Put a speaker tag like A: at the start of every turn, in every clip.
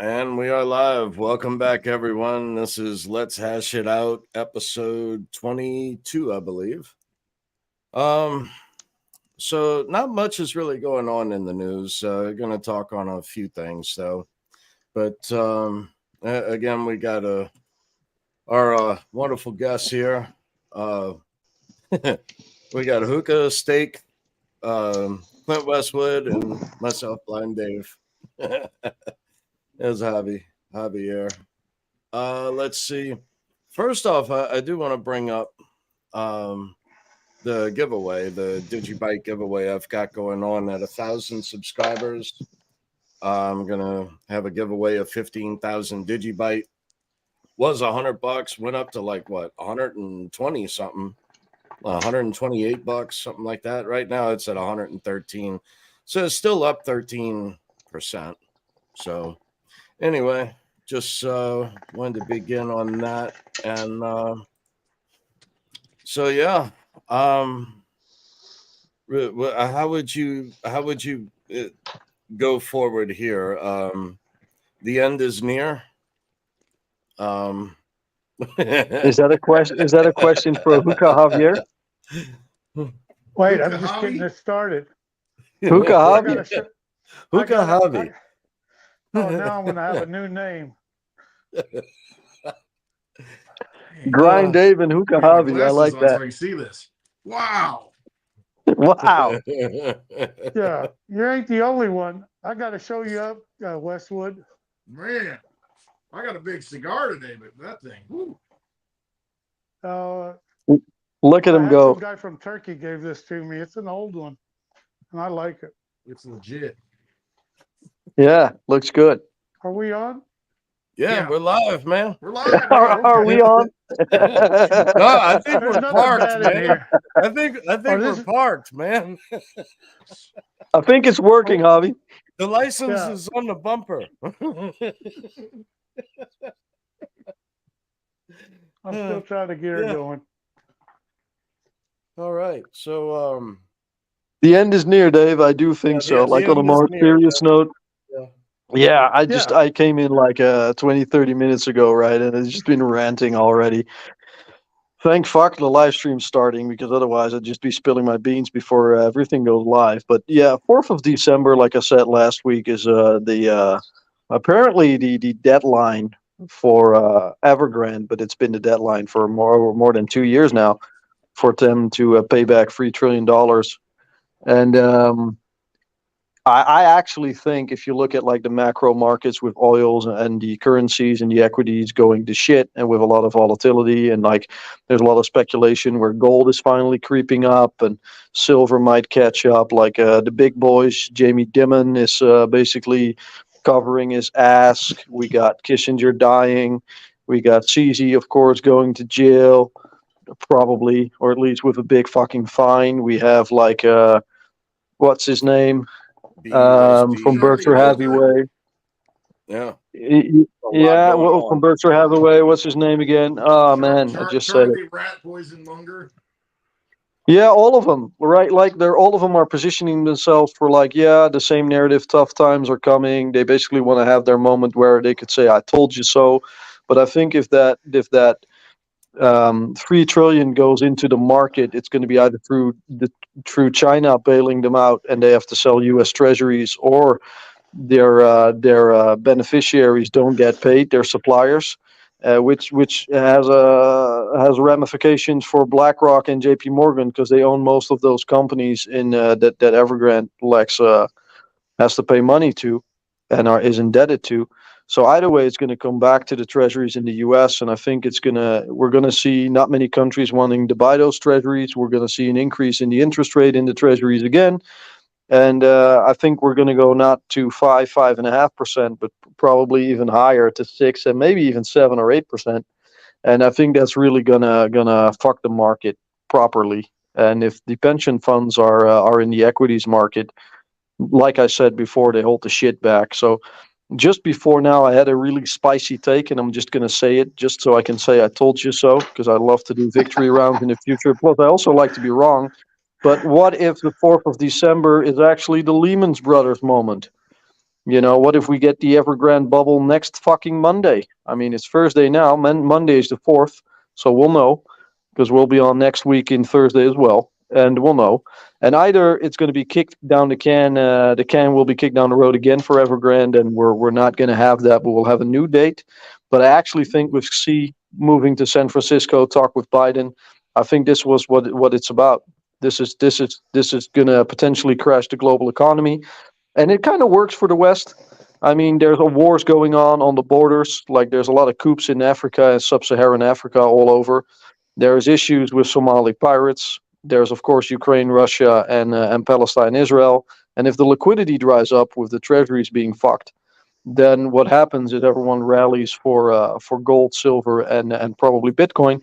A: And we are live. Welcome back, everyone. This is Let's Hash It Out, episode 22, I believe. Um, so not much is really going on in the news. Going to talk on a few things, though. But again, we got our wonderful guest here. We got Hookah, Steak, Clint Westwood, and myself, Blind Dave. There's Javier. Let's see. First off, I do want to bring up the giveaway, the DigiByte giveaway I've got going on at 1,000 subscribers. I'm gonna have a giveaway of 15,000 DigiByte. Was $100, went up to like what 120 something, 128 bucks, something like that. Right now it's at 113, so it's still up 13%. So anyway, just wanted to begin on that, and so yeah. How would you go forward here? The end is near.
B: Is that a question? Is that a question for Hookah Javier?
C: Wait, I'm just getting this started.
B: Hookah Javier.
A: Hookah Javi.
C: Oh, now I'm going to have a new name.
B: Grind Dave and Hookah Javi. I like that.
D: So I can see this. Wow.
B: Wow.
C: Yeah, you ain't the only one. I got to show you up, Westwood.
D: Man, I got a big cigar today, but that thing. Woo.
B: Look at him go.
C: The guy from Turkey gave this to me. It's an old one, and I like it.
D: It's legit.
B: Yeah, looks good.
C: Are we on?
A: Yeah, we're live, man.
D: We're live.
B: Are we on?
A: No, I think
C: There's
A: we're
C: nothing
A: parked,
C: bad in
A: man.
C: here.
A: I think we're parked, man.
B: I think it's working, Javi.
A: The license is on the bumper.
C: I'm still trying to get her going.
A: All right, so
B: The end is near, Dave. I do think so. Like on a more serious note. Yeah, I came in like 20, 30 minutes ago, right? And it's just been ranting already. Thank fuck the live stream starting, because otherwise I'd just be spilling my beans before everything goes live. But yeah, 4th of December, like I said last week, is apparently the deadline for Evergrande, but it's been the deadline for more than 2 years now for them to pay back $3 trillion. And I actually think if you look at like the macro markets with oils and the currencies and the equities going to shit, and with a lot of volatility, and like there's a lot of speculation where gold is finally creeping up and silver might catch up, like the big boys, Jamie Dimon is basically covering his ass. We got Kissinger dying. We got Sisi, of course, going to jail, probably, or at least with a big fucking fine. We have like what's his name? From Berkshire Hathaway.
A: Yeah.
B: Yeah, well, from Berkshire Hathaway. What's his name again? Oh, man, I just said it.
D: Rat poison monger.
B: Yeah, all of them, right? Like all of them are positioning themselves for like, yeah, the same narrative. Tough times are coming. They basically want to have their moment where they could say, "I told you so." But I think if that 3 trillion goes into the market, it's going to be either through China bailing them out and they have to sell U.S. treasuries, or their beneficiaries don't get paid, their suppliers, which has ramifications for BlackRock and J.P. Morgan, because they own most of those companies in that Evergrande has to pay money to and is indebted to. So either way, it's going to come back to the treasuries in the U.S., and I think we're going to see not many countries wanting to buy those treasuries. We're going to see an increase in the interest rate in the treasuries again, and I think we're going to go not to 5.5%, but probably even higher to 6 and maybe even 7 or 8%. And I think that's really gonna fuck the market properly. And if the pension funds are in the equities market, like I said before, they hold the shit back. So just before now, I had a really spicy take, and I'm just going to say it just so I can say I told you so, because I love to do victory rounds in the future. Plus, I also like to be wrong. But what if the 4th of December is actually the Lehman Brothers moment? What if we get the Evergrande bubble next fucking Monday? I mean, it's Thursday now. Monday is the 4th, so we'll know because we'll be on next week in Thursday as well, and we'll know. And either it's going to be kicked down the can will be kicked down the road again for Evergrande, and we're not going to have that, but we'll have a new date. But I actually think with Xi moving to San Francisco, talk with Biden, I think this was what it's about. This is going to potentially crash the global economy. And it kind of works for the West. I mean, there's wars going on the borders. Like there's a lot of coups in Africa and sub-Saharan Africa all over. There's issues with Somali pirates. There's, of course, Ukraine, Russia, and Palestine, Israel. And if the liquidity dries up with the treasuries being fucked, then what happens is everyone rallies for gold, silver, and probably Bitcoin.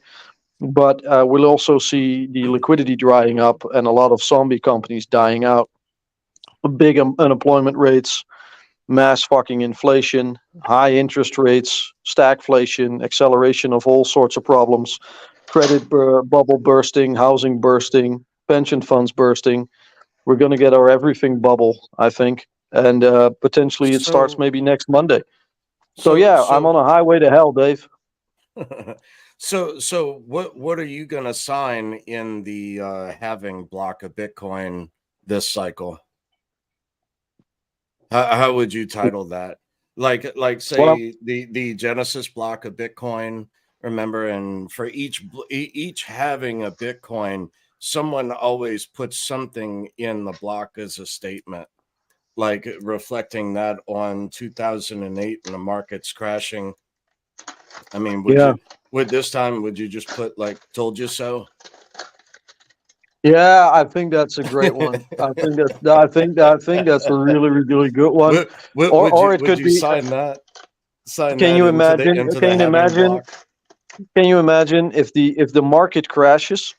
B: But we'll also see the liquidity drying up and a lot of zombie companies dying out. Big unemployment rates, mass fucking inflation, high interest rates, stagflation, acceleration of all sorts of problems, credit bubble bursting, housing bursting, pension funds bursting. We're going to get our everything bubble, I think, and potentially it starts maybe next Monday. So I'm on a highway to hell, Dave.
A: So what are you going to sign in the halving block of Bitcoin this cycle? How would you title that? Like say the Genesis block of Bitcoin, remember, and for each having a Bitcoin, someone always puts something in the block as a statement, like reflecting that on 2008 and the market's crashing. I mean, would you just put like "told you so"?
B: Yeah, I think that's a great one. I think that's a really, really good one.
A: Would you sign that?
B: Can you imagine? Can you imagine if the market crashes,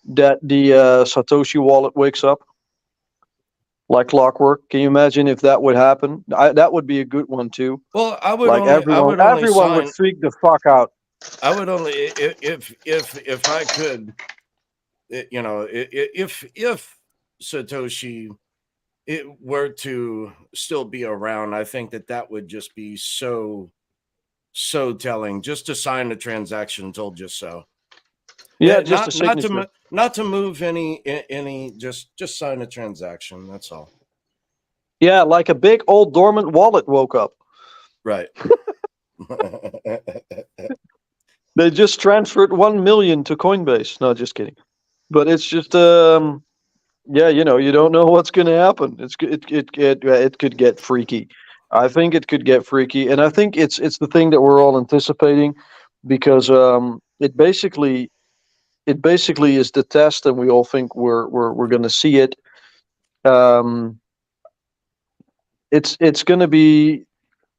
B: that the Satoshi wallet wakes up like clockwork? Can you imagine if that would happen? That would be a good one too.
A: Well,
B: everyone would freak the fuck out.
A: I would only if I could. If Satoshi were to still be around, I think that would just be so telling. Just to sign the transaction, told you so.
B: Yeah, just a signature.
A: Not to move any. Just sign a transaction. That's all.
B: Yeah, like a big old dormant wallet woke up.
A: Right.
B: They just transferred 1 million to Coinbase. No, just kidding. But it's just, you don't know what's going to happen. It could get freaky. I think it could get freaky, and I think it's the thing that we're all anticipating, because it basically is the test, and we all think we're going to see it. It's going to be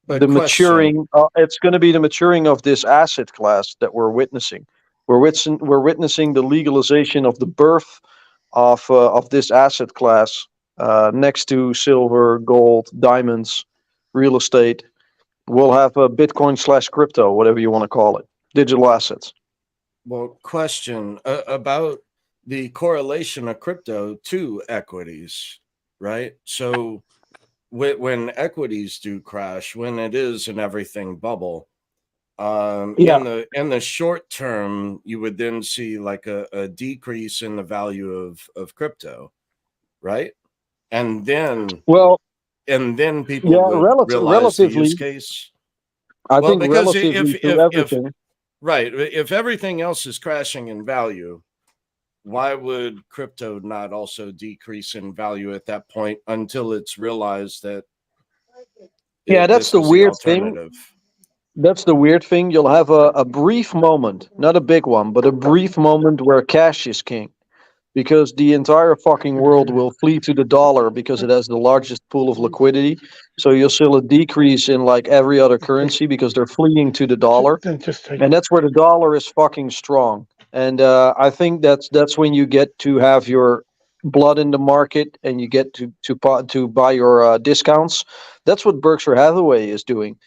B: the maturing. It's going to be the maturing of this asset class that we're witnessing. We're witnessing the legalization of the birth of this asset class, next to silver, gold, diamonds, real estate. We'll have a Bitcoin/crypto, whatever you want to call it, digital assets.
A: Well, question about the correlation of crypto to equities, right? So when equities do crash, when it is an everything bubble, in the short term, you would then see like a decrease in the value of crypto, right? And then people would realize the use case.
B: I think because
A: if everything else is crashing in value, why would crypto not also decrease in value at that point until it's realized that?
B: That's the weird thing. That's the weird thing. You'll have a brief moment, not a big one, but a brief moment where cash is king, because the entire fucking world will flee to the dollar because it has the largest pool of liquidity. So you'll see a decrease in like every other currency because they're fleeing to the dollar, and that's where the dollar is fucking strong. And I think that's when you get to have your blood in the market and you get to buy your discounts. That's what Berkshire Hathaway is doing.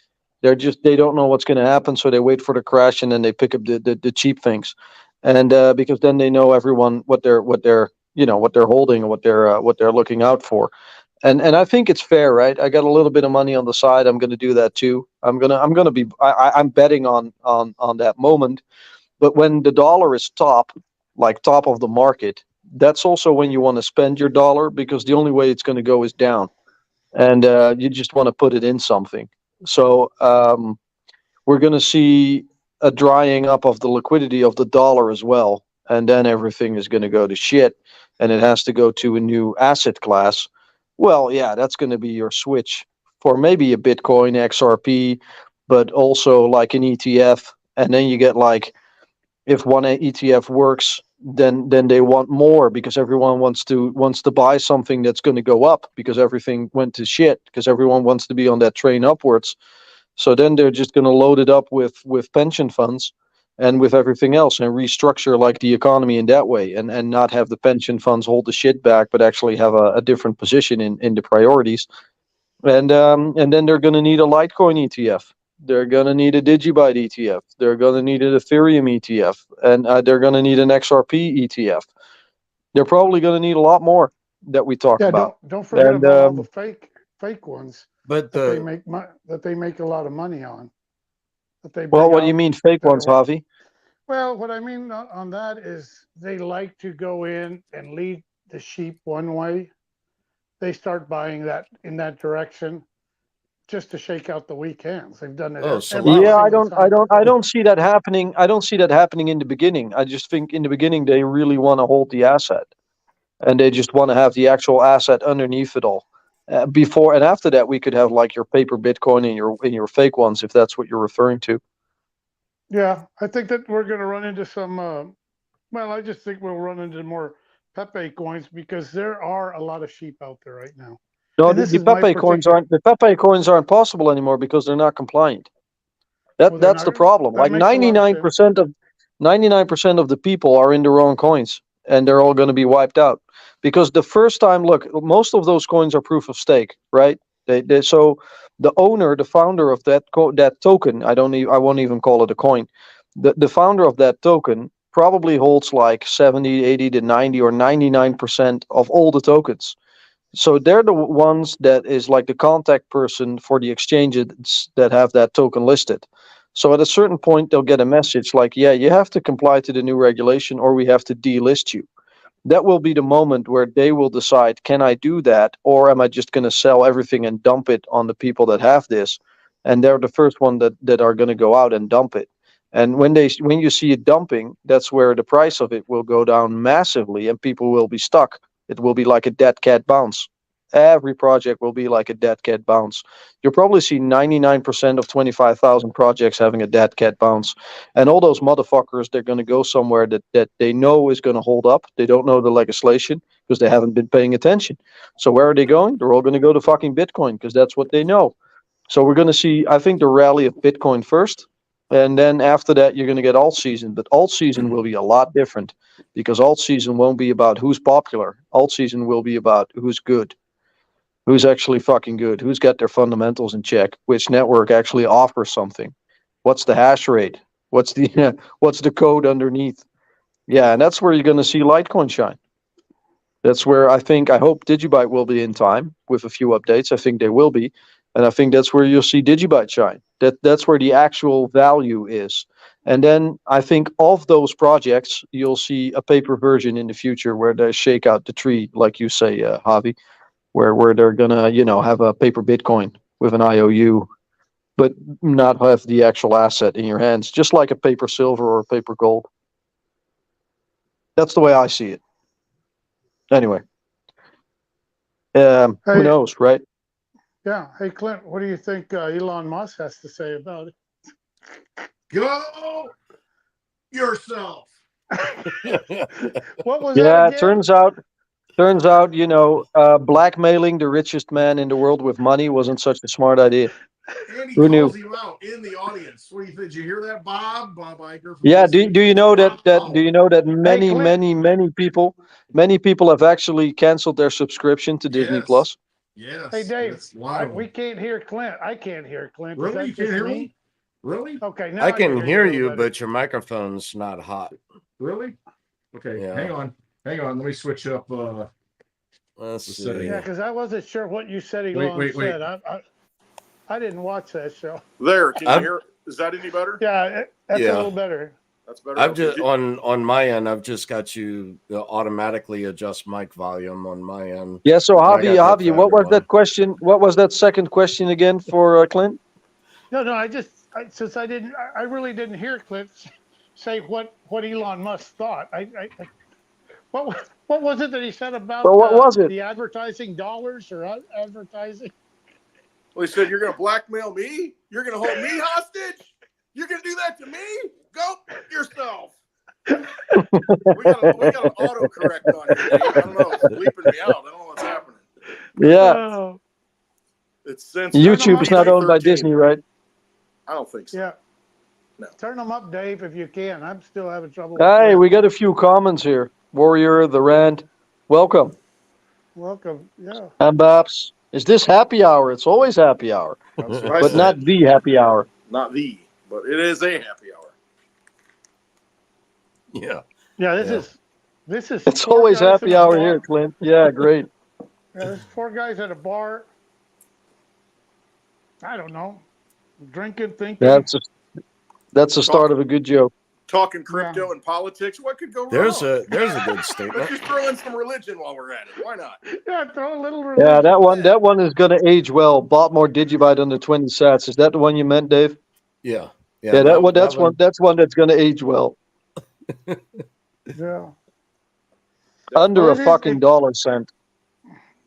B: They don't know what's going to happen, so they wait for the crash and then they pick up the cheap things, and because then they know everyone what they're holding and what they're looking out for. And I think it's fair, right? I got a little bit of money on the side. I'm going to do that too. I'm betting on that moment. But when the dollar is top, like top of the market, that's also when you want to spend your dollar, because the only way it's going to go is down, and you just want to put it in something. So we're going to see a drying up of the liquidity of the dollar as well, and then everything is going to go to shit, and it has to go to a new asset class. Well, yeah, that's going to be your switch for maybe a Bitcoin XRP, but also like an ETF, and then you get like, if one ETF works, then they want more, because everyone wants to buy something that's going to go up, because everything went to shit, because everyone wants to be on that train upwards. So then they're just going to load it up with pension funds and with everything else, and restructure like the economy in that way, and not have the pension funds hold the shit back, but actually have a different position in the priorities. And then they're going to need a Litecoin ETF. They're going to need a DigiByte ETF. They're going to need an Ethereum ETF, and they're going to need an XRP ETF. They're probably going to need a lot more that we talked
C: Yeah,
B: about.
C: don't forget
B: And,
C: about all the fake ones
A: But
C: that they
A: the
C: make that they make a lot of money on. That they
B: well,
C: bring
B: what do you
C: out
B: mean fake
C: that
B: ones,
C: are-
B: Javi?
C: Well, what I mean on that is they like to go in and lead the sheep one way. They start buying that in that direction just to shake out the weak hands. They've done it
A: Oh,
C: every
A: so
B: Yeah, I
C: single
B: don't, I
C: time
B: don't, I
C: before.
B: don't see that happening. I don't see that happening in the beginning. I just think in the beginning they really want to hold the asset, and they just want to have the actual asset underneath it all. Before and after that, we could have like your paper Bitcoin and your fake ones, if that's what you're referring to.
C: Yeah, I think that we're going to run into some. Well, I just think we'll run into more Pepe coins because there are a lot of sheep out there right now.
B: No,
C: And
B: the,
C: this
B: the
C: is my
B: Pepe coins
C: particular.
B: aren't the Pepe coins aren't possible anymore because they're not compliant.
C: Well, they're
B: That's the
C: not.
B: problem.
C: That
B: Like
C: makes a lot of sense.
B: 99% of the people are in the wrong coins, and they're all going to be wiped out. Because the first time, look, most of those coins are proof of stake, right? So the owner, the founder of that token, I won't even call it a coin. The founder of that token probably holds like 70, 80 to 90 or 99% of all the tokens. So they're the ones that is like the contact person for the exchanges that have that token listed. So at a certain point, they'll get a message like, yeah, you have to comply to the new regulation or we have to delist you. That will be the moment where they will decide, can I do that? Or am I just going to sell everything and dump it on the people that have this? And they're the first one that are going to go out and dump it. And when you see it dumping, that's where the price of it will go down massively and people will be stuck. It will be like a dead cat bounce. Every project will be like a dead cat bounce. You'll probably see 99% of 25,000 projects having a dead cat bounce. And all those motherfuckers, they're going to go somewhere that they know is going to hold up. They don't know the legislation because they haven't been paying attention. So where are they going? They're all going to go to fucking Bitcoin because that's what they know. So we're going to see, I think, the rally of Bitcoin first. And then after that, you're going to get alt season. But alt season will be a lot different because alt season won't be about who's popular. Alt season will be about who's good, who's actually fucking good, who's got their fundamentals in check, which network actually offers something. What's the hash rate? What's the what's the code underneath? Yeah, and that's where you're going to see Litecoin shine. That's where I hope DigiByte will be in time with a few updates. I think they will be. And I think that's where you'll see DigiByte shine. That's where the actual value is. And then I think of those projects, you'll see a paper version in the future where they shake out the tree, like you say, Javi, where they're gonna, have a paper Bitcoin with an IOU, but not have the actual asset in your hands, just like a paper silver or a paper gold. That's the way I see it. Anyway, who
C: Hey,
B: knows, right?
C: yeah. Hey, Clint, what do you think Elon Musk has to say about it?
D: Go yourself.
C: What was
B: Yeah,
C: that
B: it
C: again?
B: turns out, blackmailing the richest man in the world with money wasn't such a smart idea.
D: And he
B: Who knew?
D: calls him out in the audience. What do you think? Did you hear that, Bob? Bob Iger from
B: Yeah,
D: Disney.
B: do you know that
D: Wow.
B: do you know that many
C: Clint.
B: many people have actually canceled their subscription to Disney
D: Yes.
B: Plus?
D: Yes.
C: Hey, Dave,
D: That's a lot of
C: we
D: them.
C: can't hear Clint. I can't hear Clint. Is
D: Really?
C: that
D: You can't
C: just
D: hear
C: me?
D: me? Really?
C: Okay, now
A: I can hear
C: a little
A: you,
C: better.
A: but your microphone's not hot.
D: Really? Okay.
A: Yeah.
D: Hang on. Let me switch up.
A: Let's
D: The
A: see.
D: setting.
C: Yeah, because I wasn't sure what you said Elon said. I didn't watch that show.
E: There, can you hear? Is that any better?
C: Yeah, that's
A: Yeah.
C: a little better.
E: That's better.
A: I've
E: Okay.
A: just on my end. I've just got you automatically adjust mic volume on my end.
B: Yeah. So
A: And I got that
B: Javi,
A: for
B: what was
A: everyone.
B: that question? What was that second question again for Clint?
C: No, since I really didn't hear Clint say what Elon Musk thought. What was it that he said about
B: Well, what was it?
C: the advertising dollars or advertising?
E: Well, he said, "You're going to blackmail me? You're going to hold me hostage? You're going to do that to me? Go yourself." we got an autocorrect on here, Dave. I don't know. It's bleeping me out. I don't know what's happening.
B: Yeah.
C: Oh,
E: It's since
B: YouTube is not owned by
E: 13.
B: Disney, right?
E: I don't think so.
C: yeah.
E: No.
C: Turn them up, Dave, if you can. I'm still having trouble.
B: Hey, we got a few comments here. Warrior, the Rand, welcome.
C: Welcome. Yeah.
B: And Babs, is this happy hour? It's always happy hour,
E: That's what I
B: but
E: said.
B: not the happy hour.
E: Not the, but it is a happy hour.
A: Yeah.
C: Yeah.
A: Yeah.
C: This is.
B: It's
C: four
B: always
C: guys
B: happy
C: in a
B: hour
C: bar.
B: here, Clint. Yeah, great.
C: Yeah, there's 4 guys at a bar. I don't know, drinking, thinking.
B: That's the start of a good joke.
E: Talking crypto and politics. What could go wrong?
A: There's a good
E: Let's
A: statement.
E: just throw in some religion while we're at it. Why not?
C: Yeah, throw a little.
B: Yeah,
C: religion.
B: that one is gonna age well. Bought more DigiByte under 20 sats. Is that the one you meant, Dave?
A: Yeah.
B: Yeah, that's one that's gonna age well.
C: Yeah.
B: Under
C: Well,
B: a fucking dollar cent.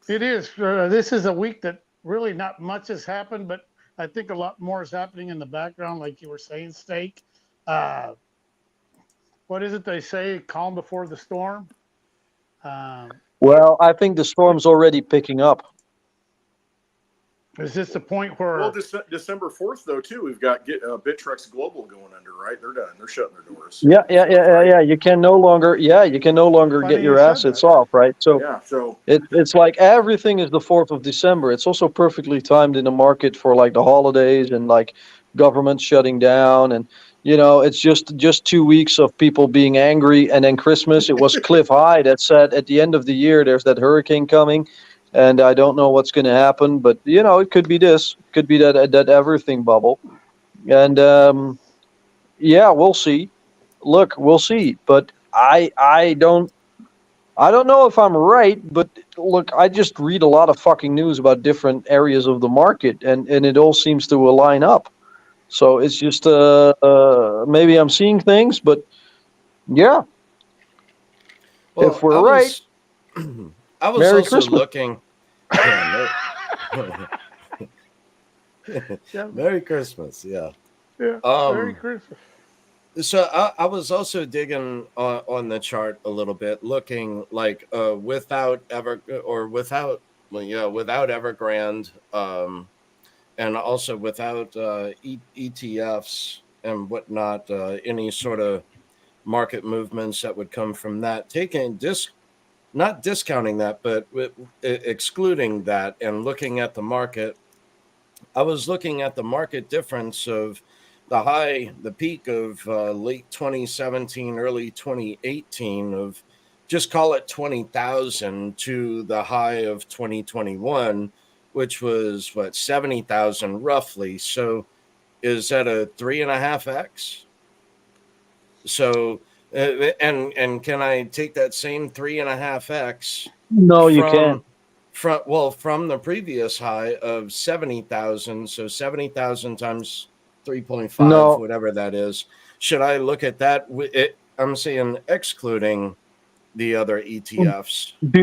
C: It is. This is a week that really not much has happened, but I think a lot more is happening in the background, like you were saying, Steak. What is it they say? Calm before the storm.
B: Well, I think the storm's already picking up.
C: Is this the point where?
E: Well, December 4th, though, too, we've got Bittrex Global going under, right? They're done. They're shutting their doors.
B: Yeah. You can no longer
C: Funny
B: get your
C: you said
B: assets
C: that.
B: off, right? So
E: Yeah, so
B: it's like everything is the 4th of December. It's also perfectly timed in the market for like the holidays and like government shutting down, and it's just 2 weeks of people being angry, and then Christmas. It was Cliff High that said at the end of the year there's that hurricane coming, and I don't know what's going to happen, but it could be this, could be that everything bubble, and we'll see. Look, we'll see, but I don't know if I'm right, but look, I just read a lot of fucking news about different areas of the market, and it all seems to align up. So it's just maybe I'm seeing things, but yeah.
A: Well,
B: if we're right,
A: I was
B: Merry
A: also
B: Christmas.
A: looking.
C: Yeah.
A: Merry Christmas. Yeah.
C: Yeah. Merry Christmas.
A: So I was also digging on the chart a little bit, looking like without Evergrande, and also without ETFs and whatnot, any sort of market movements that would come from that, not discounting that, but excluding that and looking at the market. I was looking at the market difference of the peak of late 2017, early 2018 of just call it 20,000 to the high of 2021, which was 70,000 roughly. So is that a 3.5x? So, and can I take that same 3.5x?
B: no, you can't.
A: From the previous high of 70,000, so 70,000 times 3.5,
B: No.
A: whatever that is. Should I look at that? I'm saying excluding the other ETFs.
B: Do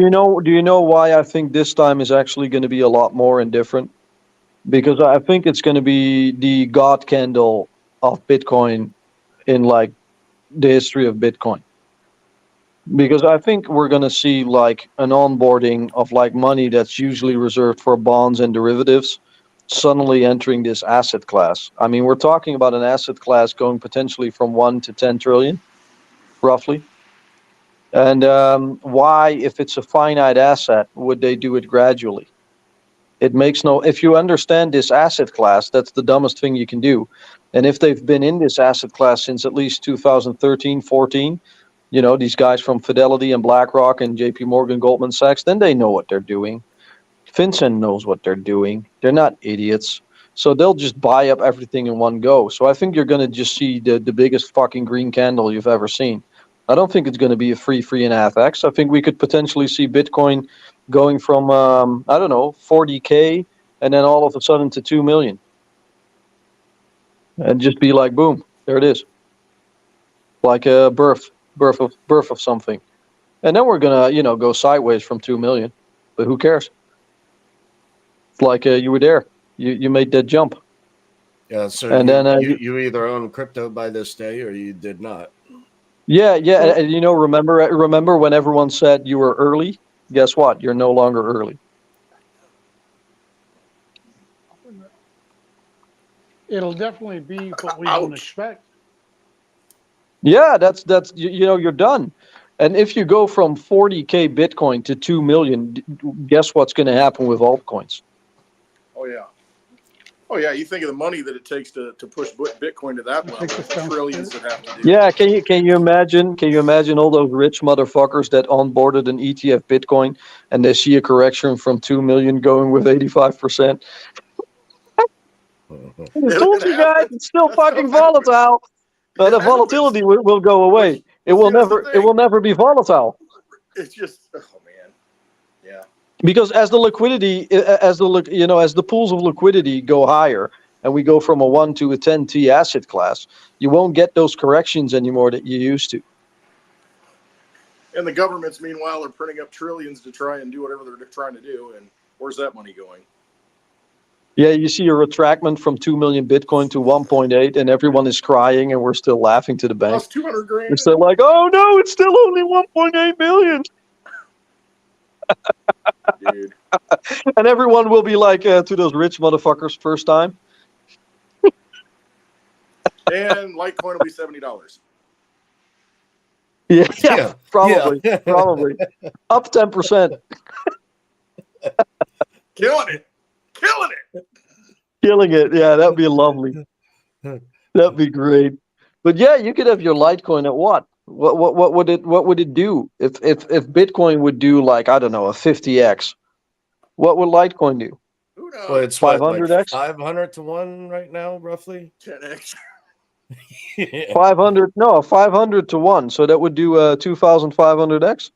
B: you know why I think this time is actually going to be a lot more and different? Because I think it's going to be the God candle of Bitcoin in like the history of Bitcoin. Because I think we're going to see like an onboarding of like money that's usually reserved for bonds and derivatives suddenly entering this asset class. I mean, we're talking about an asset class going potentially from 1 to 10 trillion, roughly. And why, if it's a finite asset, would they do it gradually? It makes if you understand this asset class, that's the dumbest thing you can do. And if they've been in this asset class since at least 2013, 14, you know, these guys from Fidelity and BlackRock and JP Morgan, Goldman Sachs, then they know what they're doing. FinCEN knows what they're doing. They're not idiots. So they'll just buy up everything in one go. So I think you're going to just see the biggest fucking green candle you've ever seen. I don't think it's going to be a 3.5x. I think we could potentially see Bitcoin going from, I don't know, 40K and then all of a sudden to 2 million. And just be like, boom, there it is. Like a birth of something. And then we're going to, you know, go sideways from 2 million. But who cares? It's like you were there. You made that jump.
A: Yeah, so
B: And then
A: you either own crypto by this day or you did not.
B: Yeah, and you know, remember when everyone said you were early? Guess what? You're no longer early.
C: It'll definitely be what we don't
E: Ouch.
C: expect.
B: Yeah, that's you know, you're done. And if you go from 40K Bitcoin to 2 million, guess what's going to happen with altcoins?
E: Oh yeah. Oh yeah. You think of the money that it takes to push Bitcoin to that level? Trillions that have to do.
B: Yeah, can you imagine all those rich motherfuckers that onboarded an ETF Bitcoin and they see a correction from 2 million going with 85%? I told you guys, it's still fucking volatile. But the volatility will go away. It will never be volatile.
E: It's just, oh man, yeah.
B: Because as the liquidity, as the pools of liquidity go higher, and we go from a 1 to a 10T asset class, you won't get those corrections anymore that you used to.
E: And the governments, meanwhile, are printing up trillions to try and do whatever they're trying to do. And where's that money going?
B: Yeah, you see a retractment from 2 million Bitcoin to 1.8, and everyone is crying, and we're still laughing to the bank.
E: Lost 200 grand.
B: We're still like, oh no, it's still only 1.8 million.
E: Dude.
B: And everyone will be like to those rich motherfuckers first time.
E: And Litecoin will be $70.
B: Yeah, probably,
A: Yeah.
B: probably. Up 10%.
E: Killing it.
B: Killing it. Yeah, that'd be lovely. That'd be great. But yeah, you could have your Litecoin at what? What would it do? If Bitcoin would do like, I don't know, a 50x, what would Litecoin do?
E: Who knows?
A: Well, it's
B: 500x?
A: 500 to 1 right now, roughly.
E: 10x.
B: 500 to 1. So that would do 2,500x.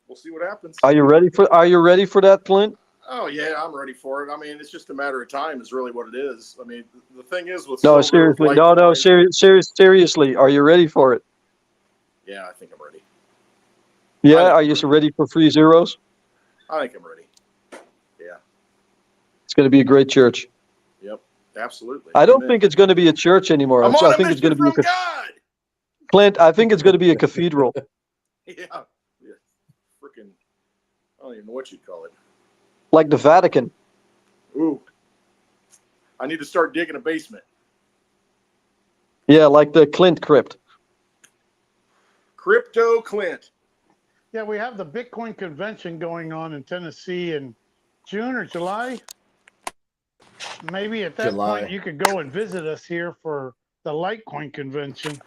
E: We'll see what happens.
B: Are you ready for that, Clint?
E: Oh yeah, I'm ready for it. I mean, it's just a matter of time is really what it is. I mean, the thing is with
B: No,
E: silver,
B: seriously.
E: with
B: No,
E: Litecoin-
B: seriously. Are you ready for it?
E: Yeah, I think I'm ready.
B: Yeah, are you ready for free zeros?
E: I think I'm ready. Yeah.
B: It's going to be a great church.
E: Yep. Absolutely.
B: I don't think it's going to be a church anymore.
E: I'm
B: I
E: on a
B: think it's going to be
E: mission from God.
B: Clint, I think it's going to be a cathedral.
E: Yeah. Freaking, I don't even know what you'd call it.
B: Like the Vatican.
E: Ooh. I need to start digging a basement.
B: Yeah, like the Clint crypt.
E: Crypto Clint.
C: Yeah, we have the Bitcoin convention going on in Tennessee in June or July. Maybe at that
A: July.
C: point you could go and visit us here for the Litecoin convention.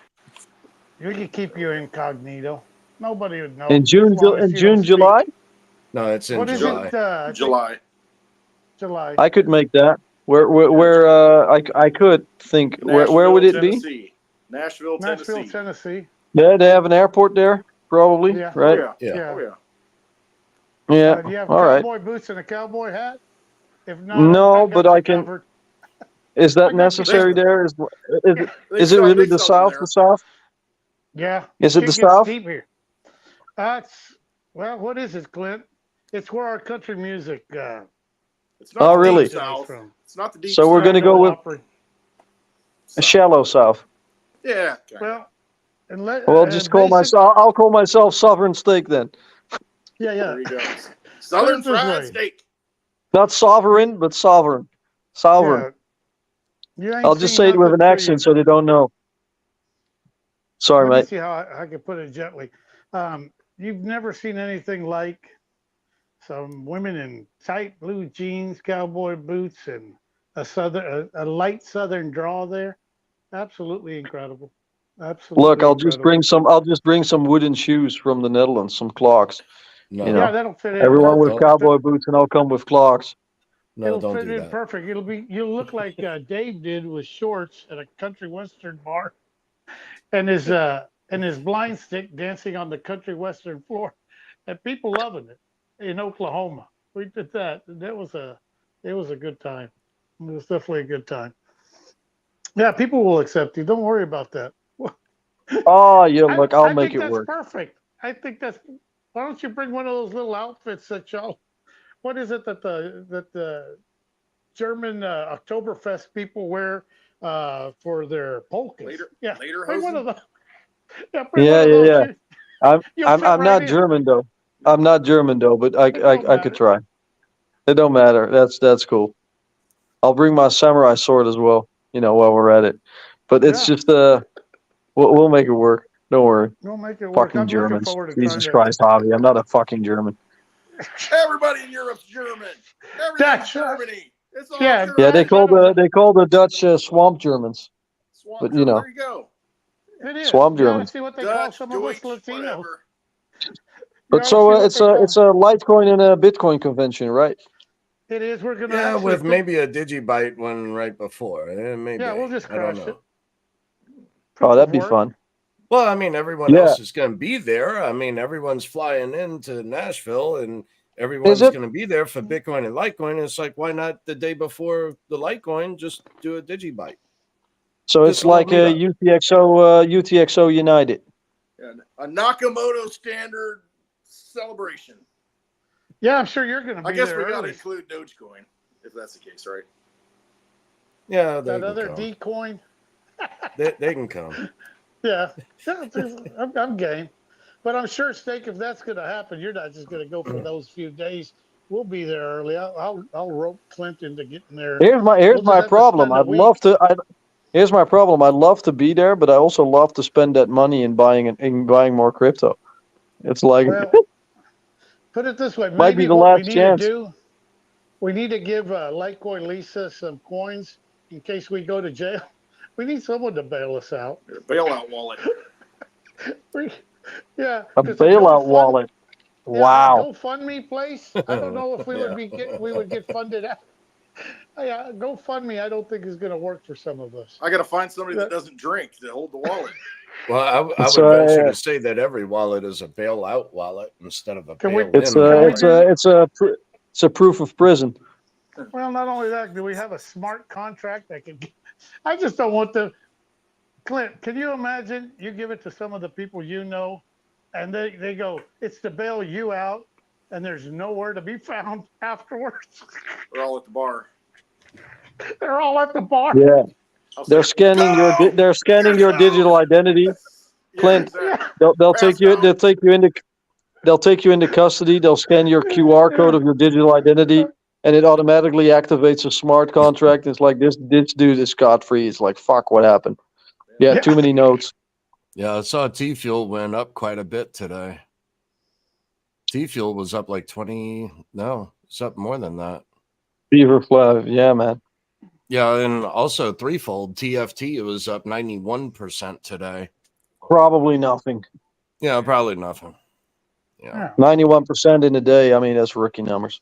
C: We could keep you incognito. Nobody would know.
B: In June,
C: as long as you don't speak.
B: July?
A: No, it's in
C: What is
A: July.
C: it? I think
E: July.
C: July.
B: I could make that. I could think. Where would it be?
E: Tennessee. Nashville,
C: Tennessee.
B: Yeah, they have an airport there, probably,
C: Yeah.
B: right?
E: Oh, yeah.
C: Yeah.
E: Oh, yeah.
B: Yeah.
C: Do you have
B: All right.
C: cowboy boots and a cowboy hat? If not,
B: No,
C: got
B: but
C: you
B: I can.
C: covered.
B: Is
C: I got
B: that
C: you
B: necessary? There is. Is it really the South? The South?
C: Yeah.
B: Is it the
C: gets
B: South?
C: deep here. That's well. What is it, Clint? It's where our country music.
E: It's not
B: Oh,
E: the
B: really?
E: Deep South.
C: From.
E: It's not the deep
B: So we're
E: South.
B: gonna go with a shallow South.
E: Yeah.
C: Well, and
B: Well, just call myself. I'll call myself Sovereign Steak then.
C: Yeah.
E: There you go. Southern
C: Put it this
E: fried
C: way.
E: steak.
B: Not sovereign, but sovereign. Sovereign.
C: Yeah. You ain't
B: I'll just
C: seen
B: say it with
C: nothing
B: an
C: till
B: accent
C: you-
B: so they don't know. Sorry,
C: Let me
B: mate.
C: see how I can put it gently. You've never seen anything like some women in tight blue jeans, cowboy boots, and a light southern drawl there. Absolutely incredible. Absolutely.
B: Look, I'll just
C: incredible.
B: bring some wooden shoes from the Netherlands, some clogs.
A: No,
B: You know,
C: Yeah, that'll fit in
B: everyone with
C: perfect.
A: Don't-
B: cowboy boots, and I'll come with clogs.
A: no,
C: It'll
A: don't
C: fit
A: do
C: in
A: that.
C: perfect. You'll look like Dave did with shorts at a country western bar, and his blind stick dancing on the country western floor, and people loving it in Oklahoma. We did that. It was a good time. It was definitely a good time. Yeah, people will accept you. Don't worry about that.
B: Oh, yeah, look, I'll
C: I
B: make
C: think
B: it
C: that's
B: work.
C: perfect. I think that's. Why don't you bring one of those little outfits that y'all? What is it that the German Oktoberfest people wear for their polkas? Yeah,
E: Later
C: bring one
E: hosen?
C: of those. Yeah, bring one
B: Yeah,
C: of
B: yeah,
C: those.
B: yeah.
C: You'll fit
B: I'm
C: right
B: not
C: in.
B: German though. I'm not German though, but
C: It don't
B: I could
C: matter.
B: try. It don't matter. That's cool. I'll bring my samurai sword as well. You know, while we're at it. But it's
C: Yeah,
B: just we'll make it work. Don't worry.
C: we'll make it work.
B: Fucking
C: I'm looking
B: Germans.
C: forward to trying
B: Jesus
C: to.
B: Christ, Javi. I'm not a fucking German.
E: Everybody in Europe's German. Everything's
C: Dutch.
E: Germany. It's all
C: Yeah,
B: Yeah,
E: Germany.
B: they call the Dutch swamp Germans.
E: Swamp
B: But you
E: German.
B: know,
E: There you go.
C: It is.
B: swamp
C: You ought to
B: Germans.
C: see what they call
E: Dutch,
C: some of us
E: Deutsch,
C: Latinos.
E: whatever.
C: You
B: But
C: ought to
B: so
C: see what
B: it's
C: they call.
B: a Litecoin and a Bitcoin convention, right?
C: It is. We're gonna
A: Yeah,
C: actually
A: with maybe a DigiByte one right before. Maybe.
C: Yeah, we'll just
A: I don't
C: crash
A: know.
C: it.
B: Oh,
C: Proof
B: that'd
C: of
B: be
C: work.
B: fun.
A: Well, I mean, everyone
B: Yeah.
A: else is going to be there. I mean, everyone's flying into Nashville, and
B: Is
A: everyone's
B: it?
A: going to be there for Bitcoin and Litecoin. It's like, why not the day before the Litecoin? Just do a DigiByte.
B: So
A: Just
B: it's
A: a little
B: like a
A: meetup.
B: UTXO United.
E: And a Nakamoto standard celebration.
C: Yeah, I'm sure you're gonna be
E: I guess
C: there
E: we got to
C: early.
E: include Dogecoin, if that's the case, right?
A: Yeah, they
C: That
A: can
C: other
A: come.
C: D coin.
A: They can come.
C: Yeah, I'm game. But I'm sure, Steak, if that's going to happen, you're not just going to go for those few days. We'll be there early. I'll rope Clint into getting there.
B: Here's
C: We'll just
B: my
C: have to
B: problem.
C: spend a
B: I'd
C: week.
B: love to. Here's my problem. I'd love to be there, but I also love to spend that money in buying more crypto. It's like
C: Well, put it this way.
B: might be
C: Maybe
B: the
C: what we
B: last
C: need
B: chance.
C: to do, we need to give Litecoin Lisa some coins in case we go to jail. We need someone to bail us out.
E: Bailout wallet.
C: Yeah,
B: A
C: it's
B: bailout wallet.
C: Yeah,
B: Wow.
C: a GoFundMe place. I don't know if we would get funded out. Yeah, GoFundMe. I don't think is going to work for some of us.
E: I got to find somebody that doesn't drink to hold the wallet.
A: Well, I would
B: So,
A: venture to say that every wallet is a bailout wallet instead of a
C: Can we-
A: bail-in
B: It's
A: wallet.
B: a proof of prison.
C: Well, not only that, do we have a smart contract that can? I just don't want the. Clint, can you imagine? You give it to some of the people you know, and they go, it's to bail you out, and there's nowhere to be found afterwards.
E: We're all at the bar.
C: They're all at the bar.
B: Yeah.
E: I'll
B: They're
E: say,
B: scanning your
E: "Go
B: they're scanning your
E: yourself!"
B: digital identity.
E: Yeah,
B: Clint,
E: exactly.
B: they'll take you they'll take you into custody. They'll scan your QR code of your digital identity, and it automatically activates a smart contract. It's like this dude is scot free. It's like fuck, what happened? Yeah,
C: Yeah.
B: too many notes.
A: Yeah, I saw T Fuel went up quite a bit today. T Fuel was up like 20. No, it's up more than that.
B: Beaver Flav, yeah, man.
A: Yeah, and also threefold TFT, it was up 91% today.
B: Probably nothing.
A: Yeah, probably nothing. Yeah.
B: 91% in a day. I mean, that's rookie numbers.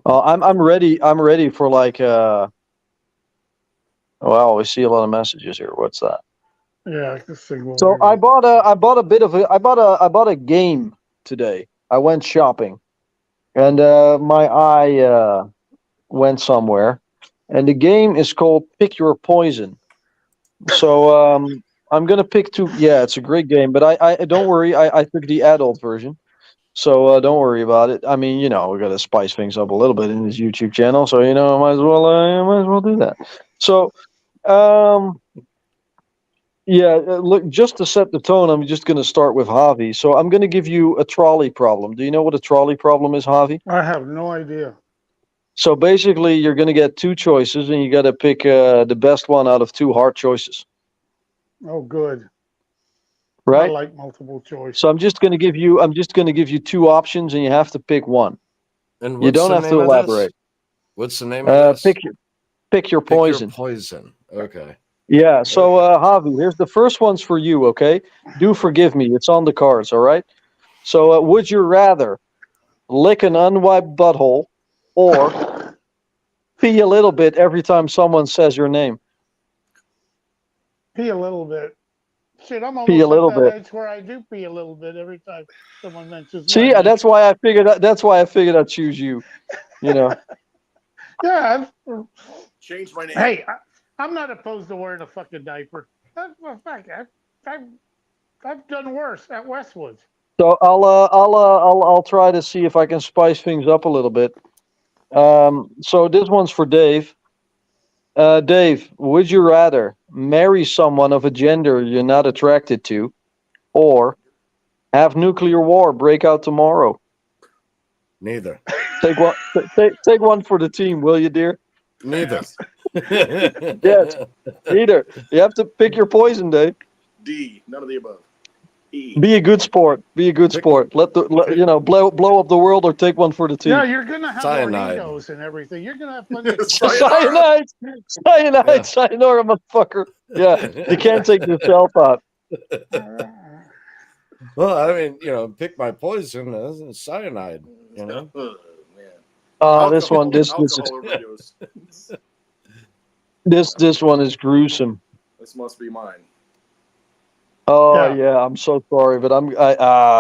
B: I'm ready. I'm ready for like. Wow, we see a lot of messages here. What's that?
C: Yeah, this thing will.
B: So I bought a game today. I went shopping, and my eye went somewhere, and the game is called Pick Your Poison. So I'm gonna pick two. Yeah, it's a great game, but I don't worry. I took the adult version, so don't worry about it. I mean, you know, we gotta spice things up a little bit in this YouTube channel, so you know, I might as well do that. So. Yeah, look, just to set the tone, I'm just going to start with Javi. So I'm going to give you a trolley problem. Do you know what a trolley problem is, Javi?
C: I have no idea.
B: So basically, you're going to get two choices, and you got to pick the best one out of two hard choices,
C: Oh, good. I
B: right?
C: like multiple choice.
B: So I'm just going to give you two options, and you have to pick one.
A: And
B: You don't have to elaborate.
A: What's the name of this?
B: Pick your
A: Pick
B: poison.
A: Your poison. Okay.
B: Yeah. So, Javi, here's the first one's for you. Okay. Do forgive me. It's on the cards. All right. So, would you rather lick an unwiped butthole or pee a little bit every time someone says your name?
C: Pee a little bit. Shit, I'm
B: Pee a
C: almost
B: little
C: at that
B: bit.
C: age where I do pee a little bit every time someone mentions my
B: See,
C: name.
B: that's why I figured. That's why I figured I'd choose you. You know.
C: Yeah.
E: Change my name.
C: Hey, I'm not opposed to wearing a fucking diaper. Well, fuck, I've done worse at Westwoods.
B: So I'll try to see if I can spice things up a little bit. So this one's for Dave. Dave, would you rather marry someone of a gender you're not attracted to, or have nuclear war break out tomorrow?
A: Neither.
B: Take one. Take one for the team, will you, dear?
A: Neither.
B: Yes. Neither. You have to pick your poison, Dave.
E: D. None of the above. E.
B: Be a good sport. Be a good sport. Blow up the world, or take one for the team.
C: Yeah, you're gonna have
A: Cyanide.
C: Doritos and everything. You're gonna have plenty of
E: Sayonara.
B: Cyanide, sayonara, motherfucker. Yeah, you can't take yourself out.
A: Well, I mean, pick my poison. Cyanide.
E: Oh, man.
B: This one,
E: Alcohol overdose.
B: this one is gruesome.
E: This must be mine.
B: Oh yeah, I'm so sorry, but I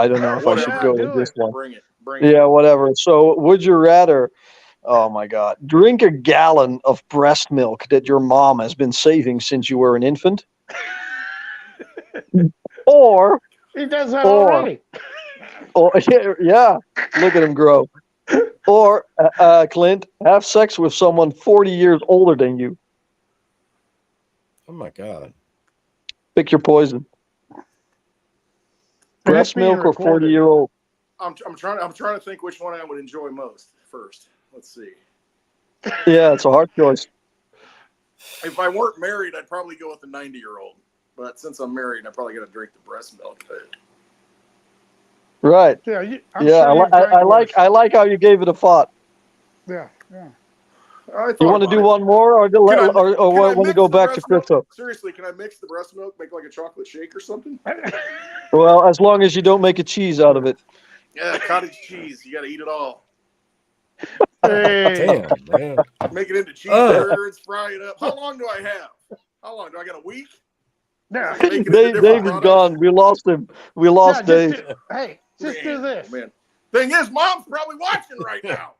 B: don't know if I should
E: Whatever.
B: go
C: do
B: with this
C: it.
B: one.
E: Bring it. Bring it.
B: Yeah, whatever. So, would you rather? Oh my God, drink a gallon of breast milk that your mom has been saving since you were an infant, or
C: He does that
B: Or-
C: already.
B: yeah, look at him grow, or Clint, have sex with someone 40 years older than you.
A: Oh my God.
B: Pick your poison. Breast
C: being
B: milk or
C: recorded.
B: 40-year-old.
E: I'm trying to think which one I would enjoy most first. Let's see.
B: Yeah, it's a hard choice.
E: If I weren't married, I'd probably go with the 90-year-old. But since I'm married, I probably got to drink the breast milk.
B: Right.
C: Yeah, I'm
B: Yeah,
C: sure you've drank worse.
B: I like how you gave it a thought.
C: Yeah.
B: You want to do one more, or want to go back to crypto?
E: Milk? Seriously, can I mix the breast milk, make like a chocolate shake or something?
B: Well, as long as you don't make a cheese out of it.
E: Yeah, cottage cheese. You got to eat it all.
C: Hey,
A: Damn, man.
E: Make it into cheeseburgers, fry it up. How long do I have? How long? Do I got a week?
C: yeah.
E: Make it into
B: Dave
E: different
B: is
E: products?
B: gone. We lost him. We lost Dave.
C: Just do this.
E: Man. Thing is, Mom's probably watching right now.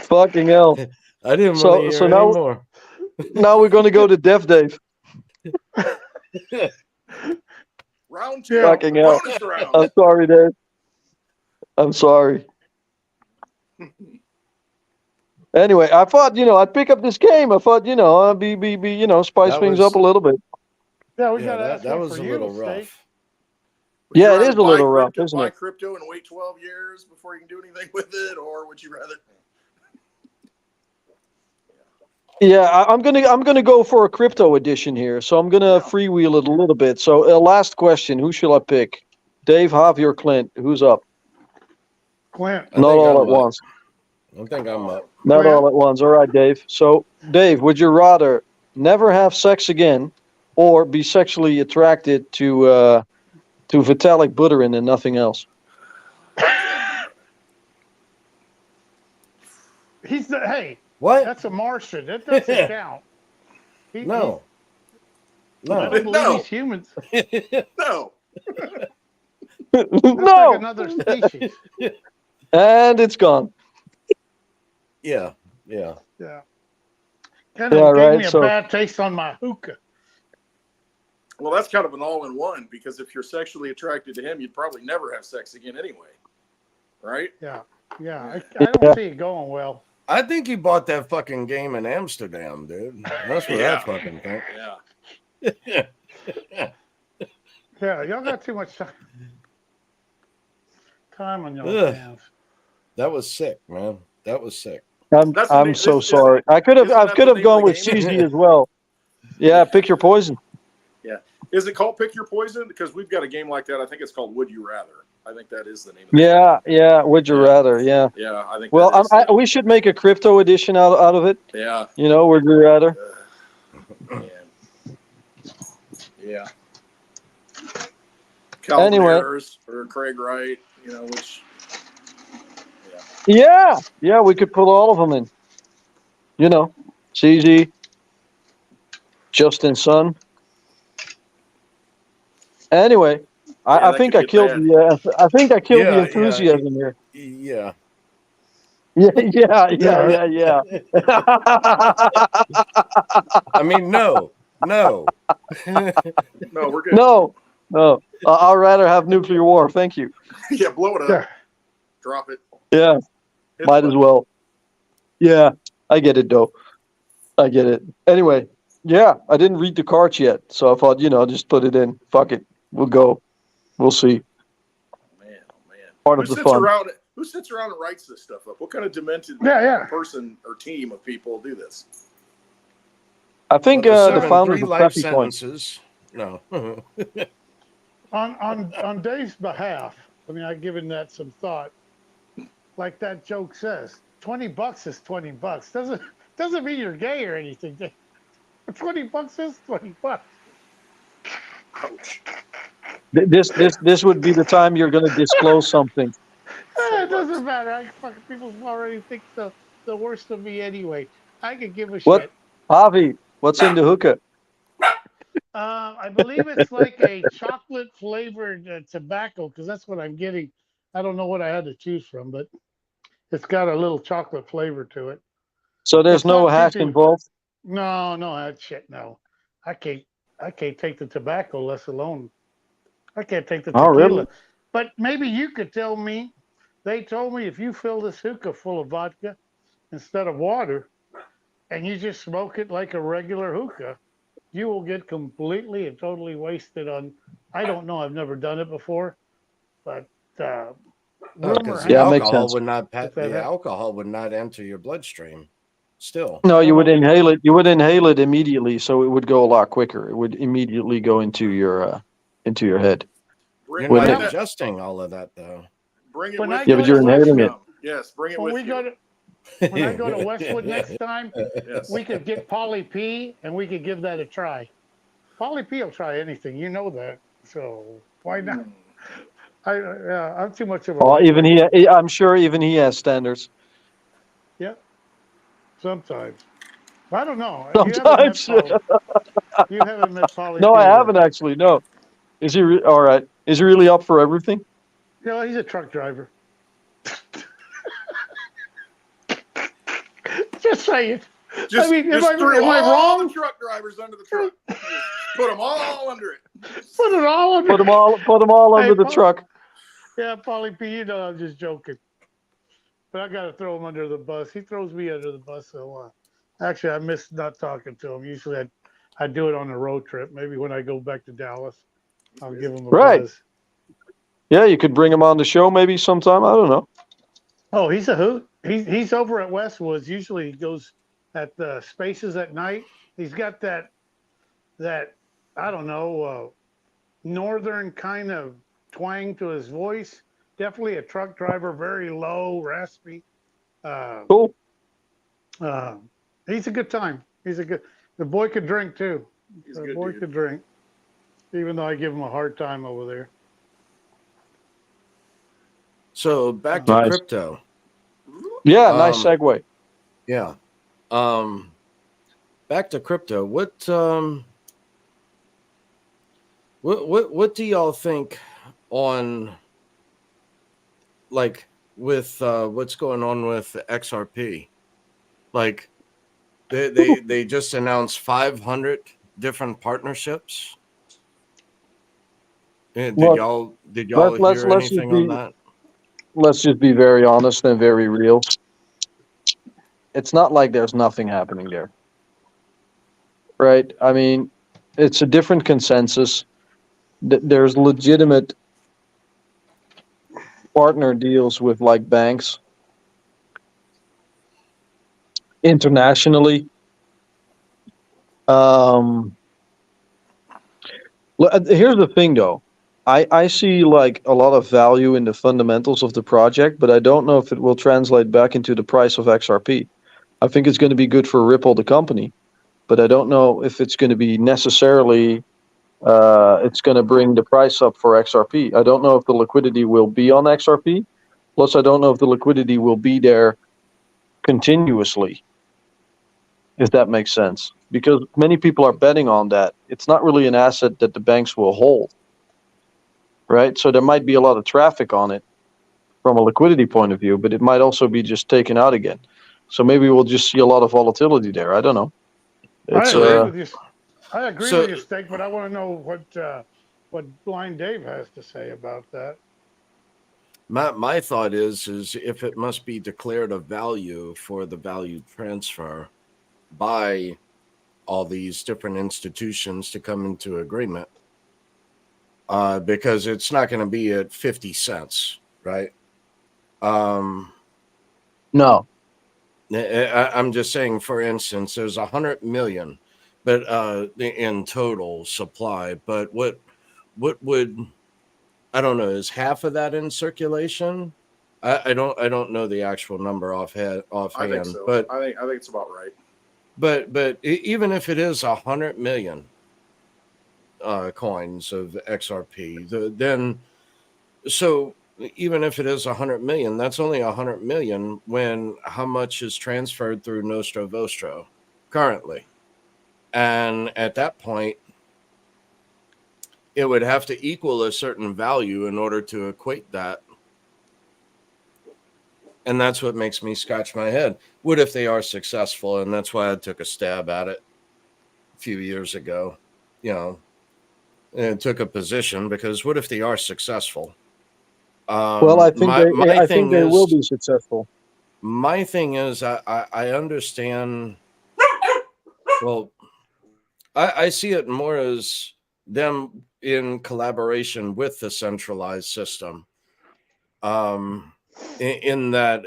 B: Fucking hell.
A: I didn't
B: So-
A: want to hear
B: so now-
A: anymore.
B: Now we're going to go to Dev Dave.
E: Round two.
B: Fucking hell.
E: Bonus round.
B: I'm sorry, Dave. I'm sorry. Anyway, I thought, I'd pick up this game. I thought, spice
A: That
B: things
A: was-
B: up a little bit.
C: Yeah, we
A: Yeah,
C: got to ask
A: that
C: one
A: was
C: for
A: a
C: you,
A: little
C: Steak.
A: rough.
E: Would you
B: Yeah, it
E: rather
B: is a little
E: buy
B: rough,
E: crypto,
B: isn't
E: buy
B: it?
E: crypto and wait 12 years before you can do anything with it, or would you rather?
B: Yeah, I'm gonna go for a crypto edition here. So I'm gonna freewheel it a little bit. So last question: who shall I pick? Dave, Javi, or Clint? Who's up?
C: Clint.
A: I
B: Not
A: think
B: all
A: I'm
B: at
A: up.
B: once.
A: I think I'm up.
B: Not
C: Clint.
B: all at once. All right, Dave. So, Dave, would you rather never have sex again, or be sexually attracted to Vitalik Buterin and nothing else?
C: Hey,
A: What?
C: that's a Martian. That doesn't count.
A: No.
C: I
A: No.
C: don't believe
E: No.
C: he's humans.
E: No.
C: That's
B: No.
C: like another species.
B: And it's gone.
A: Yeah.
C: Yeah. Kind
B: Yeah,
C: of gave
B: right,
C: me a
B: so-
C: bad taste on my hookah.
E: Well, that's kind of an all-in-one because if you're sexually attracted to him, you'd probably never have sex again anyway, right?
C: Yeah. I don't see it going well.
A: I think he bought that fucking game in Amsterdam, dude. That's what
E: Yeah.
A: I fucking think.
E: Yeah.
C: Yeah, y'all got too much time on your
A: Ugh.
C: hands.
A: That was sick, man. That was sick.
E: That's the
B: I'm
E: name-
B: so
E: this-
B: sorry. I could have
E: isn't that the name
B: gone
E: of
B: with
E: the game?
B: CZ as well. Yeah, pick your poison.
E: Is it called Pick Your Poison? Because we've got a game like that. I think it's called Would You Rather. I think that is the name of it.
B: Yeah. Would you rather? Yeah.
E: Yeah, I think
B: Well,
E: that is
B: we should make a crypto edition out of it.
E: yeah.
B: Would you rather?
E: Man. Yeah. Calvin
B: Anyway.
E: Harris or Craig Wright, which. Yeah.
B: Yeah, we could put all of them in. CZ, Justin Sun. Anyway,
E: Yeah,
B: I
E: that
B: think
E: could
B: I
E: get
B: killed
E: bad.
B: the. I think I killed the
A: Yeah,
B: enthusiasm here.
A: yeah.
B: Yeah.
A: I mean, no.
E: No, we're good.
B: No. I'd rather have nuclear war. Thank you.
E: Yeah, blow it up.
C: Yeah.
E: Drop it.
B: Yeah,
E: Hit
B: might
E: the
B: as
E: button.
B: well. Yeah, I get it though. I get it. Anyway, yeah, I didn't read the cards yet, so I thought, just put it in. Fuck it, we'll go. We'll see.
E: Man, oh man.
B: Part
E: Who
B: of the
E: sits
B: fun.
E: around? Who sits around and writes this stuff up? What kind of demented
C: Yeah.
E: person or team of people do this?
B: I think
A: Well,
B: the
A: there's
B: founders
A: 3
B: of
A: life
B: Preppy Point.
A: sentences. No.
C: On Dave's behalf, I mean, I've given that some thought. Like that joke says, $20 is $20. Doesn't mean you're gay or anything. $20 is $20.
E: Ouch.
B: This would be the time you're going to disclose something.
C: It doesn't matter. People already think the worst of me anyway. I could give a
B: What?
C: shit.
B: Javi, what's in the hookah?
C: I believe it's like a chocolate flavored tobacco because that's what I'm getting. I don't know what I had to choose from, but it's got a little chocolate flavor to it.
B: So there's
C: It's
B: no
C: not
B: hash
C: too-
B: involved.
C: No, that shit. No, I can't take the tobacco, let alone. I can't take the
B: Oh,
C: tequila.
B: really?
C: But maybe you could tell me. They told me if you fill this hookah full of vodka instead of water, and you just smoke it like a regular hookah, you will get completely and totally wasted on. I don't know. I've never done it before, but rumor
A: Because
C: has
B: Yeah,
A: the
B: makes
A: alcohol
B: sense.
A: would not
C: If that hap-
A: alcohol would not enter your bloodstream. Still.
B: No, you would inhale it. You would inhale it immediately, so it would go a lot quicker. It would immediately go into your head.
E: Bring,
A: You're
B: With
A: not
B: it.
A: ingesting all of that though.
E: bring it
C: When
E: with
C: I
E: you.
B: Yeah, but you're inhaling it.
E: Yes, bring it
C: when
E: with
C: we
E: you.
C: go to when I go to Westwood next time,
E: Yes.
C: we could get Polly P and we could give that a try. Polly P will try anything, you know that. So why not? I'm too much of a.
B: Oh,
C: lightweight.
B: I'm sure even he has standards.
C: Yeah. Sometimes. I don't know.
B: Sometimes.
C: You haven't met Polly
B: No,
C: P
B: I
C: then.
B: haven't actually. No. Is he all right? Is he really up for everything?
C: Yeah, he's a truck driver. Just saying.
E: Just,
C: I mean,
E: just
C: am I
E: threw all
C: wrong?
E: the truck drivers under the truck. Just put them all under it.
C: Put it all under.
B: Put them all
C: Hey,
B: under the
C: Paul.
B: truck.
C: Yeah, Polly P, I'm just joking. But I got to throw him under the bus. He throws me under the bus. So actually, I miss not talking to him. Usually I do it on a road trip. Maybe when I go back to Dallas, I'll give him a buzz.
B: Yeah, you could bring him on the show maybe sometime. I don't know.
C: Oh, he's a hoot. He's over at Westwoods. Usually he goes at the spaces at night. He's got that I don't know, northern kind of twang to his voice. Definitely a truck driver, very low, raspy.
B: Cool.
C: He's a good time. The boy could drink too.
E: He's a
C: The
E: good
C: boy
E: dude.
C: could drink, even though I give him a hard time over there.
A: So back to
B: Nice.
A: crypto.
B: Yeah, nice
A: Um,
B: segue.
A: Yeah. Back to crypto. What do y'all think on like with what's going on with XRP? Like they just announced 500 different partnerships. Did
B: Look,
A: y'all
B: let's
A: hear
B: just
A: anything on
B: be-
A: that?
B: Let's just be very honest and very real. It's not like there's nothing happening there. Right? I mean, it's a different consensus. There's legitimate partner deals with like banks internationally. Here's the thing though. I see like a lot of value in the fundamentals of the project, but I don't know if it will translate back into the price of XRP. I think it's going to be good for Ripple, the company, but I don't know if it's going to be necessarily it's going to bring the price up for XRP. I don't know if the liquidity will be on XRP. Plus, I don't know if the liquidity will be there continuously, if that makes sense. Because many people are betting on that. It's not really an asset that the banks will hold, right? So there might be a lot of traffic on it from a liquidity point of view, but it might also be just taken out again. So maybe we'll just see a lot of volatility there. I don't know.
C: I
B: It's
C: agree with you. I agree
A: So-
C: with you, Steak, but I want to know what Blind Dave has to say about that.
A: My thought is if it must be declared a value for the value transfer by all these different institutions to come into agreement, because it's not going to be at 50 cents, right?
B: no.
A: I'm just saying, for instance, there's 100 million, but in total supply. But what would, I don't know, is half of that in circulation? I don't know the actual number offhand.
E: I think so.
A: But
E: I think it's about right.
A: but even if it is 100 million coins of XRP, then so even if it is 100 million, that's only 100 million when how much is transferred through Nostro Vostro currently. And at that point, it would have to equal a certain value in order to equate that. And that's what makes me scratch my head. What if they are successful? And that's why I took a stab at it a few years ago, and took a position, because what if they are successful?
B: Well, I think I think they will be successful.
A: My thing is, I understand. Well, I see it more as them in collaboration with the centralized system. In that,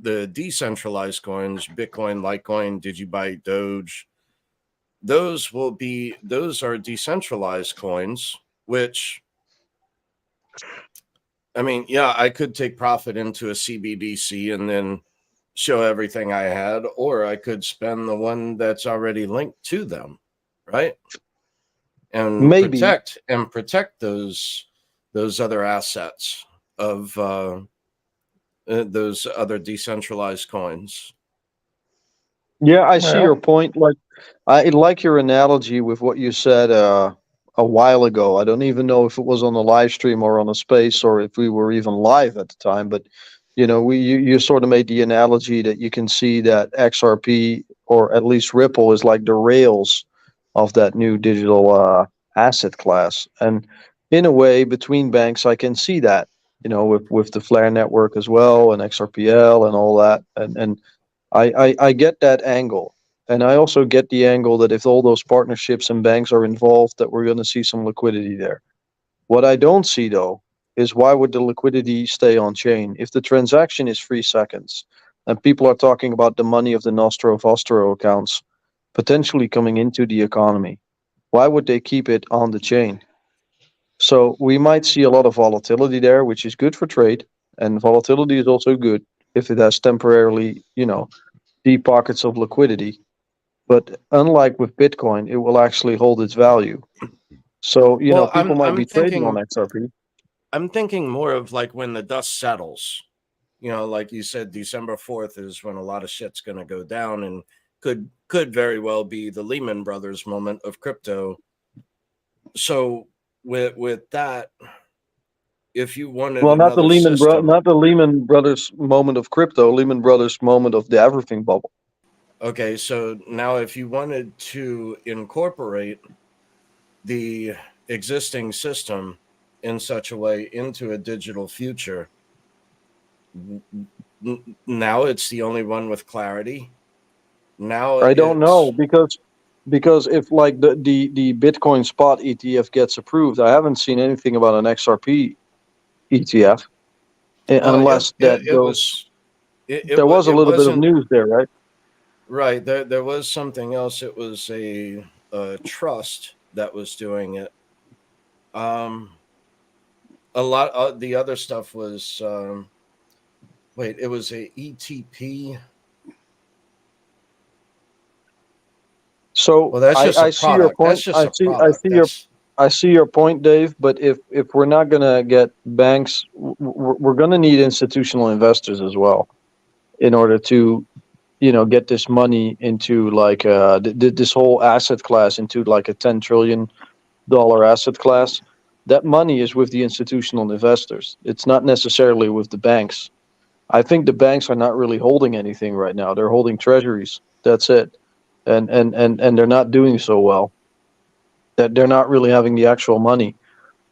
A: the decentralized coins, Bitcoin, Litecoin, DigiByte, Doge, those are decentralized coins, which, I mean, yeah, I could take profit into a CBDC and then show everything I had, or I could spend the one that's already linked to them, right? And
B: Maybe.
A: protect those other assets of those other decentralized coins.
B: Yeah, I see
C: Well-
B: your point. Like, I like your analogy with what you said a while ago. I don't even know if it was on a live stream or on a space, or if we were even live at the time. But you sort of made the analogy that you can see that XRP, or at least Ripple, is like the rails of that new digital asset class. And in a way, between banks, I can see that. With the Flare network as well, and XRPL and all that, and I get that angle. And I also get the angle that if all those partnerships and banks are involved, that we're going to see some liquidity there. What I don't see, though, is why would the liquidity stay on chain? If the transaction is 3 seconds and people are talking about the money of the Nostro Vostro accounts potentially coming into the economy, why would they keep it on the chain? So we might see a lot of volatility there, which is good for trade. And volatility is also good if it has temporarily, deep pockets of liquidity. But unlike with Bitcoin, it will actually hold its value. So,
A: Well,
B: people might
A: I'm
B: be trading
A: thinking-
B: on XRP.
A: I'm thinking more of like when the dust settles. Like you said, December 4th is when a lot of shit's going to go down, and could very well be the Lehman Brothers moment of crypto. So with that, if you wanted
B: Well, not the
A: another system,
B: not the Lehman Brothers moment of crypto, Lehman Brothers moment of the everything bubble.
A: okay, so now if you wanted to incorporate the existing system in such a way into a digital future, now it's the only one with clarity. Now
B: I don't
A: it's-
B: know, because if like the Bitcoin spot ETF gets approved, I haven't seen anything about an XRP ETF,
A: well,
B: unless that
A: it
B: goes.
A: was it
B: There was a
A: it
B: little bit of
A: wasn't-
B: news there, right?
A: Right. There was something else. It was a trust that was doing it. A lot of the other stuff was it was a ETP.
B: So
A: Well, that's just
B: I
A: a
B: see your
A: product.
B: point.
A: That's just a
B: I
A: product.
B: see your I see your point, Dave. But if we're not gonna get banks, we're gonna need institutional investors as well in order to, get this money into like this whole asset class into like a $10 trillion asset class. That money is with the institutional investors. It's not necessarily with the banks. I think the banks are not really holding anything right now. They're holding treasuries. That's it, and they're not doing so well. That they're not really having the actual money.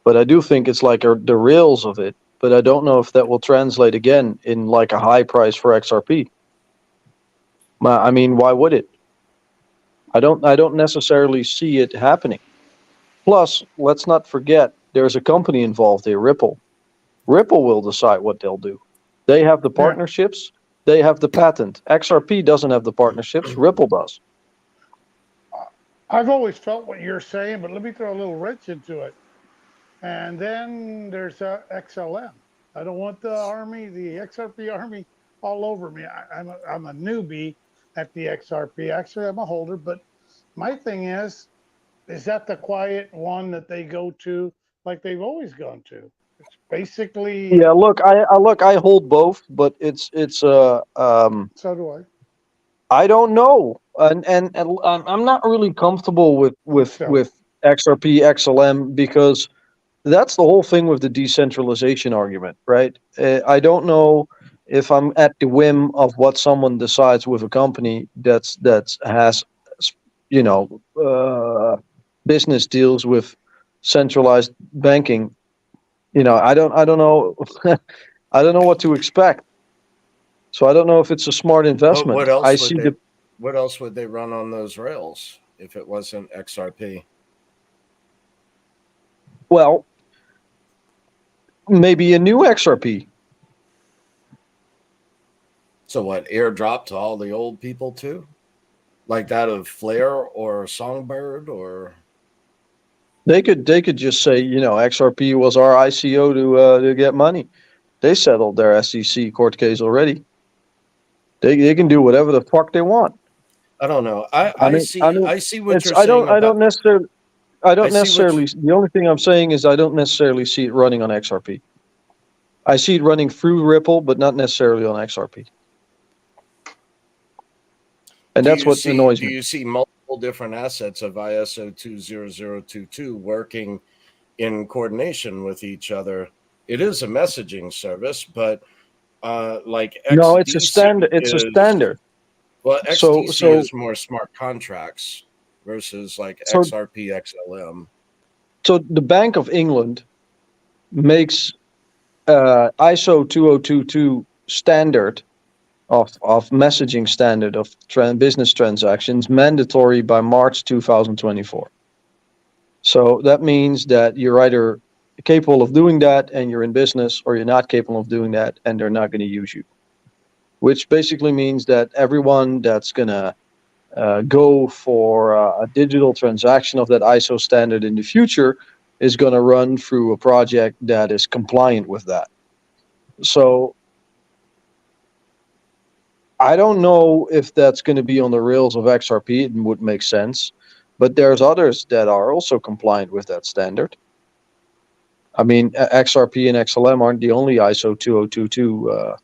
B: But I do think it's like the rails of it. But I don't know if that will translate again in like a high price for XRP. I mean, why would it? I don't necessarily see it happening. Plus, let's not forget there's a company involved here, Ripple. Ripple will decide what they'll do. They have the
C: Yeah.
B: partnerships, they have the patent. XRP doesn't have the partnerships, Ripple does.
C: I've always felt what you're saying, but let me throw a little wrench into it. And then there's XLM. I don't want the XRP army all over me. I'm a newbie at the XRP. Actually, I'm a holder, but my thing is that the quiet one that they go to like they've always gone to? It's basically.
B: Yeah, I hold both, but
C: So do I.
B: I don't know, and I'm not really comfortable with
C: So
B: with XRP XLM because that's the whole thing with the decentralization argument, right? I don't know if I'm at the whim of what someone decides with a company that's has, you know, business deals with centralized banking. I don't know, I don't know what to expect. So I don't know if it's a smart
A: But
B: investment. I see
A: what else would they run on those rails if it wasn't XRP?
B: well, maybe a new XRP.
A: So what, airdrop to all the old people too? Like that of Flare or Songbird or
B: They could just say, XRP was our ICO to get money. They settled their SEC court case already. They can do whatever the fuck they want.
A: I don't know.
B: I
A: I
B: mean,
A: see what you're
B: I
A: saying
B: don't I
A: about
B: don't necessarily
A: I see what you,
B: the only thing I'm saying is I don't necessarily see it running on XRP. I see it running through Ripple, but not necessarily on XRP. And that's what annoys
A: do
B: me.
A: you see multiple different assets of ISO 20022 working in coordination with each other? It is a messaging service, but like
B: No, it's a
A: XDC
B: standard. It's a
A: is
B: standard.
A: well,
B: So
A: XDC
B: so
A: is more smart contracts versus like
B: so
A: XRP XLM.
B: so the Bank of England makes ISO 2022 standard of messaging standard of business transactions mandatory by March 2024. So that means that you're either capable of doing that and you're in business, or you're not capable of doing that and they're not going to use you. Which basically means that everyone that's going to go for a digital transaction of that ISO standard in the future is going to run through a project that is compliant with that. So I don't know if that's going to be on the rails of XRP. It would make sense, but there's others that are also compliant with that standard. I mean, XRP and XLM aren't the only ISO 2022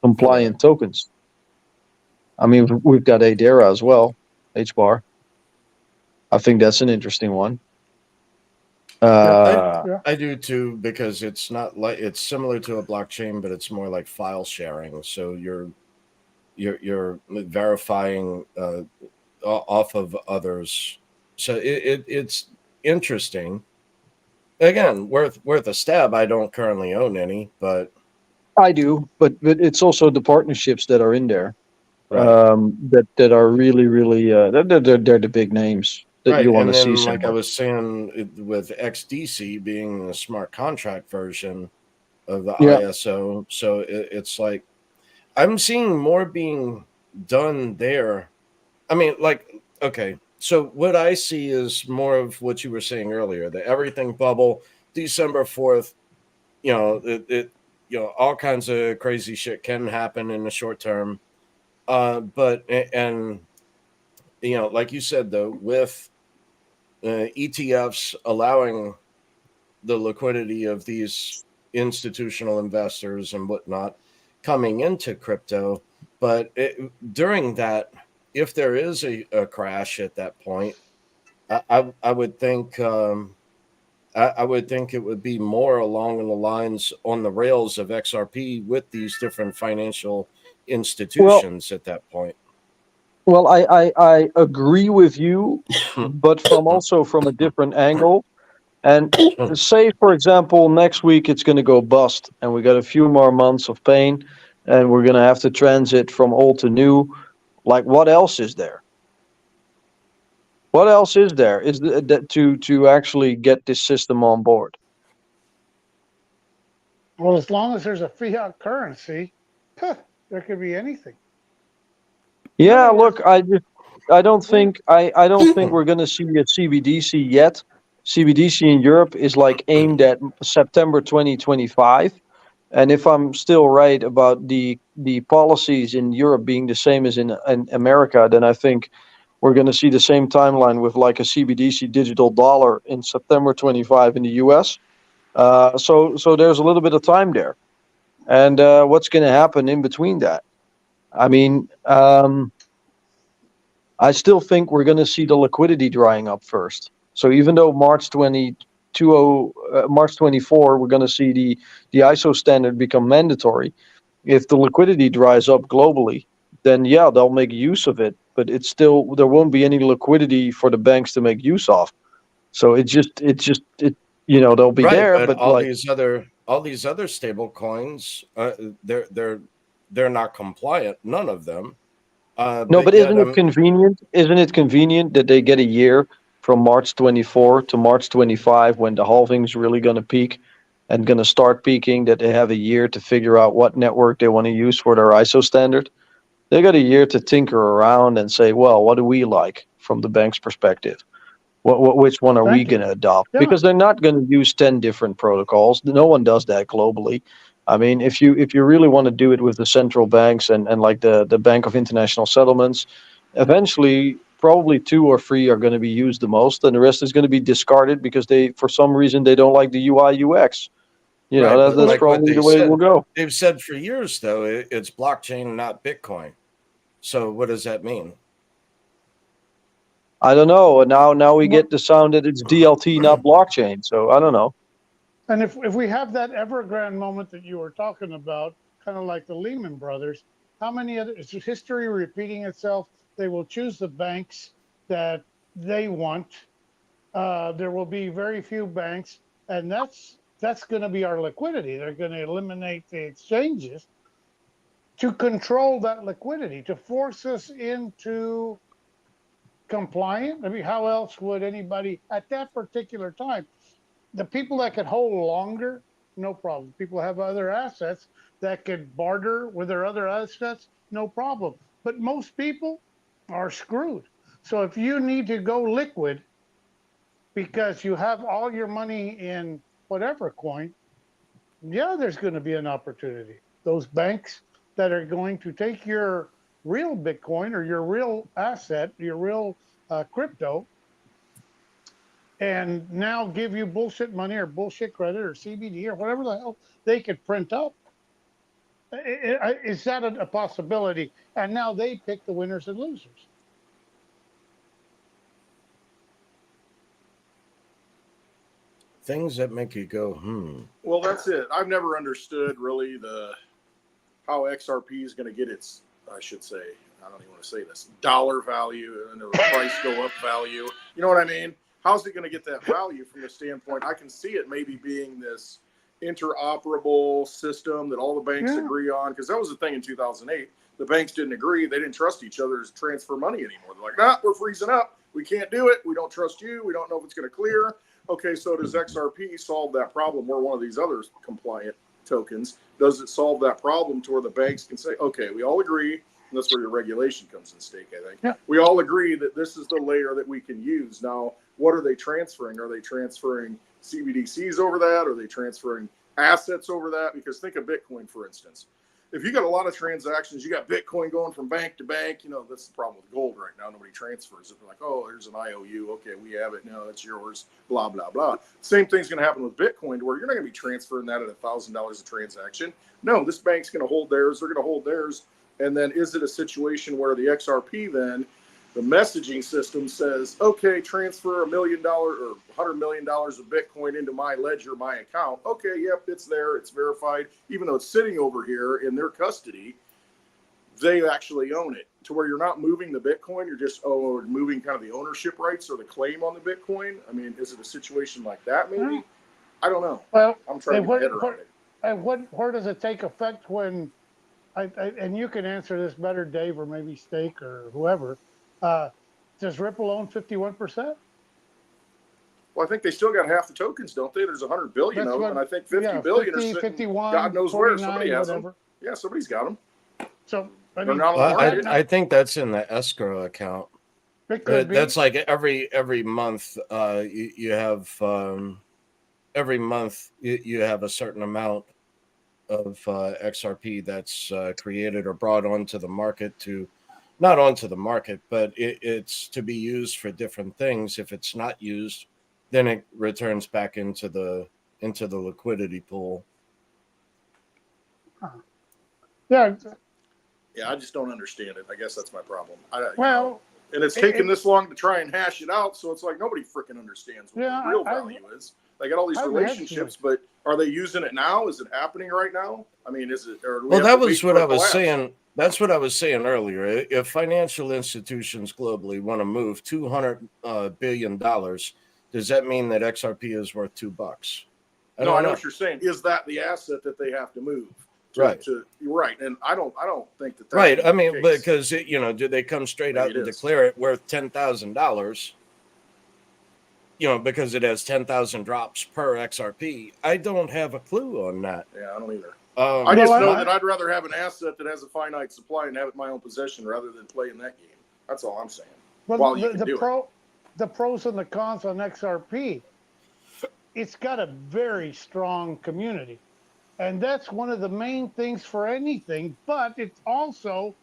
B: compliant tokens. I mean, we've got Adera as well, HBAR. I think that's an interesting one.
C: yeah.
A: I do too, because it's not like it's similar to a blockchain, but it's more like file sharing. So you're verifying off of others. So it's interesting. Again, worth a stab. I don't currently own any, but
B: I do, but it's also the partnerships that are in there
A: right.
B: that are really they're the big names that
A: Right.
B: you want
A: And
B: to see
A: then, like I
B: somewhere.
A: was saying, with XDC being the smart contract version of the
B: Yeah,
A: ISO, so it's like I'm seeing more being done there. I mean, like, okay, so what I see is more of what you were saying earlier, the everything bubble, December 4th, all kinds of crazy shit can happen in the short term. But, and, like you said, though, with ETFs allowing the liquidity of these institutional investors and whatnot coming into crypto. But during that, if there is a crash at that point, I would think I would think it would be more along the lines on the rails of XRP with these different financial institutions at that point.
B: Well, I agree with you, but from a different angle. And say, for example, next week it's going to go bust, and we got a few more months of pain, and we're going to have to transit from old to new. Like, what else is there? What else is there? Is that to actually get this system on board?
C: Well, as long as there's a fiat currency, there could be anything.
B: Yeah,
C: other words-
B: look, I don't think we're going to see a CBDC yet. CBDC in Europe is like aimed at September 2025. And if I'm still right about the policies in Europe being the same as in America, then I think we're going to see the same timeline with like a CBDC digital dollar in September 25 in the US. So there's a little bit of time there. And what's going to happen in between that? I mean, I still think we're going to see the liquidity drying up first. So even though March 24, we're going to see the ISO standard become mandatory. If the liquidity dries up globally, then yeah, they'll make use of it. But it's still, there won't be any liquidity for the banks to make use of. So it they'll be
A: Right,
B: there,
A: but
B: but
A: all
B: like,
A: these other stable coins, they're not compliant. None of them.
B: no, but
A: Yet
B: isn't it convenient? Isn't it convenient that they get a year from March 24 to March 25 when the halving's really going to peak and going to start peaking, that they have a year to figure out what network they want to use for their ISO standard? They got a year to tinker around and say, well, what do we like from the bank's perspective? Which one are we
C: Thank you.
B: going to adopt?
C: Yeah.
B: Because they're not going to use 10 different protocols. No one does that globally. I mean, if you really want to do it with the central banks and like the Bank of International Settlements, eventually probably 2 or 3 are going to be used the most, and the rest is going to be discarded because for some reason they don't like the UI UX.
A: Right, but
B: That's
A: like what
B: probably
A: they
B: the way it will
A: said,
B: go.
A: they've said for years though it's blockchain, not Bitcoin. So what does that mean?
B: I don't know. And now we get the sound that it's DLT, not blockchain. So I don't know.
C: And if we have that Evergrande moment that you were talking about, kind of like the Lehman Brothers, how many other, is history repeating itself? They will choose the banks that they want. There will be very few banks, and that's going to be our liquidity. They're going to eliminate the exchanges to control that liquidity, to force us into compliant. I mean, how else would anybody at that particular time? The people that could hold longer, no problem. People have other assets that could barter with their other assets, no problem. But most people are screwed. So if you need to go liquid because you have all your money in whatever coin, yeah, there's going to be an opportunity. Those banks that are going to take your real Bitcoin or your real asset, your real crypto, and now give you bullshit money or bullshit credit or CBD or whatever the hell they could print up. Is that a possibility? And now they pick the winners and losers.
A: Things that make you go,
E: Well, that's it. I've never understood really how XRP is going to get its, I should say, I don't even want to say this, dollar value and the price go up value. You know what I mean? How's it going to get that value from the standpoint? I can see it maybe being this interoperable system that all the banks agree on, because that was the thing in 2008. The banks didn't agree. They didn't trust each other to transfer money anymore. They're like, nah, we're freezing up. We can't do it. We don't trust you. We don't know if it's going to clear. Okay, so does XRP solve that problem? We're one of these other compliant tokens. Does it solve that problem to where the banks can say, okay, we all agree, and that's where your regulation comes in stake, I think. Yeah. We all agree that this is the layer that we can use. Now, what are they transferring? Are they transferring CBDCs over that? Are they transferring assets over that? Because think of Bitcoin, for instance. if you got a lot of transactions, you got Bitcoin going from bank to bank, you know, that's the problem with gold right now. Nobody transfers it. They're like, oh, here's an IOU. Okay, we have it. No, it's yours. Blah, blah, blah. Same thing's going to happen with Bitcoin, to where you're not going to be transferring that at $1,000 a transaction. No, this bank's going to hold theirs. They're going to hold theirs. And then is it a situation where the XRP then, the messaging system says, okay, transfer $1 million or $100 million of Bitcoin into my ledger, my account. Okay, yep, it's there. It's verified. Even though it's sitting over here in their custody, they actually own it, to where you're not moving the Bitcoin. You're just moving kind of the ownership rights or the claim on the Bitcoin. I mean, is it a situation like that maybe? I don't know.
C: Well,
E: I'm trying to get my head around it.
C: and where does it take effect when, and you can answer this better, Dave, or maybe Steak or whoever, does Ripple own 51%?
E: Well, I think they still got half the tokens, don't they? There's 100 billion
C: That's
E: of them,
C: what-
E: and I think 50 billion are sitting,
C: 51,
E: God knows where.
C: 49,
E: Somebody has
C: whatever.
E: them. Yeah, somebody's got them.
C: So, I
E: They're
C: mean,
E: not on the market.
A: I think that's in the escrow account.
C: it could be.
A: That's like every month. You have every month you have a certain amount of XRP that's created or brought onto the market to, not onto the market, but it's to be used for different things. If it's not used, then it returns back into the liquidity pool.
C: Yeah,
E: Yeah, I just don't understand it. I guess that's my problem.
C: well,
E: and it's taken this long to try and hash it out, so it's like nobody freaking understands what
C: Yeah,
E: the real
C: I-
E: value is. They got all these
C: I've had
E: relationships, but are they using it now? Is it happening right now? I mean, is it? Or do we
A: Well,
E: have
A: that
E: to
A: was
E: wait
A: what
E: for
A: I
E: it to
A: was
E: collapse?
A: saying. That's what I was saying earlier. If financial institutions globally want to move $200 billion, does that mean that XRP is worth $2?
E: No,
A: don't
E: I know what you're saying. Is that the asset that they have to move?
A: Right.
E: Right. And I don't think that. That's
A: Right.
E: the
A: I mean,
E: case.
A: because do they come straight
E: Maybe
A: out
E: it
A: and
E: is.
A: declare it worth $10,000? Because it has 10,000 drops per XRP. I don't have a clue on that.
E: Yeah, I don't either.
A: Um,
E: I just
C: Well,
E: know
C: I-
E: that I'd rather have an asset that has a finite supply and have it in my own possession rather than play in that game. That's all I'm saying.
C: but
E: While you can do it.
C: the pros and the cons on XRP, it's got a very strong community. And that's one of the main things for anything, but it's also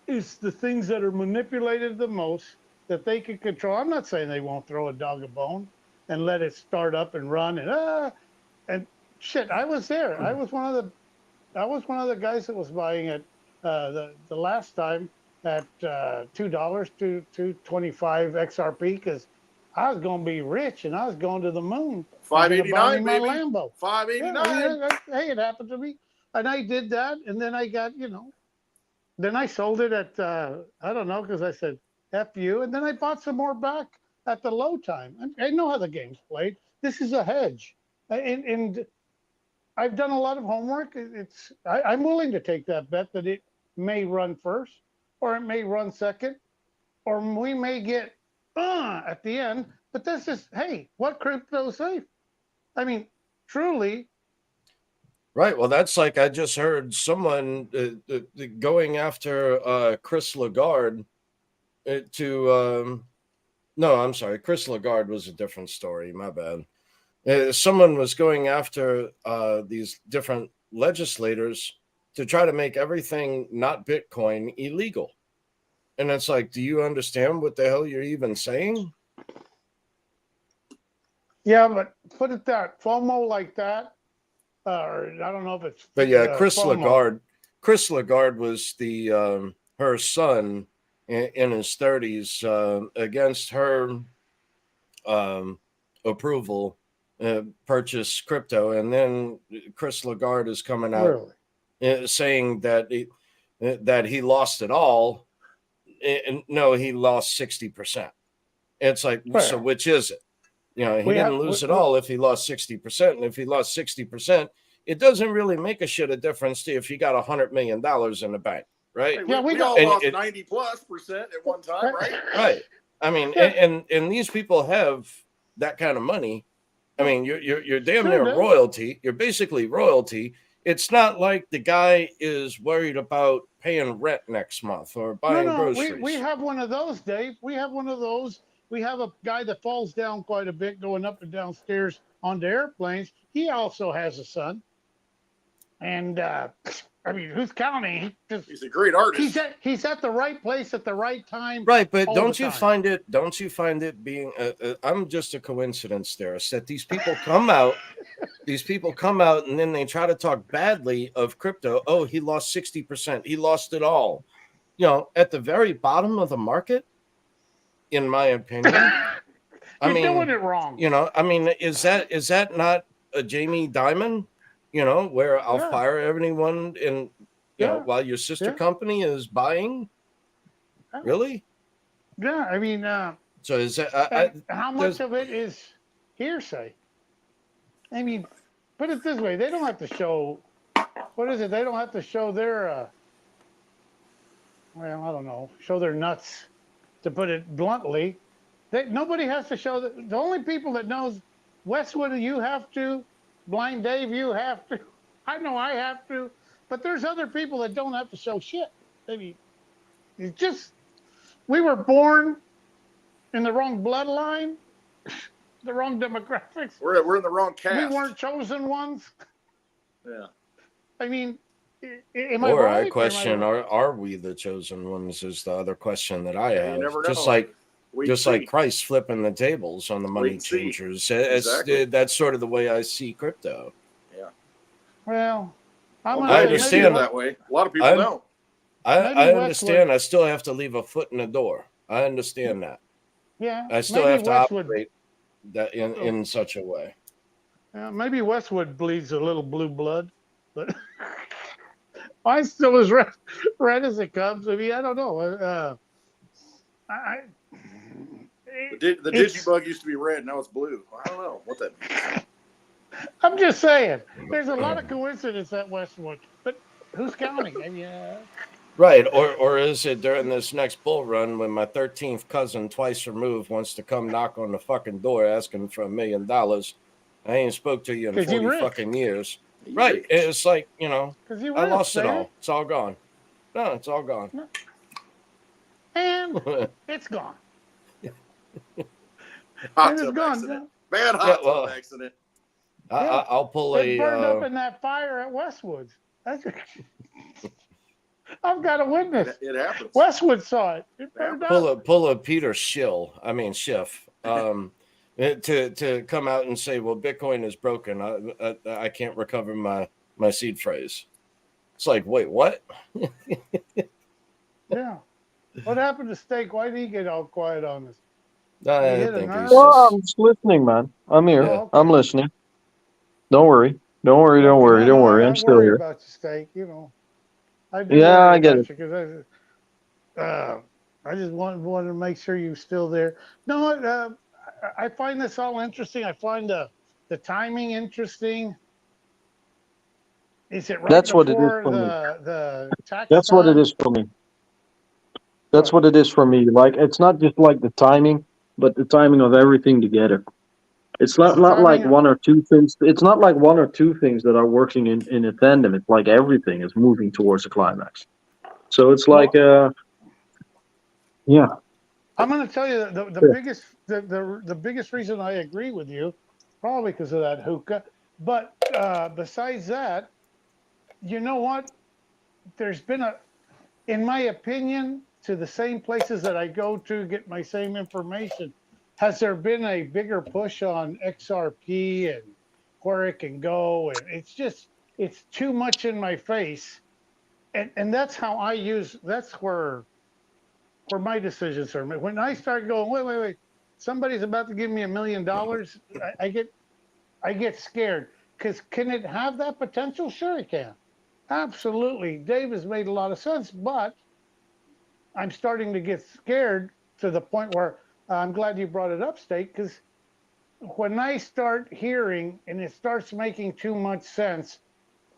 C: is the things that are manipulated the most that they can control. I'm not saying they won't throw a dog a bone and let it start up and run and shit. I was there. I was one of the guys that was buying it the last time at $2 to 225 XRP because I was going to be rich and I was going to the moon. I'm gonna buy me
E: $589,
C: my
E: baby.
C: Lambo.
E: $589.
C: Yeah, hey, it happened to me, and I did that, and then I got, then I sold it at I don't know because I said F you, and then I bought some more back at the low time. I know how the game's played. This is a hedge, and I've done a lot of homework. I'm willing to take that bet that it may run first, or it may run second, or we may get at the end. But this is, hey, what crypto safe? I mean, truly,
A: right. Well, that's like I just heard someone going after Chris Lagarde no, I'm sorry. Chris Lagarde was a different story. My bad. Someone was going after these different legislators to try to make everything not Bitcoin illegal. And it's like, do you understand what the hell you're even saying?
C: yeah, but put it that FOMO like that, or I don't know if it's.
A: But yeah, Chris
C: FOMO.
A: Lagarde was the her son in his 30s against her approval purchased crypto, and then Chris Lagarde is coming out saying that he lost it all. And no, he lost 60%. It's like, so which is it? He didn't lose it all if he lost 60%. And if he lost 60%, it doesn't really make a shit of difference to if you got $100 million in the bank, right?
E: Hey,
C: Yeah,
E: we all lost 90+% at one time, right?
A: Right. I mean, and these people have that kind of money. I mean, you're damn near royalty. You're basically royalty. It's not like the guy is worried about paying rent next month or buying groceries.
C: We have one of those, Dave. We have one of those. We have a guy that falls down quite a bit going up and down stairs onto airplanes. He also has a son. And I mean, who's counting?
E: He's a great artist.
C: He's at the right place at the right time.
A: Right, but
C: all
A: don't
C: the
A: you
C: time.
A: find it being I'm just a coincidence theorist that these people come out and then they try to talk badly of crypto. Oh, he lost 60%. He lost it all. At the very bottom of the market, in my opinion.
C: You're doing it wrong.
A: Is that not a Jamie Dimon? Where I'll fire everyone and while your sister company is buying. Really?
C: Yeah, I mean,
A: so is that
C: how much of it is hearsay? I mean, put it this way: they don't have to show. What is it? They don't have to show their. Well, I don't know. Show their nuts, to put it bluntly. Nobody has to show that. The only people that knows Westwood, you have to. Blind Dave, you have to. I know I have to. But there's other people that don't have to show shit. I mean, it's just. We were born in the wrong bloodline, the wrong demographics.
E: We're in the wrong cast.
C: We weren't chosen ones.
E: Yeah.
C: I mean, am I
A: or
C: right?
A: I question, are we the chosen ones? Is the other question that I have.
E: You never know.
A: Just like Christ flipping the tables on the money changers.
E: Exactly.
A: That's sort of the way I see crypto.
E: Yeah.
C: Well,
A: I understand
E: that way. A lot of people don't.
A: I understand. I still have to leave a foot in the door. I understand that.
C: Yeah.
A: I still have to operate that in such a way.
C: Maybe Westwood bleeds a little blue blood, but I'm still as red as it comes. I mean, I don't know.
E: The digibug used to be red, now it's blue. I don't know what that means.
C: I'm just saying, there's a lot of coincidence at Westwood, but who's counting? I mean,
A: right, or is it during this next bull run when my 13th cousin, twice removed, wants to come knock on the fucking door asking for $1 million? I ain't spoke to you in 40 fucking years. Right, it's like, I lost it all. It's all gone. No, it's all gone.
C: No. And it's gone.
E: Hot tub accident. Bad hot tub accident.
A: I'll pull
C: it burned up in that fire at Westwood. I've got a witness.
E: It happens.
C: Westwood saw it. It burned up.
A: Pull a Peter Schiff. To come out and say, well, Bitcoin is broken. I can't recover my seed phrase. It's like, wait, what?
C: Yeah. What happened to Steak? Why did he get all quiet on this?
B: I'm just listening, man. I'm here. Oh, okay. I'm listening. Don't worry. Don't worry. I'm still here.
C: About you, Steak. I
B: get it.
C: Because I just wanted to make sure you're still there. No, I find this all interesting. I find the timing interesting. Is it right
B: That's what it is for
C: the tax?
B: That's what it is for me. That's what it is for me. Like, it's not just like the timing, but the timing of everything together. It's not like one or two things. It's not like one or two things that are working in a tandem. It's like everything is moving towards a climax. So it's like, yeah.
C: I'm going to tell you the biggest reason I agree with you, probably because of that hookah. But besides that, you know what? There's been in my opinion, to the same places that I go to get my same information, has there been a bigger push on XRP and where it can go? And it's too much in my face. And that's how that's where my decisions are made. When I start going, wait, somebody's about to give me $1 million, I get scared. Because can it have that potential? Sure it can. Absolutely. Dave has made a lot of sense, but I'm starting to get scared to the point where I'm glad you brought it up, Steak, because when I start hearing and it starts making too much sense,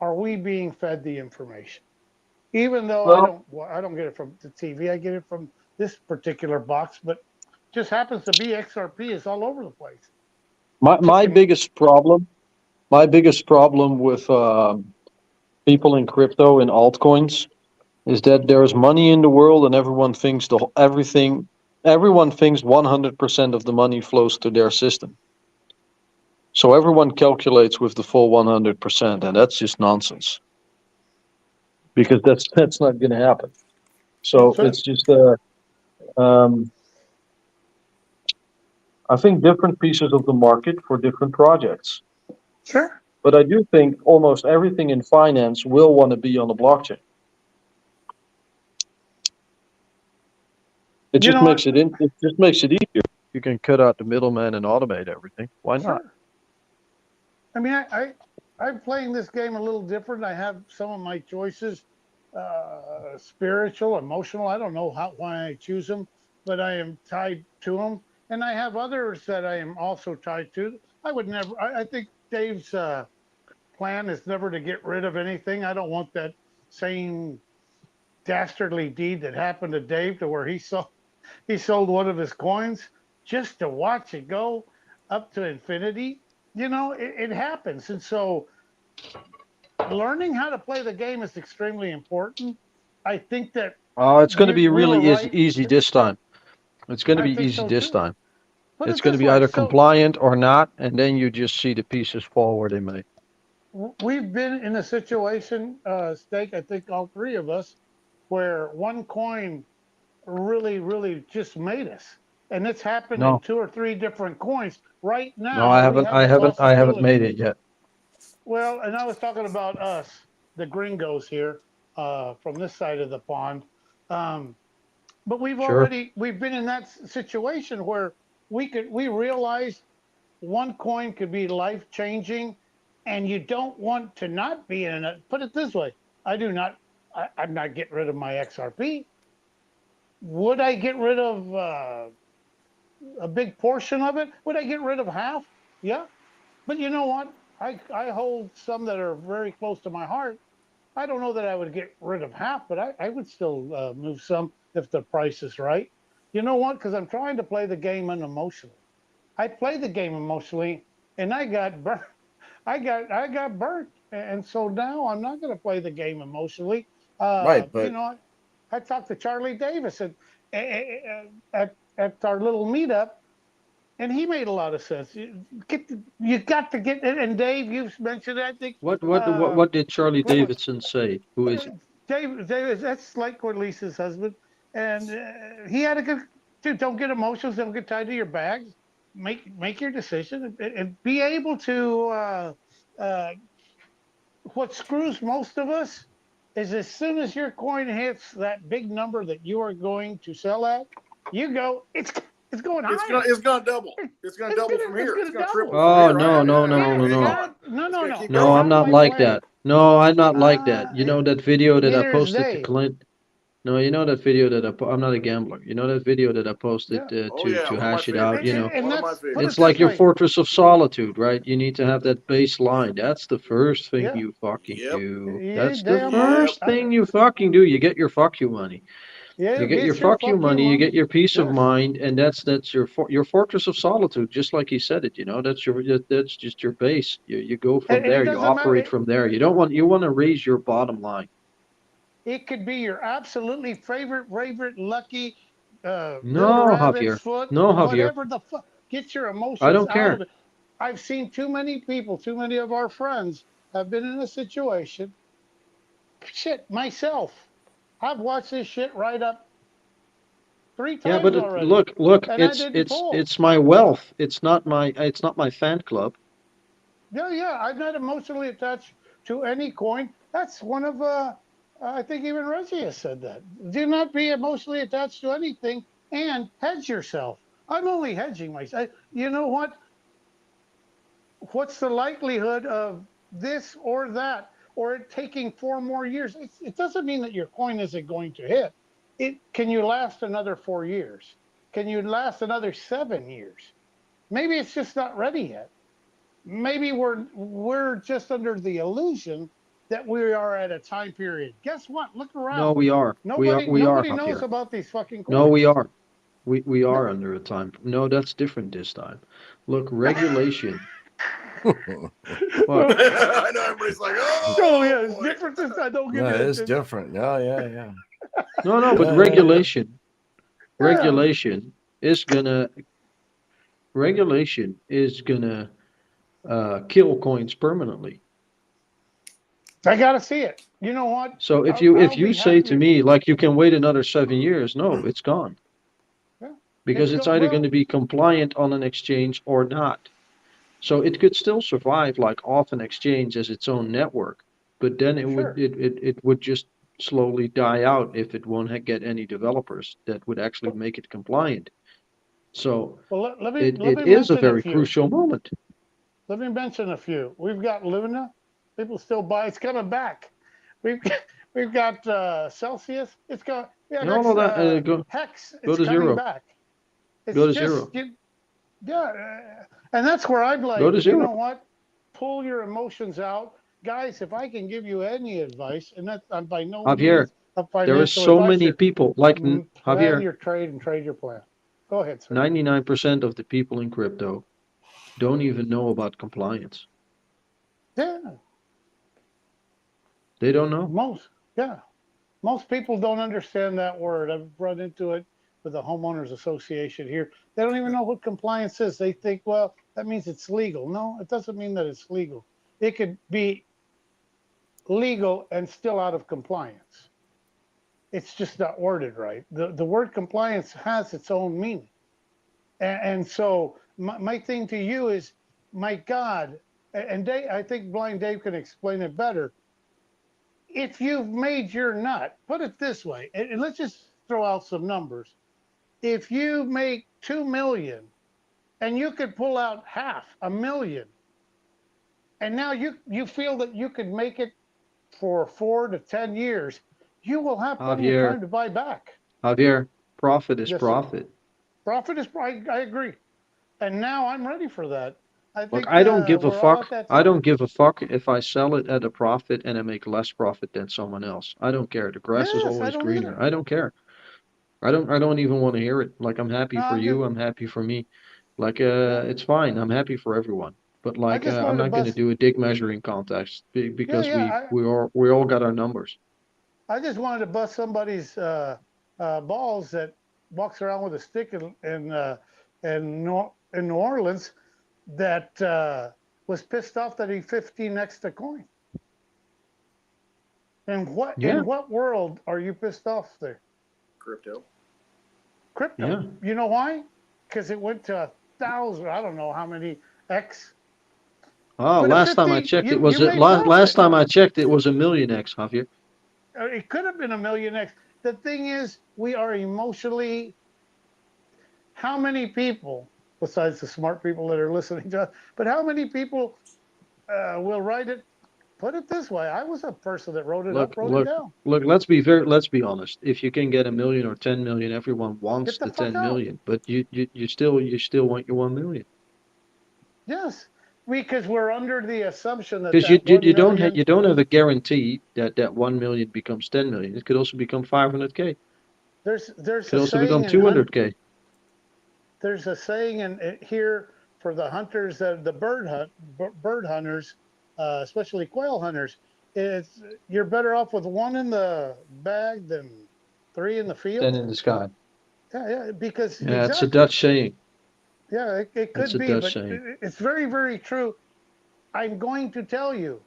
C: are we being fed the information? Even though I don't get it from the TV, I get it from this particular box, but just happens to be XRP is all over the place.
B: My biggest problem with people in crypto and altcoins is that there's money in the world and everyone thinks 100% of the money flows to their system. So everyone calculates with the full 100%, and that's just nonsense. because that's not going to happen. So
C: That's right.
B: it's just I think different pieces of the market for different projects.
C: Sure.
B: But I do think almost everything in finance will want to be on the blockchain. It
C: You
B: just
C: know
B: makes
C: what?
B: it just makes it easier. You can cut out the middleman and automate everything. Why not?
C: Sure. I mean, I'm playing this game a little different. I have some of my choices, spiritual, emotional. I don't know why I choose them, but I am tied to them. And I have others that I am also tied to. I would never, I think Dave's plan is never to get rid of anything. I don't want that same dastardly deed that happened to Dave to where he sold one of his coins just to watch it go up to infinity. It happens. And so learning how to play the game is extremely important. I think that
B: Oh, it's going to
C: you
B: be
C: we were
B: really
C: right.
B: easy this time. It's going to
C: I
B: be
C: think
B: easy
C: so
B: this
C: too.
B: time.
C: Put
B: It's
C: it
B: going to
C: this
B: be
C: way.
B: either
C: So
B: compliant or not, and then you just see the pieces fall where they may.
C: we've been in a situation, Steak, I think all three of us, where one coin really, really just made us. And it's happened in
B: No,
C: two or three different coins. Right
B: no, I
C: now, we
B: haven't.
C: have
B: I
C: the
B: haven't. I haven't
C: possibility.
B: made it yet.
C: Well, and I was talking about us, the gringos here, from this side of the pond. Um, but
B: Sure.
C: we've been in that situation where we realized one coin could be life changing, and you don't want to not be in it. Put it this way: I do not. I'm not getting rid of my XRP. Would I get rid of a big portion of it? Would I get rid of half? Yeah, but you know what? I hold some that are very close to my heart. I don't know that I would get rid of half, but I would still move some if the price is right. You know what? Because I'm trying to play the game unemotionally. I play the game emotionally, and I got burnt. I got burnt, and so now I'm not going to play the game emotionally.
A: Right,
C: You
A: but
C: know, I talked to Charlie Davis at our little meetup, and he made a lot of sense. You got to get, and Dave, you've mentioned it, I think.
B: What what what
C: Uh,
B: what did Charlie
C: what was
B: Davidson say? Who is he?
C: Dave? That's like Corlisa's husband, and he had a good. Dude, don't get emotions. Don't get tied to your bags. Make your decision and be able to. Uh, what screws most of us is as soon as your coin hits that big number that you are going to sell at, you go. It's going higher.
E: It's gonna double. It's gonna double from
C: It's
E: here. It's
C: gonna
E: gonna
C: double.
E: triple from
B: Oh
E: here, right?
B: no no no
C: Yeah,
B: no
E: Hang
B: no.
E: on.
C: no,
E: It's
C: no,
E: gonna
C: no.
E: keep
B: No,
C: That's
B: I'm
E: going.
C: not
B: not
C: quite the
B: like
C: way.
B: that. No, I'm not like that. You
C: Yeah,
B: know that video that I
C: neither is
B: posted to
C: Dave.
B: Clint? No, you know that video that I'm not a gambler. You know that video that I posted
C: Yeah,
E: Oh
B: to
E: yeah, one of my
B: hash it out,
E: favorites.
B: you know.
C: and
E: One of my
C: that's put
E: favorites.
C: it
B: It's like
C: this
B: your
C: way.
B: fortress of solitude, right? You need to have that baseline. That's the first thing
C: Yeah,
B: you fucking
E: Yep.
B: do.
C: you
B: That's the
C: damn right.
E: Yep.
B: first thing you fucking do. You get your fuck you money.
C: Yeah,
B: You get your
C: get your
B: fuck you
C: fuck you
B: money, you get
C: money.
B: your peace of
C: Yes,
B: mind, and that's your fortress of solitude, just like he said it. You know, that's just your base. You go from
C: and it
B: there. You
C: doesn't matter.
B: operate from there. You want to raise your bottom line.
C: It could be your absolutely favorite lucky little
B: No,
C: rabbit's
B: Javier.
C: foot,
B: No, Javier.
C: whatever the fuck. Get your
B: I
C: emotions
B: don't
C: out of
B: care.
C: it. I've seen too many people, too many of our friends have been in a situation. Shit, myself. I've watched this shit right up three
B: Yeah,
C: times
B: but
C: already,
B: look,
C: and I didn't pull.
B: it's my wealth. It's not my fan club.
C: Yeah, yeah. I'm not emotionally attached to any coin. That's one of I think even Reggie has said that. Do not be emotionally attached to anything and hedge yourself. I'm only hedging myself. You know what? What's the likelihood of this or that or it taking 4 more years? It doesn't mean that your coin isn't going to hit. It can you last another 4 years? Can you last another 7 years? Maybe it's just not ready yet. Maybe we're just under the illusion that we are at a time period. Guess what? Look
B: No,
C: around.
B: we are. We are,
C: Nobody knows
B: Javier.
C: about these fucking
B: No, we
C: coins.
B: are. We are
C: No.
B: under a time. No, that's different this time. Look, regulation. What?
E: I know everybody's like,
C: Oh
E: oh
C: yeah, it's
E: boy.
C: different this time. Don't give
A: no,
C: me that
A: it's
C: shit.
A: different. Yeah, yeah, yeah.
B: No, but
A: Yeah, yeah, yeah.
C: Yeah.
B: regulation is gonna regulation is gonna kill coins permanently.
C: I got to see it. You know what?
B: So if
C: I'll
B: you
C: be
B: say to
C: happy.
B: me like you can wait another 7 years, no, it's gone.
C: Yeah,
B: Because it's either going to be compliant on an exchange or not. So it could still survive like off an exchange as its own network, but then
C: sure.
B: it would just slowly die out if it won't get any developers that would actually make it compliant. So
C: Well, let me
B: it is a
C: mention a
B: very
C: few.
B: crucial moment.
C: Let me mention a few. We've got Luna. People still buy. It's coming back. We've we've got Celsius. It's got yeah.
B: And all of that
C: Hex.
B: go
C: It's
B: to
C: coming
B: zero.
C: back.
B: Go
C: It's
B: to
C: just
B: zero.
C: and that's where I'm like,
B: Go to
C: you
B: zero.
C: know what? Pull your emotions out, guys. If I can give you any advice, and that I'm by no
B: Javier,
C: means a
B: there is
C: financial
B: so many
C: advisor,
B: people like
C: plan
B: Javier,
C: your trade and trade your plan. Go ahead, sir.
B: 99% of the people in crypto don't even know about compliance.
C: Yeah,
B: They don't know.
C: Most people don't understand that word. I've run into it with the homeowners association here. They don't even know what compliance is. They think, well, that means it's legal. No, it doesn't mean that it's legal. It could be legal and still out of compliance. It's just not worded right. The word compliance has its own meaning. And so my thing to you is, my God, and Dave, I think Blind Dave can explain it better. If you've made your nut, put it this way, and let's just throw out some numbers. If you make 2 million and you could pull out half a million, and now you feel that you could make it for 4 to 10 years, you will have plenty of
B: Javier,
C: time to buy back.
B: Javier, profit is
C: Yes, sir.
B: profit.
C: Profit is, I agree. And now I'm ready for that. I
B: Look,
C: think
B: I don't give a
C: we're all at
B: fuck.
C: that
B: I
C: time.
B: don't give a fuck if I sell it at a profit and I make less profit than someone else. I don't care. The grass is
C: Yes, I
B: always
C: don't
B: greener.
C: either.
B: I don't care. I don't even want to hear it. Like I'm happy
C: No,
B: for
C: I'm
B: you.
C: just,
B: I'm happy for me. Like
C: yeah.
B: it's fine. I'm happy for everyone. But
C: I
B: like
C: just
B: I'm
C: wanted to
B: not going to
C: bust.
B: do a dig measuring contest
C: Yeah,
B: because
C: yeah.
B: we all got our numbers.
C: I just wanted to bust somebody's balls that walks around with a stick in New Orleans that was pissed off that he 15x the coin. And
B: Yeah,
C: in what world are you pissed off there?
E: Crypto.
C: Crypto.
B: yeah.
C: You know why? Because it went to 1,000. I don't know how many X.
B: Oh,
C: But at
B: last time I
C: 50,
B: checked, it was
C: you made
B: last
C: profit.
B: time I checked, it was a million X, Javier.
C: It could have been a million X. The thing is, we are emotionally. How many people, besides the smart people that are listening to us, but how many people will write it? Put it this way: I was a person that wrote it
B: Look,
C: up, wrote it
B: look,
C: down.
B: look. Let's be honest. If you can get a million or 10 million, everyone wants
C: Get the
B: the
C: fuck
B: 10
C: out.
B: million. But you still want your 1 million.
C: Yes, because we're under the assumption that
B: Because
C: that 1 million.
B: you don't have a guarantee that that 1 million becomes 10 million. It could also become 500K.
C: There's
B: Could
C: a
B: also
C: saying
B: become
C: in hunt.
B: 200K.
C: There's a saying in here for the hunters, the bird hunters, especially quail hunters. It's you're better off with one in the bag than three in the
B: 10
C: field.
B: in the sky.
C: Yeah, because
B: Yeah, it's a
C: exactly.
B: Dutch saying.
C: Yeah, it
B: It's
C: could
B: a
C: be,
B: Dutch
C: but
B: saying.
C: it's very, very true. I'm going to tell you,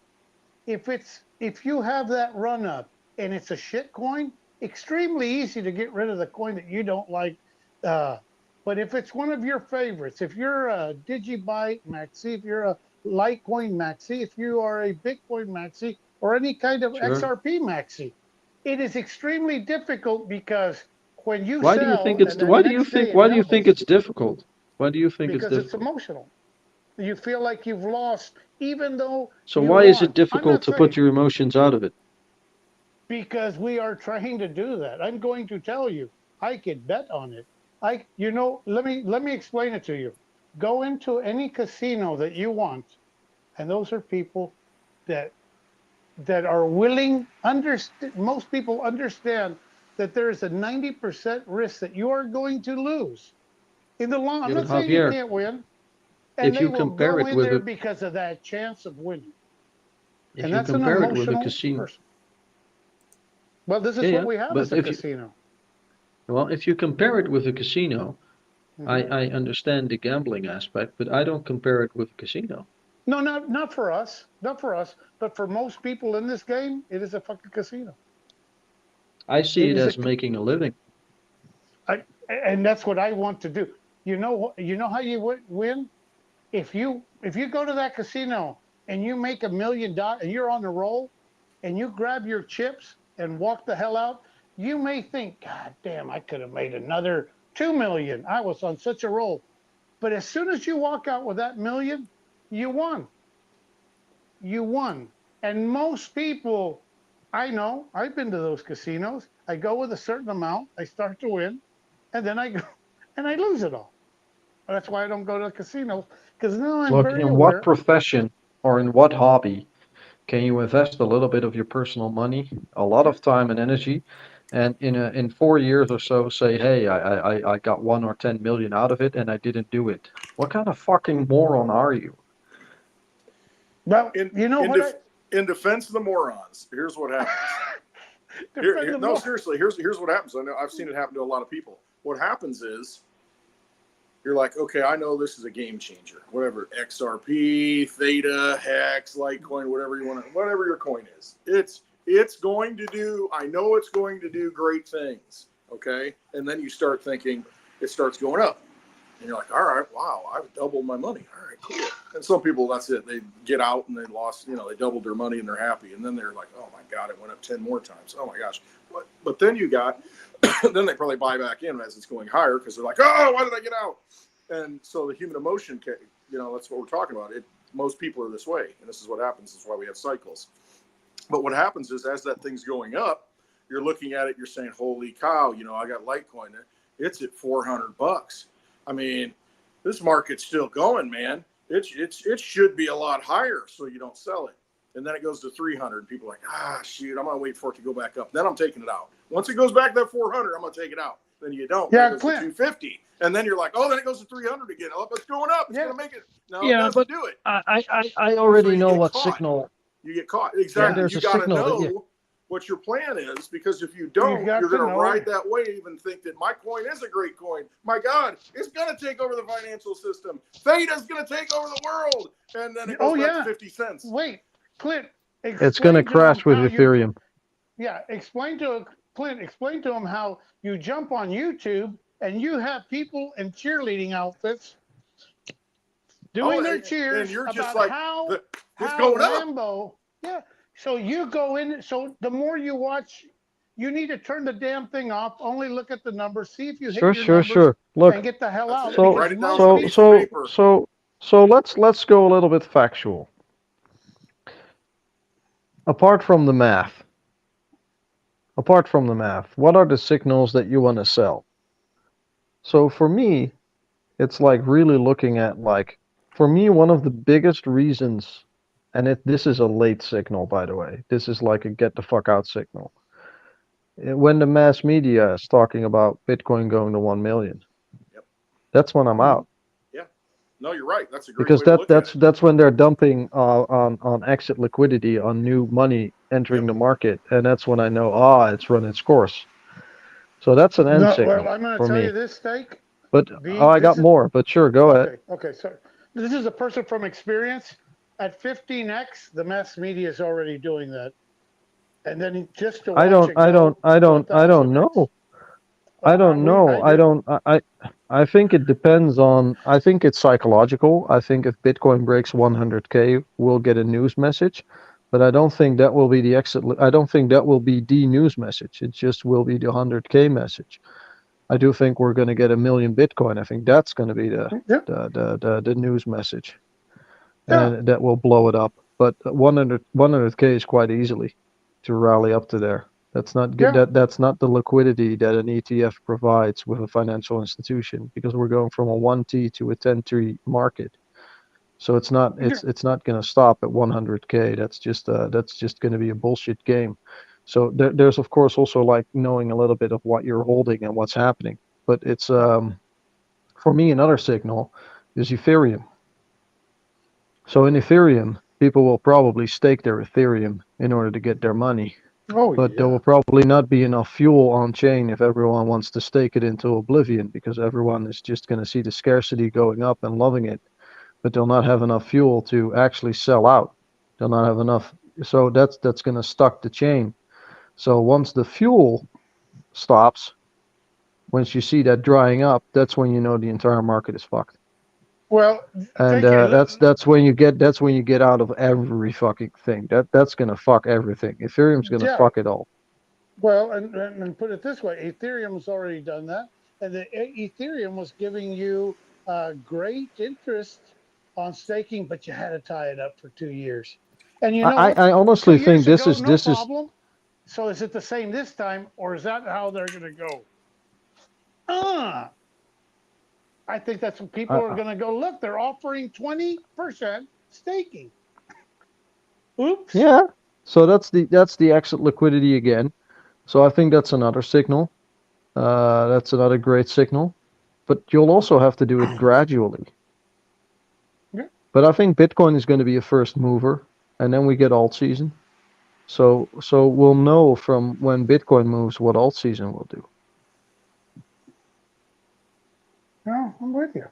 C: if you have that run up and it's a shit coin, extremely easy to get rid of the coin that you don't like. Uh, but if it's one of your favorites, if you're a DigiByte maxi, if you're a Litecoin maxi, if you are a Bitcoin maxi, or any kind of
B: Sure.
C: XRP maxi, it is extremely difficult because when you
B: Why do you think
C: sell
B: it's
C: and that next day it
B: why do you think
C: doubles,
B: it's difficult? Why do you think it's
C: because it's
B: difficult?
C: emotional. You feel like you've lost, even though
B: So
C: you
B: why is it
C: won. I'm
B: difficult
C: not
B: to put
C: saying
B: your emotions out of it?
C: because we are trying to do that. I'm going to tell you, I could bet on it. Let me explain it to you. Go into any casino that you want, and those are people that are willing. Understand. Most people understand that there is a 90% risk that you are going to lose in the long. I'm
B: Yeah, but
C: not saying you
B: Javier,
C: can't win, and
B: if
C: they
B: you
C: will
B: compare
C: go
B: it
C: in
B: with
C: there
B: a
C: because of that chance of winning.
B: if
C: And
B: you
C: that's an
B: compare it with a
C: emotional
B: casino,
C: person. Well, this
B: yeah,
C: is what
B: yeah.
C: we have
B: But
C: as a
B: if you
C: casino.
B: if you compare it with a casino,
C: Hmm.
B: I understand the gambling aspect, but I don't compare it with a casino.
C: No, not for us, not for us, but for most people in this game, it is a fucking casino.
B: I see
C: It
B: it
C: is
B: as making a living.
C: and that's what I want to do. You know how you win if you go to that casino and you make $1 million and you're on the roll, and you grab your chips and walk the hell out. You may think, God damn, I could have made another 2 million. I was on such a roll. But as soon as you walk out with that million, you won. You won. And most people, I know, I've been to those casinos. I go with a certain amount, I start to win, and then I go and I lose it all. That's why I don't go to the casinos, because now I'm
B: Look,
C: very
B: in what
C: aware.
B: profession or in what hobby can you invest a little bit of your personal money, a lot of time and energy, and in 4 years or so say, hey, I got 1 or 10 million out of it and I didn't do it? What kind of fucking moron are you?
C: Well,
E: In
C: you know
E: in,
C: what?
E: def- in defense of the morons, here's what happens. No, seriously, here's what happens. I know I've seen it happen to a lot of people. What happens is you're like, okay, I know this is a game changer. Whatever, XRP, Theta, Hex, Litecoin, whatever you want, whatever your coin is, it's going to do. I know it's going to do great things. Okay, and then you start thinking it starts going up, and you're like, all right, wow, I've doubled my money. All right, cool. And some people, that's it. They get out and they lost, they doubled their money and they're happy. And then they're like, oh my God, it went up 10 more times. Oh my gosh. But then you got, then they probably buy back in as it's going higher because they're like, oh, why did I get out? And so the human emotion, that's what we're talking about. Most people are this way. And this is what happens. This is why we have cycles. But what happens is as that thing's going up, you're looking at it, you're saying, holy cow, I got Litecoin. It's at $400. I mean, this market's still going, man. It should be a lot higher, so you don't sell it. And then it goes to 300. People are like, shoot, I'm gonna wait for it to go back up. Then I'm taking it out. Once it goes back to that 400, I'm gonna take it out. Then you don't.
C: Yeah,
E: Then it goes to 250, and then you're like, oh, then it goes to 300 again. Oh, it's going up. It's gonna make it. No, it doesn't do it.
B: I already know what signal.
E: You get caught. Exactly.
B: there's
E: You
B: a
E: got to
B: signal that
E: know what your plan is, because if you don't, you're going to ride that wave and think that my coin is a great coin. My God, it's going to take over the financial system. Theta's going to take over the world. And then it goes back to 50 cents.
C: Wait, Clint.
B: It's going to crash with Ethereum.
C: Explain to him how you jump on YouTube and you have people in cheerleading outfits doing their cheers,
E: and you're
C: about
E: just like,
C: how
E: going
C: Lambo. Up. Yeah. So you go in. So the more you watch, you need to turn the damn thing off. Only look at the numbers. See if you hit your numbers. Look, and get the hell out.
B: So let's go a little bit factual. Apart from the math, what are the signals that you want to sell? So for me, it's like really looking at for me, one of the biggest reasons, and this is a late signal, by the way. This is like a get the fuck out signal. When the mass media is talking about Bitcoin going to 1 million, that's when I'm out.
E: Yeah, no, you're right. That's a great
B: because
E: way to look at it.
B: That's when they're dumping on exit liquidity on new money entering the market, and that's when I know it's run its course. So that's an end signal.
C: Well, I'm going
B: to
C: tell you this, Steak.
B: But I got more. But sure, go ahead.
C: Okay. So this is a person from experience. At 15x, the mass media is already doing that, and then just to watch
B: I don't know. I don't know. I think it depends on. I think it's psychological. I think if Bitcoin breaks 100K, we'll get a news message, but I don't think that will be the exit. I don't think that will be the news message. It just will be the 100K message. I do think we're going to get 1 million Bitcoin. I think that's going to be the news message, and that will blow it up. But 100K is quite easily to rally up to there. That's not good. That's not the liquidity that an ETF provides with a financial institution, because we're going from a 1T to a 10T market. So it's not going to stop at 100K. That's just going to be a bullshit game. So there's of course also like knowing a little bit of what you're holding and what's happening. But it's for me, another signal is Ethereum. So in Ethereum, people will probably stake their Ethereum in order to get their money. But there will probably not be enough fuel on chain if everyone wants to stake it into oblivion, because everyone is just going to see the scarcity going up and loving it. but they'll not have enough fuel to actually sell out. They'll not have enough. So that's going to stuck the chain. So once the fuel stops, once you see that drying up, that's when you know the entire market is fucked.
C: Well,
B: And that's when you get out of every fucking thing. That's gonna fuck everything. Ethereum's gonna
C: yeah.
B: fuck it all.
C: Well, and put it this way, Ethereum's already done that, and the Ethereum was giving you great interest on staking, but you had to tie it up for 2 years. And you know what?
B: I honestly think this is
C: no problem. So is it the same this time, or is that how they're going to go? I think that's what people are going to go. Look, they're offering 20% staking. Oops.
B: Yeah. So that's the exit liquidity again. So I think that's another signal. That's another great signal. But you'll also have to do it gradually.
C: Yeah.
B: But I think Bitcoin is going to be a first mover, and then we get alt season. So we'll know from when Bitcoin moves what alt season will do.
C: No, I'm with you.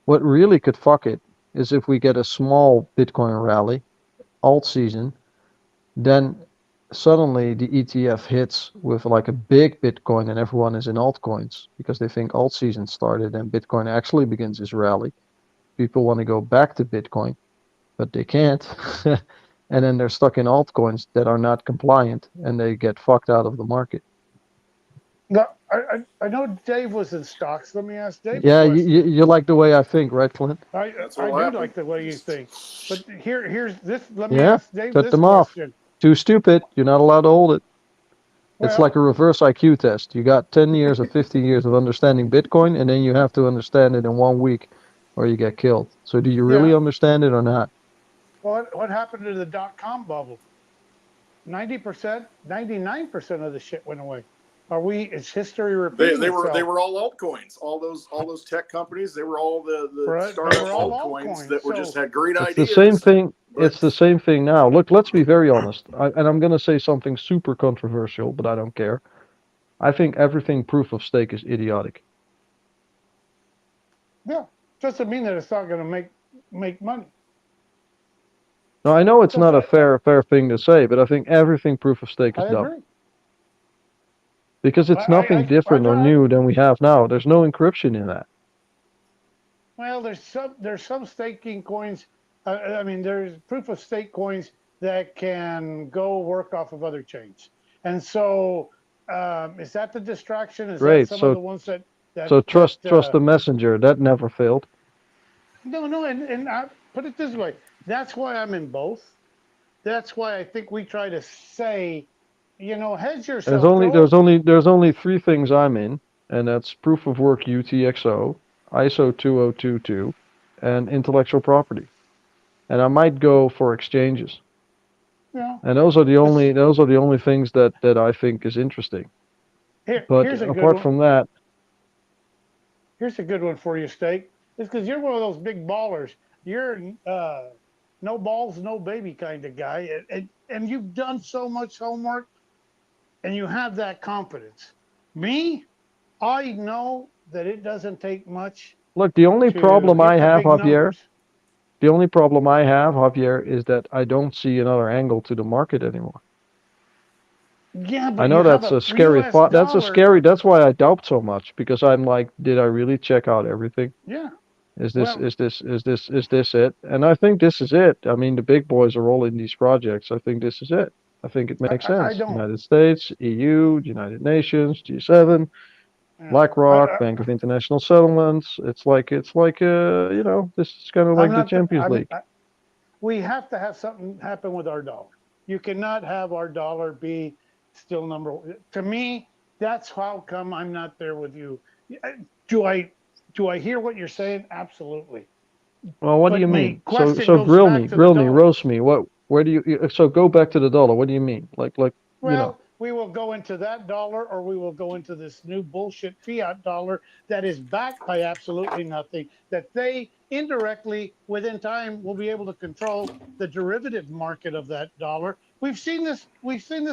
B: What really could fuck it is if we get a small Bitcoin rally, alt season, then suddenly the ETF hits with like a big Bitcoin and everyone is in altcoins because they think alt season started and Bitcoin actually begins its rally. People want to go back to Bitcoin, but they can't. And then they're stuck in altcoins that are not compliant and they get fucked out of the market.
C: No, I know Dave was in stocks. Let me ask Dave.
B: Yeah, you like the way I think, right, Clint?
C: I do like the way you think. But here's this. Let me
B: Yeah,
C: ask Dave
B: cut
C: this
B: them off.
C: question.
B: Too stupid. You're not allowed to hold it. It's
C: Well,
B: like a reverse IQ test. You got 10 years or 15 years of understanding Bitcoin, and then you have to understand it in 1 week or you get killed. So do you really
C: Yeah.
B: understand it or not?
C: What happened to the .com bubble? 90%, 99% of the shit went away. Is history repeating
E: They
C: itself?
E: were all altcoins. All those tech companies. They were all the
C: Right,
E: startup
C: they were all
E: altcoins that
C: altcoins,
E: just had great
B: It's
E: ideas.
B: the same thing.
E: but-
B: It's the same thing now. Look, let's be very honest. And I'm going to say something super controversial, but I don't care. I think everything proof of stake is idiotic.
C: Yeah, doesn't mean that it's not going to make money.
B: Now, I know it's not a fair thing to say, but I think everything proof of stake is
C: I
B: dumb.
C: agree.
B: Because it's nothing different or new than we have now. There's no encryption in that.
C: Well, there's some staking coins. I mean, there's proof of stake coins that can go work off of other chains. And so, is that the distraction? Is
B: Great.
C: that some of the ones that
B: so trust the messenger. That never failed.
C: No, and I put it this way. That's why I'm in both. That's why I think we try to say, hedge yourself.
B: There's only 3 things I'm in, and that's proof of work UTXO, ISO 2022, and intellectual property. And I might go for exchanges.
C: Yeah.
B: And those are the only things that I think is interesting. But apart from that,
C: here's a good one for you, Steak. It's because you're one of those big ballers. You're no balls, no baby kind of guy, and you've done so much homework, and you have that confidence. Me, I know that it doesn't take much.
B: Look, the only problem I have, Javier, is that I don't see another angle to the market anymore.
C: Yeah, but
B: I know that's a scary thought. That's why I doubt so much, because I'm like, did I really check out everything?
C: Yeah.
B: Is this it? And I think this is it. I mean, the big boys are all in these projects. I think this is it. I think it makes sense. United States, EU, United Nations, G7, BlackRock, Bank of International Settlements. It's like this is kind of like the Champions League.
C: We have to have something happen with our dollar. You cannot have our dollar be still number one. To me, that's how come I'm not there with you. Do I hear what you're saying? Absolutely.
B: Well, what do you mean? So grill me, roast me. Where do you? So go back to the dollar. What do you mean?
C: Well, we will go into that dollar, or we will go into this new bullshit fiat dollar that is backed by absolutely nothing, that they indirectly within time will be able to control the derivative market of that dollar. We've seen this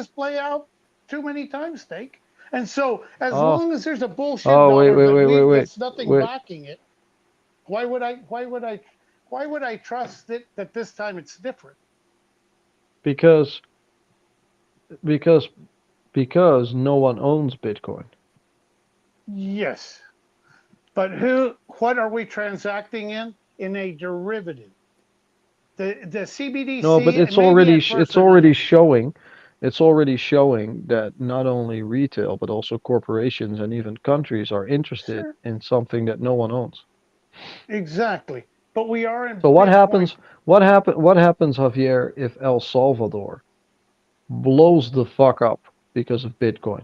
C: play out too many times, Steak. And so as long as there's a bullshit dollar that's nothing backing it. Why would I trust it that this time it's different?
B: Because because because no one owns Bitcoin.
C: Yes. But what are we transacting in? In a derivative. The CBDC
B: No, but
C: and maybe at first
B: it's
C: they're not.
B: already showing that not only retail but also corporations and even countries are interested
C: Sure.
B: in something that no one owns.
C: Exactly. But we are in
B: So what
C: Bitcoin.
B: happens what happens, Javier, if El Salvador blows the fuck up because of Bitcoin?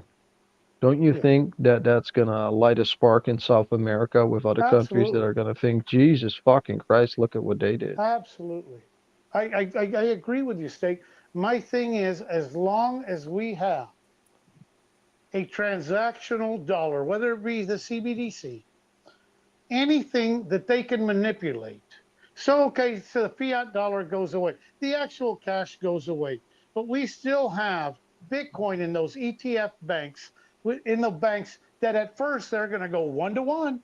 B: Don't you
C: Yeah,
B: think that that's gonna light a spark in South America with other countries that
C: absolutely.
B: are gonna think, Jesus fucking Christ, look at what they did?
C: Absolutely. I agree with you, Steak. My thing is, as long as we have a transactional dollar, whether it be the CBDC, anything that they can manipulate. So, okay, so the fiat dollar goes away, the actual cash goes away, but we still have Bitcoin in those ETF banks, in the banks that at first they're going to go 1 to 1.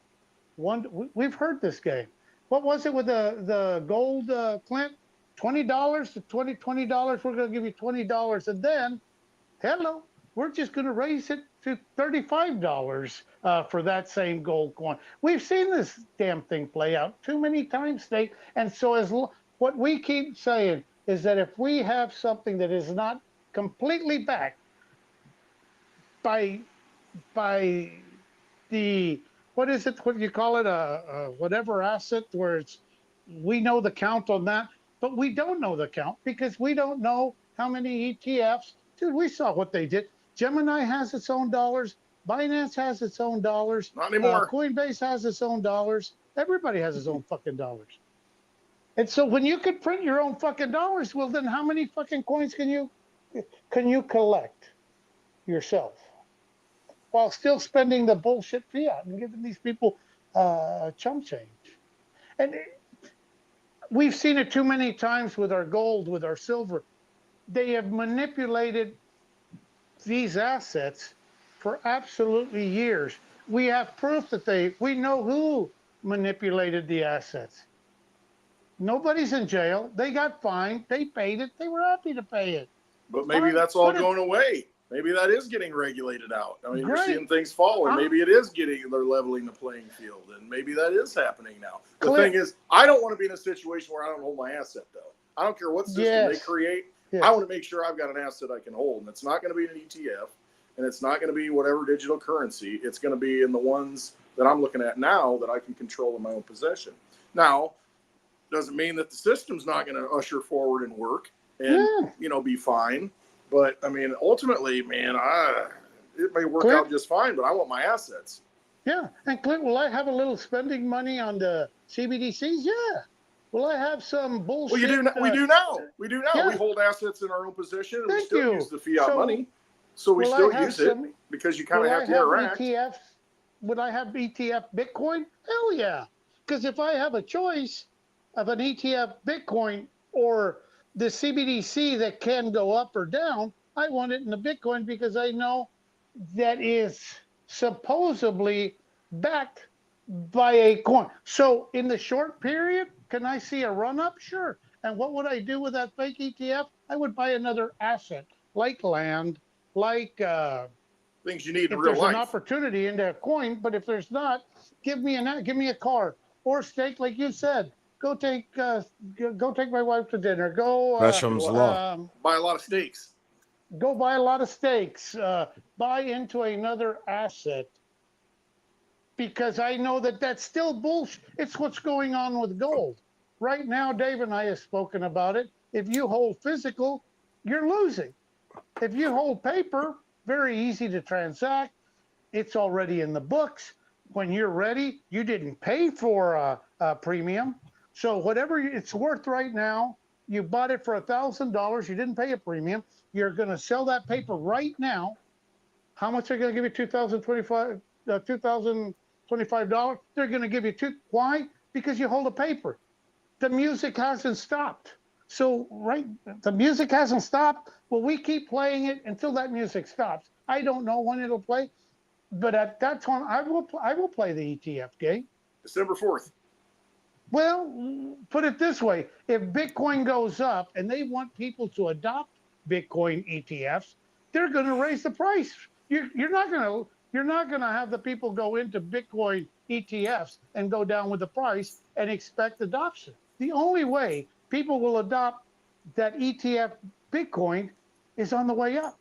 C: We've heard this game. What was it with the gold, Clint? $20 to $20. We're going to give you $20, and then hello, we're just going to raise it to $35 for that same gold coin. We've seen this damn thing play out too many times, State. And so, what we keep saying is that if we have something that is not completely backed by by the what is it? What you call it? A whatever asset where we know the count on that, but we don't know the count because we don't know how many ETFs. Dude, we saw what they did. Gemini has its own dollars. Binance has its own dollars.
E: Not anymore.
C: Coinbase has its own dollars. Everybody has his own fucking dollars. And so when you could print your own fucking dollars, well, then how many fucking coins can you collect yourself while still spending the bullshit fiat and giving these people chump change? And we've seen it too many times with our gold, with our silver. They have manipulated these assets for absolutely years. We have proof that we know who manipulated the assets. Nobody's in jail. They got fined. They paid it. They were happy to pay it.
E: But maybe
C: Fine.
E: that's all
C: Put it-
E: going away. Maybe that is getting regulated out. I mean, you're
C: Great.
E: seeing things fall, and maybe it is they're leveling the playing field, and maybe that is happening now. The
C: Clint.
E: thing is, I don't want to be in a situation where I don't hold my asset, though. I don't care what system they
C: Yes.
E: create.
C: Yes.
E: I want to make sure I've got an asset I can hold, and it's not going to be an ETF, and it's not going to be whatever digital currency. It's going to be in the ones that I'm looking at now that I can control in my own possession. Now, doesn't mean that the system's not going to usher forward and work and be fine. But I mean, ultimately, man, it may work out just fine, but I want my assets.
C: Yeah. And Clint, will I have a little spending money on the CBDCs? Yeah. Will I have some bullshit?
E: Well, we do now. We do now.
C: Yeah.
E: We hold assets in our own position, and we
C: Thank
E: still
C: you.
E: use the fiat
C: So,
E: money. So we
C: will I
E: still
C: have
E: use it
C: some-
E: because you kind
C: Will
E: of
C: I
E: have to
C: have
E: interact.
C: ETFs? Would I have ETF Bitcoin? Hell yeah. Because if I have a choice of an ETF Bitcoin or the CBDC that can go up or down, I want it in the Bitcoin because I know that is supposedly backed by a coin. So in the short period, can I see a run up? Sure. And what would I do with that fake ETF? I would buy another asset like land, like
E: Things you need in
C: if
E: real
C: there's an
E: life.
C: opportunity into a coin, but if there's not, give me a car or steak, like you said. Go take my wife to dinner. Go
A: Gresham's Law.
E: Buy a lot of steaks.
C: go buy a lot of steaks. Buy into another asset because I know that that's still bullshit. It's what's going on with gold right now. Dave and I have spoken about it. If you hold physical, you're losing. If you hold paper, very easy to transact. It's already in the books. When you're ready, you didn't pay for a premium. So whatever it's worth right now, you bought it for $1,000. You didn't pay a premium. You're going to sell that paper right now. How much are they going to give you? $2,025. They're going to give you two. Why? Because you hold a paper. The music hasn't stopped. So the music hasn't stopped. Well, we keep playing it until that music stops. I don't know when it'll play. But at that time, I will play the ETF game.
E: December 4th.
C: Well, put it this way: if Bitcoin goes up and they want people to adopt Bitcoin ETFs, they're going to raise the price. You're not going to have the people go into Bitcoin ETFs and go down with the price and expect adoption. The only way people will adopt that ETF Bitcoin is on the way up.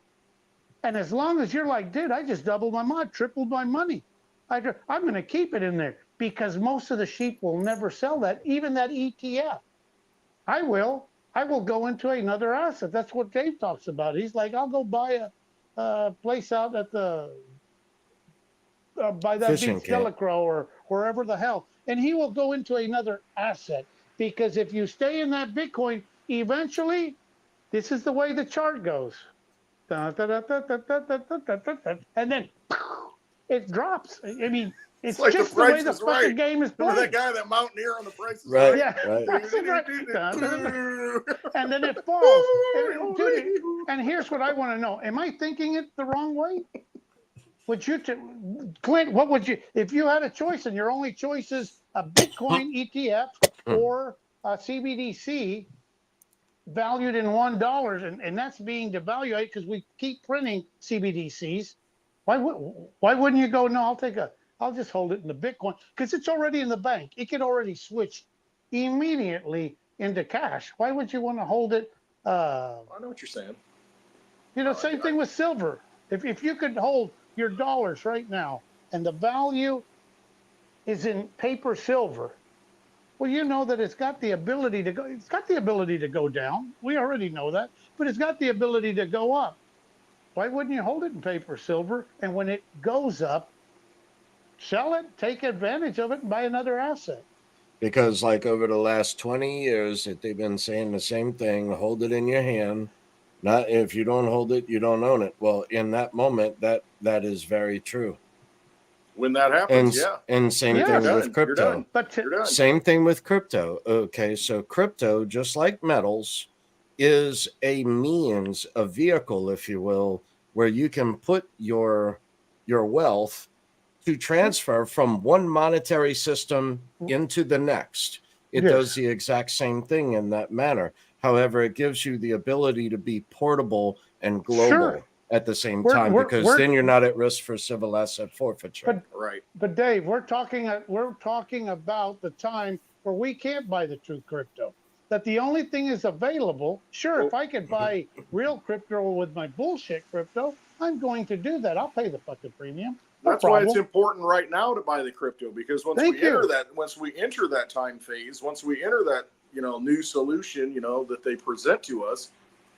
C: And as long as you're like, dude, I just doubled my money, tripled my money, I'm going to keep it in there because most of the sheep will never sell that, even that ETF. I will. I will go into another asset. That's what Dave talks about. He's like, I'll go buy a place out at the by that
A: Fishing
C: beach
A: camp.
C: Delacroix or wherever the hell, and he will go into another asset because if you stay in that Bitcoin, eventually, this is the way the chart goes. And then it drops. I mean, it's
E: like
C: just
E: The
C: the way
E: Price
C: the
E: is
C: fucking
E: Right.
C: game is
E: Remember
C: played.
E: that guy, that mountaineer on The Price is
A: Right.
E: Right?
C: Yeah,
A: Right.
C: that's it, right. And then it falls. Dude, and here's what I want to know: am I thinking it the wrong way? Would you, Clint? What would you, if you had a choice and your only choice is a Bitcoin ETF or a CBDC valued in $1, and that's being devalued because we keep printing CBDCs? Why wouldn't you go? No, I'll just hold it in the Bitcoin because it's already in the bank. It can already switch immediately into cash. Why would you want to hold it?
E: I know what you're saying.
C: Same thing with silver. If you could hold your dollars right now and the value is in paper silver, well, you know that it's got the ability to go. It's got the ability to go down. We already know that, but it's got the ability to go up. Why wouldn't you hold it in paper silver? And when it goes up, sell it, take advantage of it, and buy another asset.
A: Because like over the last 20 years that they've been saying the same thing, hold it in your hand. Not if you don't hold it, you don't own it. Well, in that moment, that is very true.
E: When that happens, yeah.
A: And same
C: Yeah.
A: thing
E: You're
A: with
E: done.
A: crypto.
E: You're done.
C: But
E: You're done.
A: Same thing with crypto. Okay, so crypto, just like metals, is a means, a vehicle, if you will, where you can put your wealth to transfer from one monetary system into the next. It
C: Yes.
A: does the exact same thing in that manner. However, it gives you the ability to be portable and global
C: Sure.
A: at the same
C: We're-
A: time,
C: we're-
A: because
C: we're-
A: then you're not at risk for civil asset forfeiture.
E: Right.
C: But Dave, we're talking about the time where we can't buy the true crypto. That the only thing is available. Sure, if I could buy real crypto with my bullshit crypto, I'm going to do that. I'll pay the fucking premium. No
E: That's why it's
C: problem.
E: important right now to buy the crypto, because once
C: Thank
E: we enter
C: you.
E: that time phase, once we enter that, new solution, that they present to us,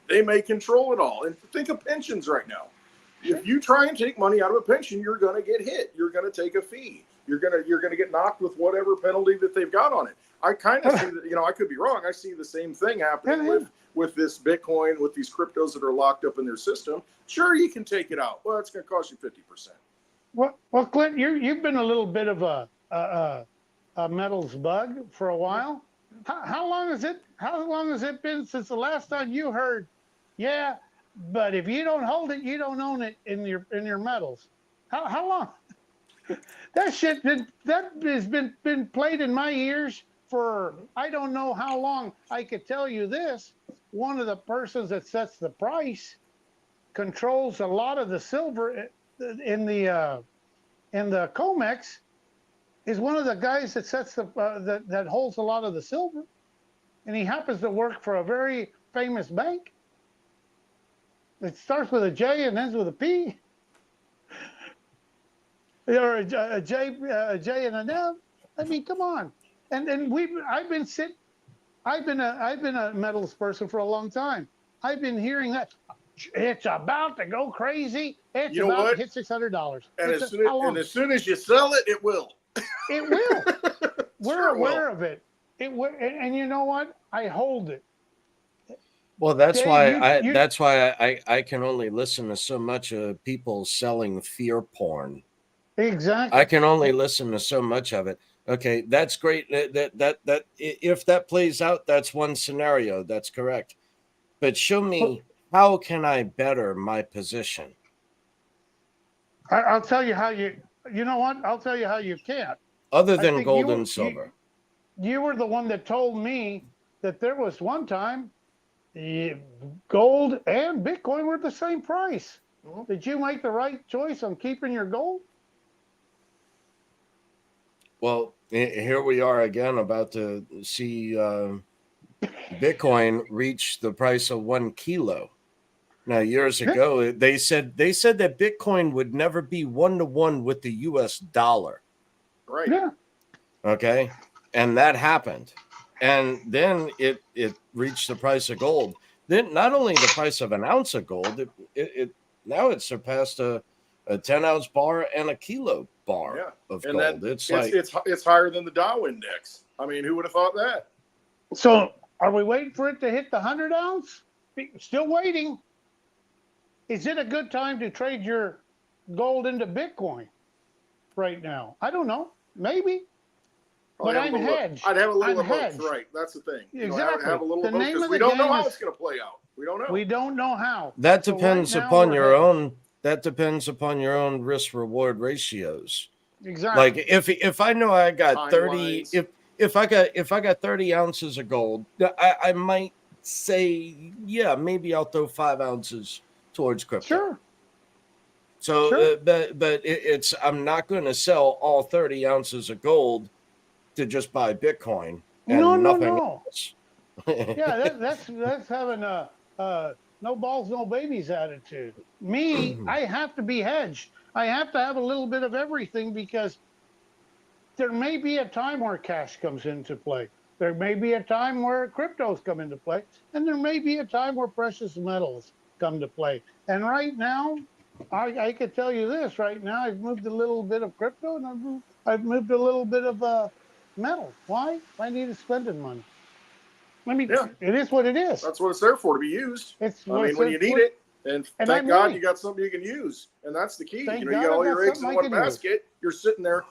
E: they may control it all. And think of pensions right now.
C: Sure.
E: If you try and take money out of a pension, you're going to get hit. You're going to take a fee. You're going to get knocked with whatever penalty that they've got on it. I kind of see that, I could be wrong. I see the same thing happening with this Bitcoin, with these cryptos that are locked up in their system. Sure, you can take it out. Well, it's going to cost you 50%.
C: Well, Clint, you've been a little bit of a metals bug for a while. How long has it been since the last time you heard? Yeah, but if you don't hold it, you don't own it in your metals. How long? That has been played in my ears for I don't know how long. I could tell you this: one of the persons that sets the price controls a lot of the silver in the COMEX. Is one of the guys that sets that holds a lot of the silver, and he happens to work for a very famous bank. It starts with a J and ends with a P, or a J and an M. I mean, come on. And I've been a metals person for a long time. I've been hearing that it's about to go crazy. It's about to hit $600.
E: And as soon as you sell it, it will.
C: It will. We're
E: Sure
C: aware of it. And you know what? I hold it.
A: Well, that's
C: Dave,
A: why I can only listen to so much of people selling fear porn.
C: Exactly.
A: I can only listen to so much of it. Okay, that's great. That if that plays out, that's one scenario. That's correct. But show me how can I better my position?
C: I'll tell you how you know what? I'll tell you how you can't.
A: Other than gold and silver.
C: you were the one that told me that there was one time gold and Bitcoin were the same price.
E: Mhm.
C: Did you make the right choice on keeping your gold?
A: Well, here we are again about to see Bitcoin reach the price of 1 kilo. Now, years ago, they said that Bitcoin would never be 1-to-1 with the U.S. dollar.
E: Right.
C: Yeah.
A: Okay, and that happened, and then it reached the price of gold. Then not only the price of an ounce of gold, it now it surpassed a 10-ounce bar and a kilo bar
E: Yeah.
A: of
E: And
A: gold.
E: then
A: It's like
E: it's higher than the Dow index. I mean, who would have thought that?
C: So are we waiting for it to hit the 100-ounce? Still waiting. Is it a good time to trade your gold into Bitcoin right now? I don't know. Maybe. But I'm hedged.
E: I'd have a little
C: I'm
E: of both.
C: hedged.
E: Right. That's the thing.
C: Exactly.
E: Have a little
C: The
E: of both
C: name
E: because
C: of
E: we
C: the
E: don't know
C: game
E: how
C: is-
E: it's going to play out. We don't know.
C: We don't know how.
A: that
C: So right
A: depends
C: now
A: upon
C: we're
A: your
C: hedged.
A: own. That depends upon your own risk reward ratios.
C: Exactly.
A: Like if I know I got 30,
E: Timelines.
A: if I got 30 ounces of gold, I might say, yeah, maybe I'll throw 5 ounces towards crypto.
C: Sure.
A: So,
C: Sure.
A: but it's I'm not going to sell all 30 ounces of gold to just buy Bitcoin and
C: No.
A: nothing else.
C: Yeah, that's having a no balls, no babies attitude. Me, I have to be hedged. I have to have a little bit of everything because there may be a time where cash comes into play. There may be a time where cryptos come into play, and there may be a time where precious metals come to play. And right now, I could tell you this. Right now, I've moved a little bit of crypto, and I've moved a little bit of metal. Why? I needed spending money. I mean,
E: Yeah.
C: it is what it is.
E: That's what it's there for, to be used.
C: It's
E: I mean, when you need it, and
C: And
E: thank
C: I'm
E: God
C: ready.
E: you got something you can use, and that's the key.
C: Thank
E: You
C: God
E: got
C: I
E: all
C: got
E: your eggs in
C: something I
E: one
C: can use.
E: basket. You're sitting there.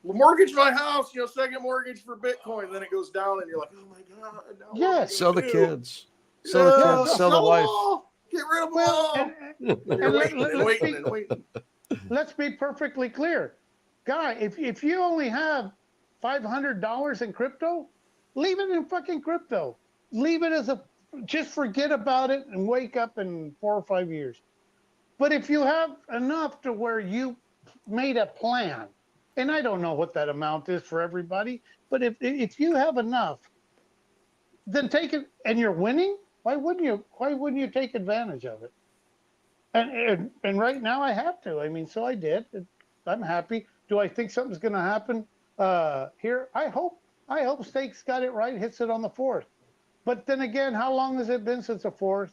E: Well, mortgage my house, second mortgage for Bitcoin. Then it goes down, and you're like, oh my God. Now what am I
C: Yes.
A: Sell the
E: gonna do?
A: kids. Sell the
E: Yeah,
A: kids. Sell the
E: them
A: wife.
E: all. Get rid of them
C: Well,
E: all.
C: and
E: You're
C: and
E: waiting and waiting and waiting.
C: let's be perfectly clear. Guy, if you only have $500 in crypto, leave it in fucking crypto. Leave it as just forget about it and wake up in 4 or 5 years. But if you have enough to where you made a plan, and I don't know what that amount is for everybody, but if you have enough, then take it, and you're winning. Why wouldn't you? Why wouldn't you take advantage of it? And right now I have to. I mean, so I did. I'm happy. Do I think something's going to happen here? I hope. Stakes got it right. Hits it on the 4th. But then again, how long has it been since the 4th?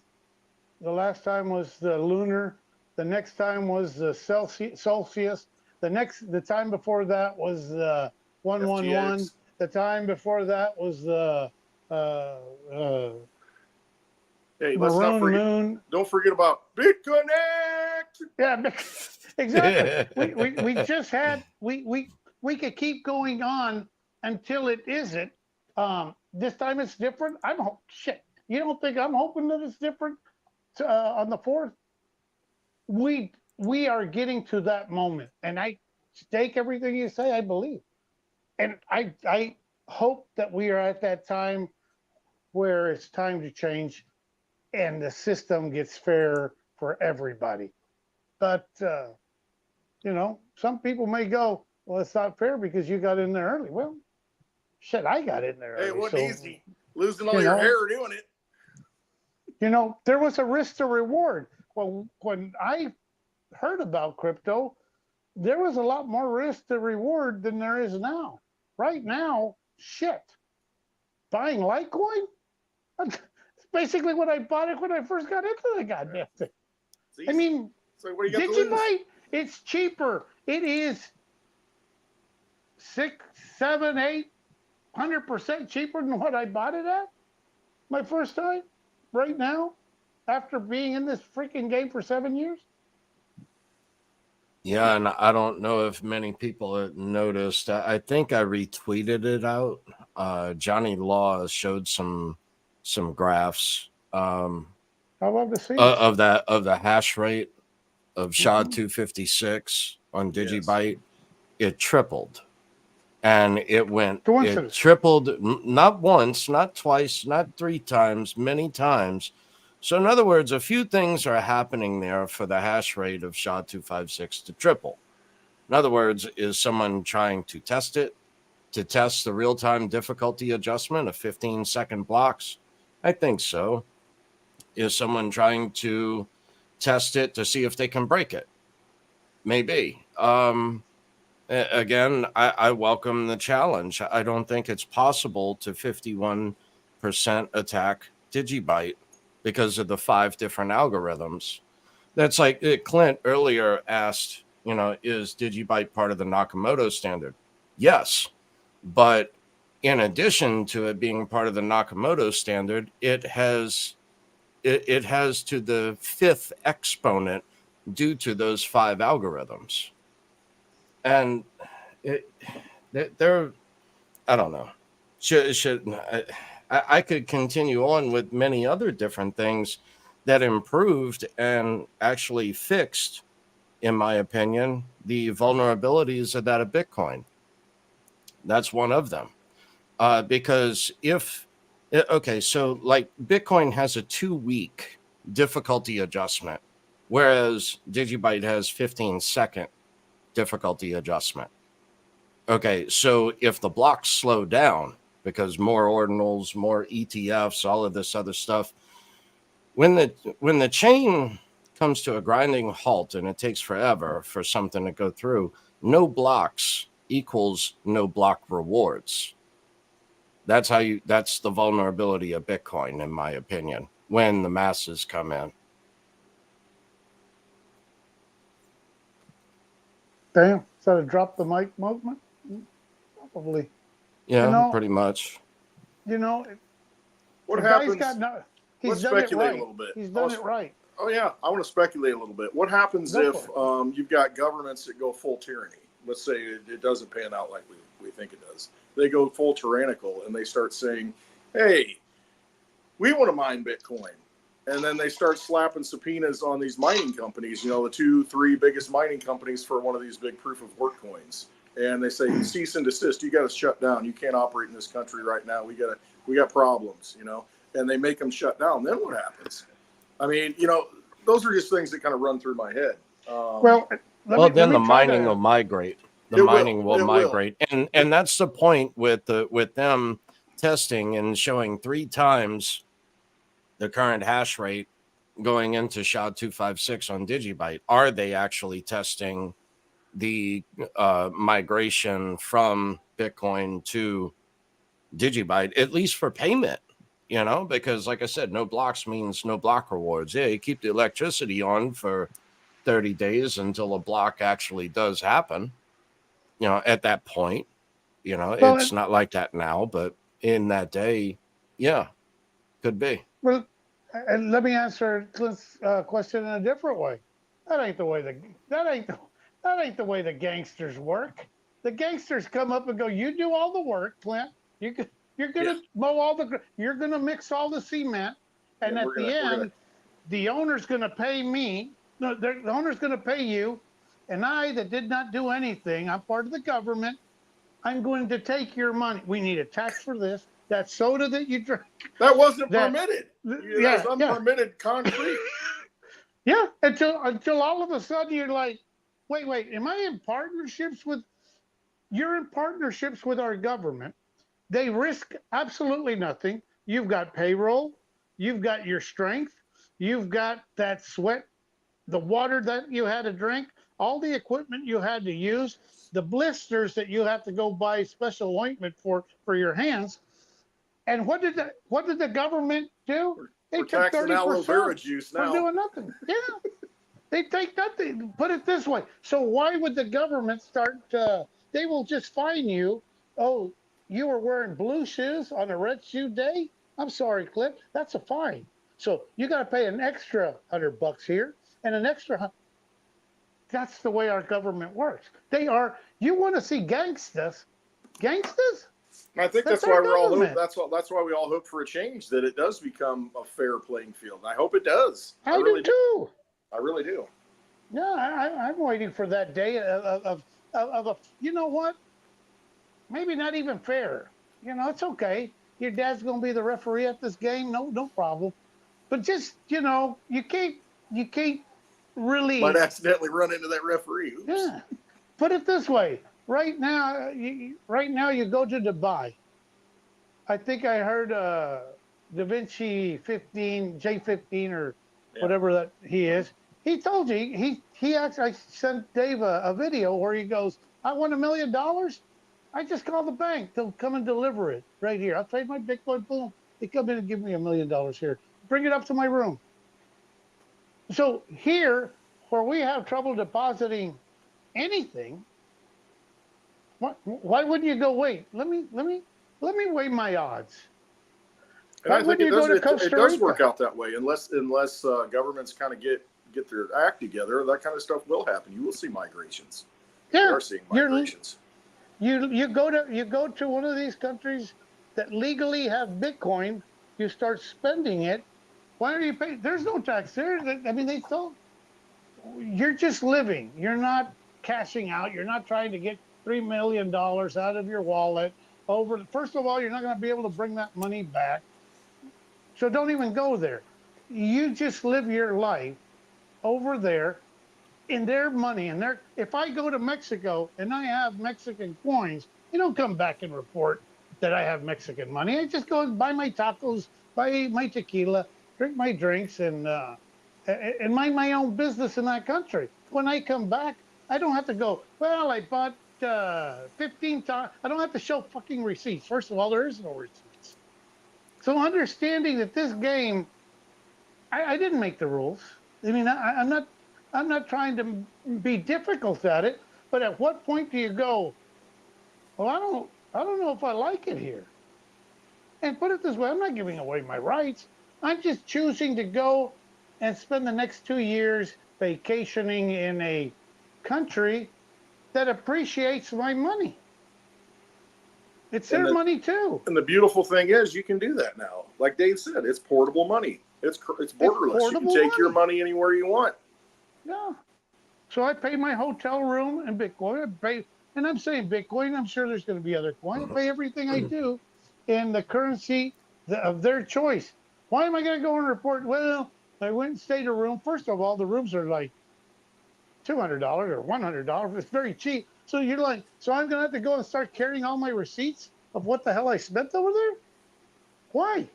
C: The last time was the lunar. The next time was the Celsius. The time before that was the 111.
E: FTX.
C: The time before that was the
E: Hey, let's not
C: Maroon
E: forget.
C: Moon.
E: Don't forget about BitConnect.
C: Yeah, exactly. We just had we could keep going on until it isn't. This time it's different. Shit. You don't think I'm hoping that it's different on the 4th? We are getting to that moment, and I take everything you say. I believe, and I hope that we are at that time where it's time to change, and the system gets fair for everybody. But some people may go, well, it's not fair because you got in there early. Well, shit, I got in there early.
E: Hey, it wasn't easy. Losing all
C: you
E: your
C: know,
E: hair doing it.
C: There was a risk to reward. Well, when I heard about crypto, there was a lot more risk to reward than there is now. Right now, shit. Buying Litecoin? It's basically what I bought it when I first got into the goddamn thing. I mean,
E: so what do you got to lose?
C: DigiByte, it's cheaper. It is 6, 7, 800% cheaper than what I bought it at my first time. Right now, after being in this freaking game for 7 years.
A: Yeah, and I don't know if many people have noticed. I think I retweeted it out. Johnny Law showed some graphs
C: How about the see?
A: of the hash rate of SHA-256 on DigiByte. It tripled, and it
C: Coincidence.
A: tripled, not once, not twice, not 3 times, many times. So in other words, a few things are happening there for the hash rate of SHA-256 to triple. In other words, is someone trying to test it, to test the real-time difficulty adjustment of 15-second blocks? I think so. Is someone trying to test it to see if they can break it? Maybe. Again, I welcome the challenge. I don't think it's possible to 51% attack DigiByte because of the 5 different algorithms. That's like Clint earlier asked, is DigiByte part of the Nakamoto standard? Yes, but in addition to it being part of the Nakamoto standard, it has to the 5th exponent due to those 5 algorithms. And they're, I don't know. I could continue on with many other different things that improved and actually fixed, in my opinion, the vulnerabilities of Bitcoin. That's one of them. Because so like Bitcoin has a 2-week difficulty adjustment, whereas DigiByte has 15-second difficulty adjustment. Okay, so if the blocks slow down because more ordinals, more ETFs, all of this other stuff, when the chain comes to a grinding halt and it takes forever for something to go through, no blocks equals no block rewards. That's the vulnerability of Bitcoin, in my opinion, when the masses come in.
C: Damn, is that a drop the mic movement? Probably.
A: Yeah, pretty much.
E: What
C: the
E: happens?
C: He's
E: Let's
C: done it
E: speculate
C: right.
E: a little bit.
C: He's done it right.
E: Oh yeah, I want to speculate a little bit. What happens
C: Go
E: if you've got governments that go full tyranny? Let's say it doesn't pan out like we think it does. They go full tyrannical and they start saying, "Hey, we want to mine Bitcoin," and then they start slapping subpoenas on these mining companies. The 2-3 biggest mining companies for one of these big proof of work coins, and they say, "Cease and desist. You got to shut down. You can't operate in this country right now. We got problems." And they make them shut down. Then what happens? I mean, those are just things that kind of run through my head.
A: Then the mining will migrate. The mining will migrate,
E: will.
A: and that's the point with them testing and showing 3 times the current hash rate going into SHA-256 on DigiByte. Are they actually testing the migration from Bitcoin to DigiByte, at least for payment? Because like I said, no blocks means no block rewards. Yeah, you keep the electricity on for 30 days until a block actually does happen. At that point, it's not like that now, but in that day, yeah, could be.
C: Well, and let me answer Clint's question in a different way. That ain't the way the way the gangsters work. The gangsters come up and go, "You do all the work, Clint. You're gonna mow you're gonna mix all the cement, and at the end, the owner's gonna pay me. No, the owner's gonna pay you, and I, that did not do anything, I'm part of the government. I'm going to take your money. We need a tax for this. That soda that you drink.
E: That wasn't permitted. That's unpermitted concrete.
C: Yeah, until all of a sudden you're like, wait, am I in partnerships with? You're in partnerships with our government. They risk absolutely nothing. You've got payroll. You've got your strength. You've got that sweat, the water that you had to drink, all the equipment you had to use, the blisters that you have to go buy special ointment for your hands. And what did the government do? They took 30%
E: juice
C: for doing nothing. Yeah, they take nothing. Put it this way. So why would the government start? They will just fine you. Oh, you were wearing blue shoes on a red shoe day? I'm sorry, Cliff. That's a fine. So you got to pay an extra $100 here and an extra. That's the way our government works. You want to see gangsters? Gangsters?
E: I think that's why we're all hope. That's why we all hope for a change, that it does become a fair playing field. I hope it does.
C: I do too.
E: I really do.
C: Yeah, I'm waiting for that day of you know what? maybe not even fair. You know, it's okay. Your dad's going to be the referee at this game. No problem. But just, you know, you can't
E: Might
C: really,
E: accidentally run into that referee. Oops.
C: yeah. Put it this way. Right now you go to Dubai. I think I heard Da Vinci 15, J15 or
E: Yeah.
C: whatever that he is. He told you he actually, I sent Dave a video where he goes, I won $1 million. I just call the bank. They'll come and deliver it right here. I'll trade my Bitcoin. Boom. They come in and give me $1 million here. Bring it up to my room. So here, where we have trouble depositing anything, why wouldn't you go wait? Let me weigh my odds.
E: And
C: Why
E: I think
C: wouldn't you go to
E: it
C: Costa
E: does
C: Rica?
E: work out that way, unless governments kind of get their act together. That kind of stuff will happen. You will see migrations. We
C: Yeah,
E: are seeing migrations.
C: you go to one of these countries that legally have Bitcoin. You start spending it. Why are you paying? There's no tax there. I mean, they still. You're just living. You're not cashing out. You're not trying to get $3 million out of your wallet. First of all, you're not going to be able to bring that money back. So don't even go there. You just live your life over there in their money. And if I go to Mexico and I have Mexican coins, you don't come back and report that I have Mexican money. I just go and buy my tacos, buy my tequila, drink my drinks, and mind my own business in that country. When I come back, I don't have to go, well, I bought 15 times. I don't have to show fucking receipts. First of all, there is no receipts. So understanding that this game, I didn't make the rules. I mean, I'm not trying to be difficult at it, but at what point do you go, well, I don't know if I like it here. And put it this way, I'm not giving away my rights. I'm just choosing to go and spend the next 2 years vacationing in a country that appreciates my money. It's their money too.
E: And the beautiful thing is, you can do that now. Like Dave said, it's portable money. It's borderless. You can take your money anywhere you want.
C: Yeah. So I pay my hotel room in Bitcoin. And I'm saying Bitcoin. I'm sure there's going to be other coins. I pay everything I do in the currency of their choice. Why am I going to go and report? Well, I went and stayed a room. First of all, the rooms are like $200 or $100. It's very cheap. So you're like, so I'm going to have to go and start carrying all my receipts of what the hell I spent over there? Why?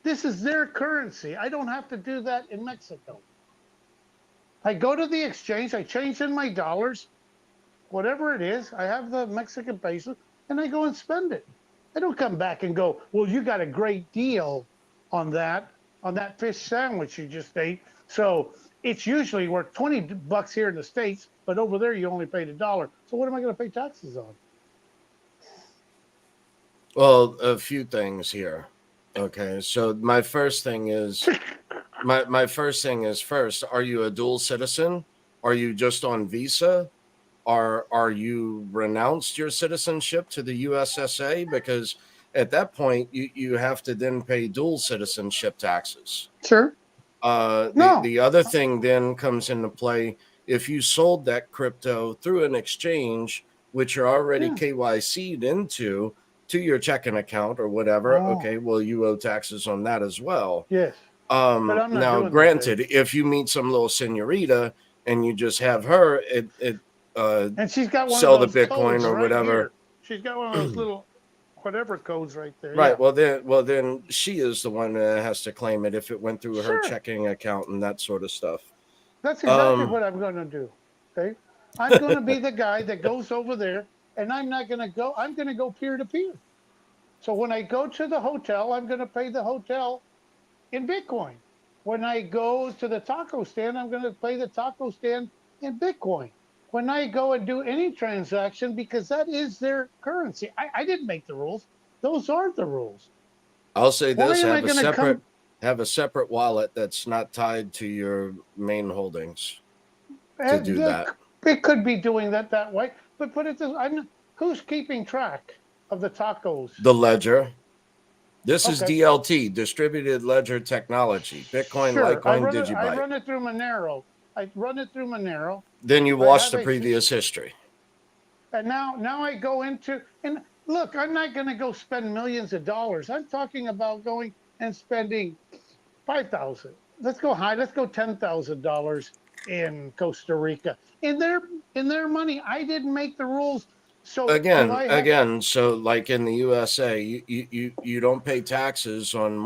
C: This is their currency. I don't have to do that in Mexico. I go to the exchange, I change in my dollars, whatever it is, I have the Mexican peso, and I go and spend it. I don't come back and go, well, you got a great deal on that fish sandwich you just ate. So it's usually worth $20 here in the States, but over there you only paid $1. So what am I going to pay taxes on?
A: Well, a few things here. Okay, so my first thing is, first, are you a dual citizen? Are you just on visa? Are you renounced your citizenship to the USSA? Because at that point, you have to then pay dual citizenship taxes.
C: Sure. No.
A: The other thing then comes into play. If you sold that crypto through an exchange, which you're already KYC'd into, to your checking account or whatever, okay, well, you owe taxes on that as well.
C: Yes. But I'm not
A: now,
C: doing
A: granted,
C: that,
A: if you meet some little senorita and you just have her,
C: and she's got one
A: sell
C: of those
A: the Bitcoin
C: codes
A: or
C: right
A: whatever.
C: Here. She's got one of those little whatever codes right there.
A: Right.
C: Yeah.
A: Well, then she is the one that has to claim it if it went through her checking account and that sort of stuff.
C: That's exactly what I'm going to do. Okay. I'm going to be the guy that goes over there, and I'm not going to go. I'm going to go peer to peer. So when I go to the hotel, I'm going to pay the hotel in Bitcoin. When I go to the taco stand, I'm going to pay the taco stand in Bitcoin. When I go and do any transaction, because that is their currency. I didn't make the rules. Those aren't the rules.
A: I'll say this: have a separate wallet that's not tied to your main holdings to do that.
C: It could be doing that way, but put it this: who's keeping track of the tacos?
A: The ledger. This is DLT, Distributed Ledger Technology. Bitcoin, Litecoin, DigiByte.
C: I run it through Monero. Then
A: you wash the previous history.
C: And now I go into, and look, I'm not going to go spend millions of dollars. I'm talking about going and spending 5,000. Let's go high. Let's go $10,000 in Costa Rica. In their money, I didn't make the rules. So do I have?
A: Again, so like in the USA, you don't pay taxes on on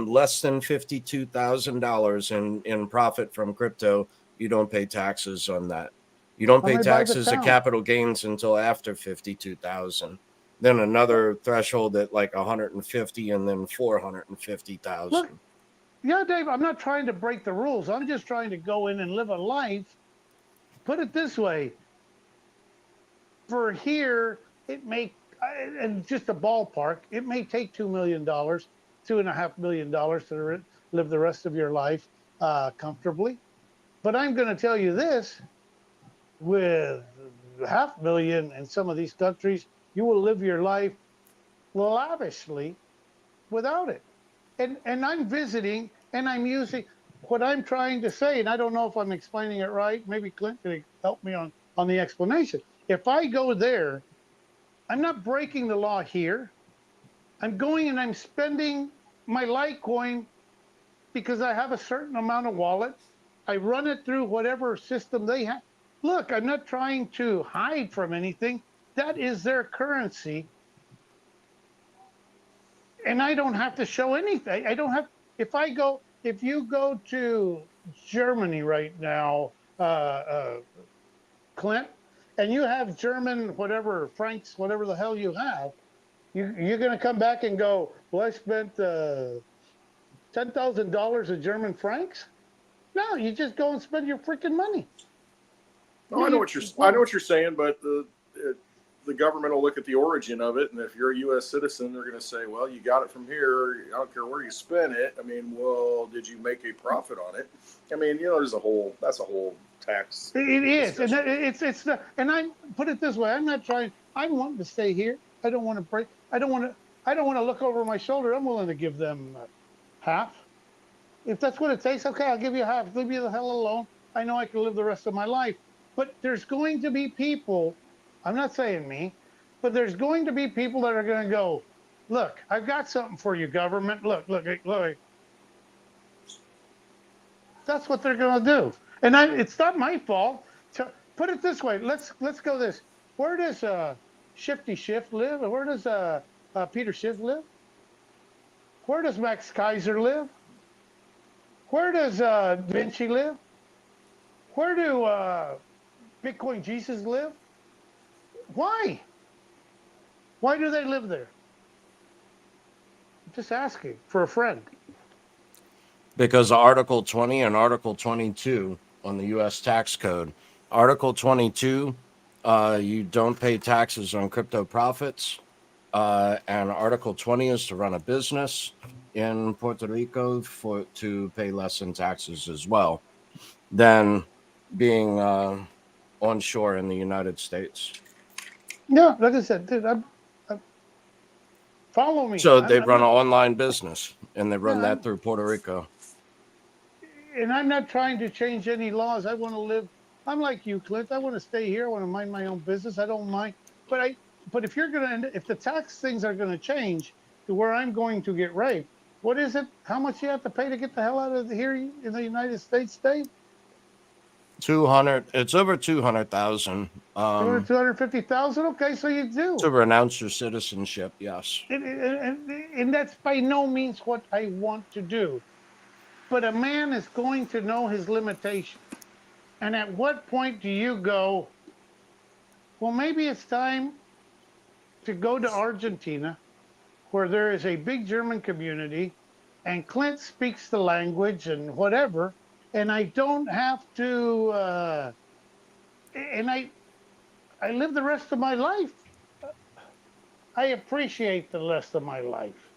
A: less than $52,000 in profit from crypto. You don't pay taxes on that. You don't
C: How
A: pay
C: many by the
A: taxes of
C: sound?
A: capital gains until after 52,000. Then another threshold at like 150, and then 450,000.
C: Look, yeah, Dave, I'm not trying to break the rules. I'm just trying to go in and live a life. Put it this way, for here, it may, and just a ballpark, it may take $2 million, $2.5 million to live the rest of your life comfortably. But I'm going to tell you this, with 500,000 in some of these countries, you will live your life lavishly without it. And I'm visiting, and I'm using what I'm trying to say, and I don't know if I'm explaining it right. Maybe Clint can help me on the explanation. If I go there, I'm not breaking the law here. I'm going and I'm spending my Litecoin because I have a certain amount of wallet. I run it through whatever system they have. Look, I'm not trying to hide from anything. That is their currency. And I don't have to show anything. I don't have, if you go to Germany right now, Clint, and you have German, whatever, francs, whatever the hell you have, you're going to come back and go, well, I spent $10,000 of German francs? No, you just go and spend your freaking money.
E: No, I know what you're saying, but the government will look at the origin of it, and if you're a U.S. citizen, they're going to say, well, you got it from here. I don't care where you spent it. I mean, well, did you make a profit on it? I mean, that's a whole tax.
C: It is, and it's not, and I put it this way: I'm not trying. I'm wanting to stay here. I don't want to break. I don't want to look over my shoulder. I'm willing to give them half. If that's what it takes, okay, I'll give you half. Leave me the hell alone. I know I can live the rest of my life. But there's going to be people, I'm not saying me, but there's going to be people that are going to go, look, I've got something for you, government. Look. That's what they're going to do. And it's not my fault. Put it this way. Let's go this. Where does Shifty Schiff live? Where does Peter Schiff live? Where does Max Kaiser live? Where does Vinci live? Where do Bitcoin Jesus live? Why? Why do they live there? I'm just asking for a friend.
A: Because Article 20 and Article 22 on the U.S. tax code. Article 22, you don't pay taxes on crypto profits. And Article 20 is to run a business in Puerto Rico to pay less in taxes as well than being onshore in the United States.
C: Yeah, like I said, dude, follow me.
A: So they run an online business, and they run that through Puerto Rico.
C: And I'm not trying to change any laws. I want to live. I'm like you, Clint. I want to stay here. I want to mind my own business. I don't mind. But if the tax things are going to change to where I'm going to get raped, what is it? How much you have to pay to get the hell out of here in the United States, Dave?
A: 200. It's over 200,000.
C: Over 250,000. Okay, so you do
A: to renounce your citizenship. Yes,
C: and that's by no means what I want to do. But a man is going to know his limitations. And at what point do you go, well, maybe it's time to go to Argentina, where there is a big German community, and Clint speaks the language and whatever, and I don't have to, and I live the rest of my life. I appreciate the rest of my life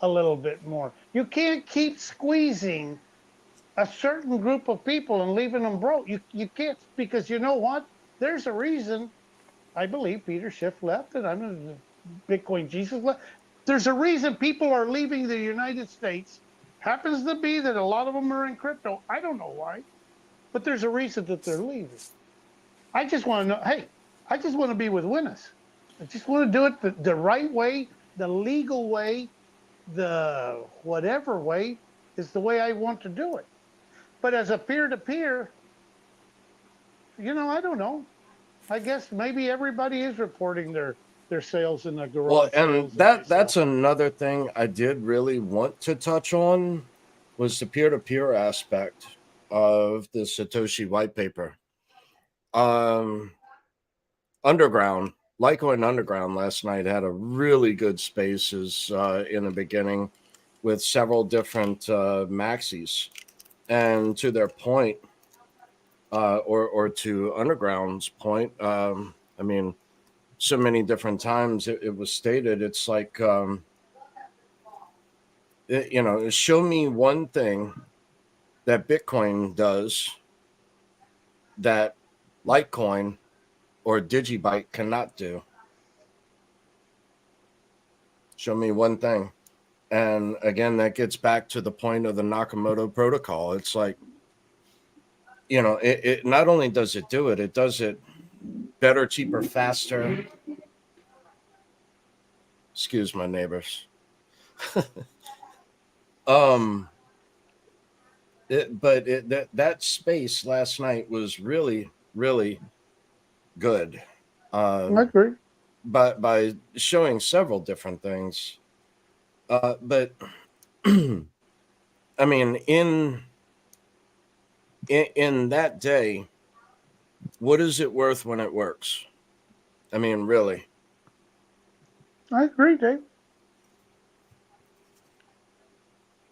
C: a little bit more. You can't keep squeezing a certain group of people and leaving them broke. You can't, because you know what? There's a reason I believe Peter Schiff left, and I'm Bitcoin Jesus left. There's a reason people are leaving the United States. Happens to be that a lot of them are in crypto. I don't know why, but there's a reason that they're leaving. I just want to know, hey, I just want to be with winners. I just want to do it the right way, the legal way, the whatever way is the way I want to do it. But as a peer-to-peer, I don't know. I guess maybe everybody is reporting their sales in the
A: Well,
C: garage
A: and
C: sales that they
A: that's
C: sell.
A: another thing I did really want to touch on was the peer-to-peer aspect of the Satoshi white paper. Underground, Litecoin Underground last night had a really good spaces in the beginning with several different maxis. And to their point, or to Underground's point, I mean, so many different times it was stated, it's like, show me one thing that Bitcoin does that Litecoin or DigiByte cannot do. Show me one thing. And again, that gets back to the point of the Nakamoto protocol. It's like, it not only does it do it, it does it better, cheaper, faster. Excuse my neighbors. That space last night was really, really good.
C: I agree.
A: By showing several different things. But I mean, in that day, what is it worth when it works? I mean, really.
C: I agree, Dave.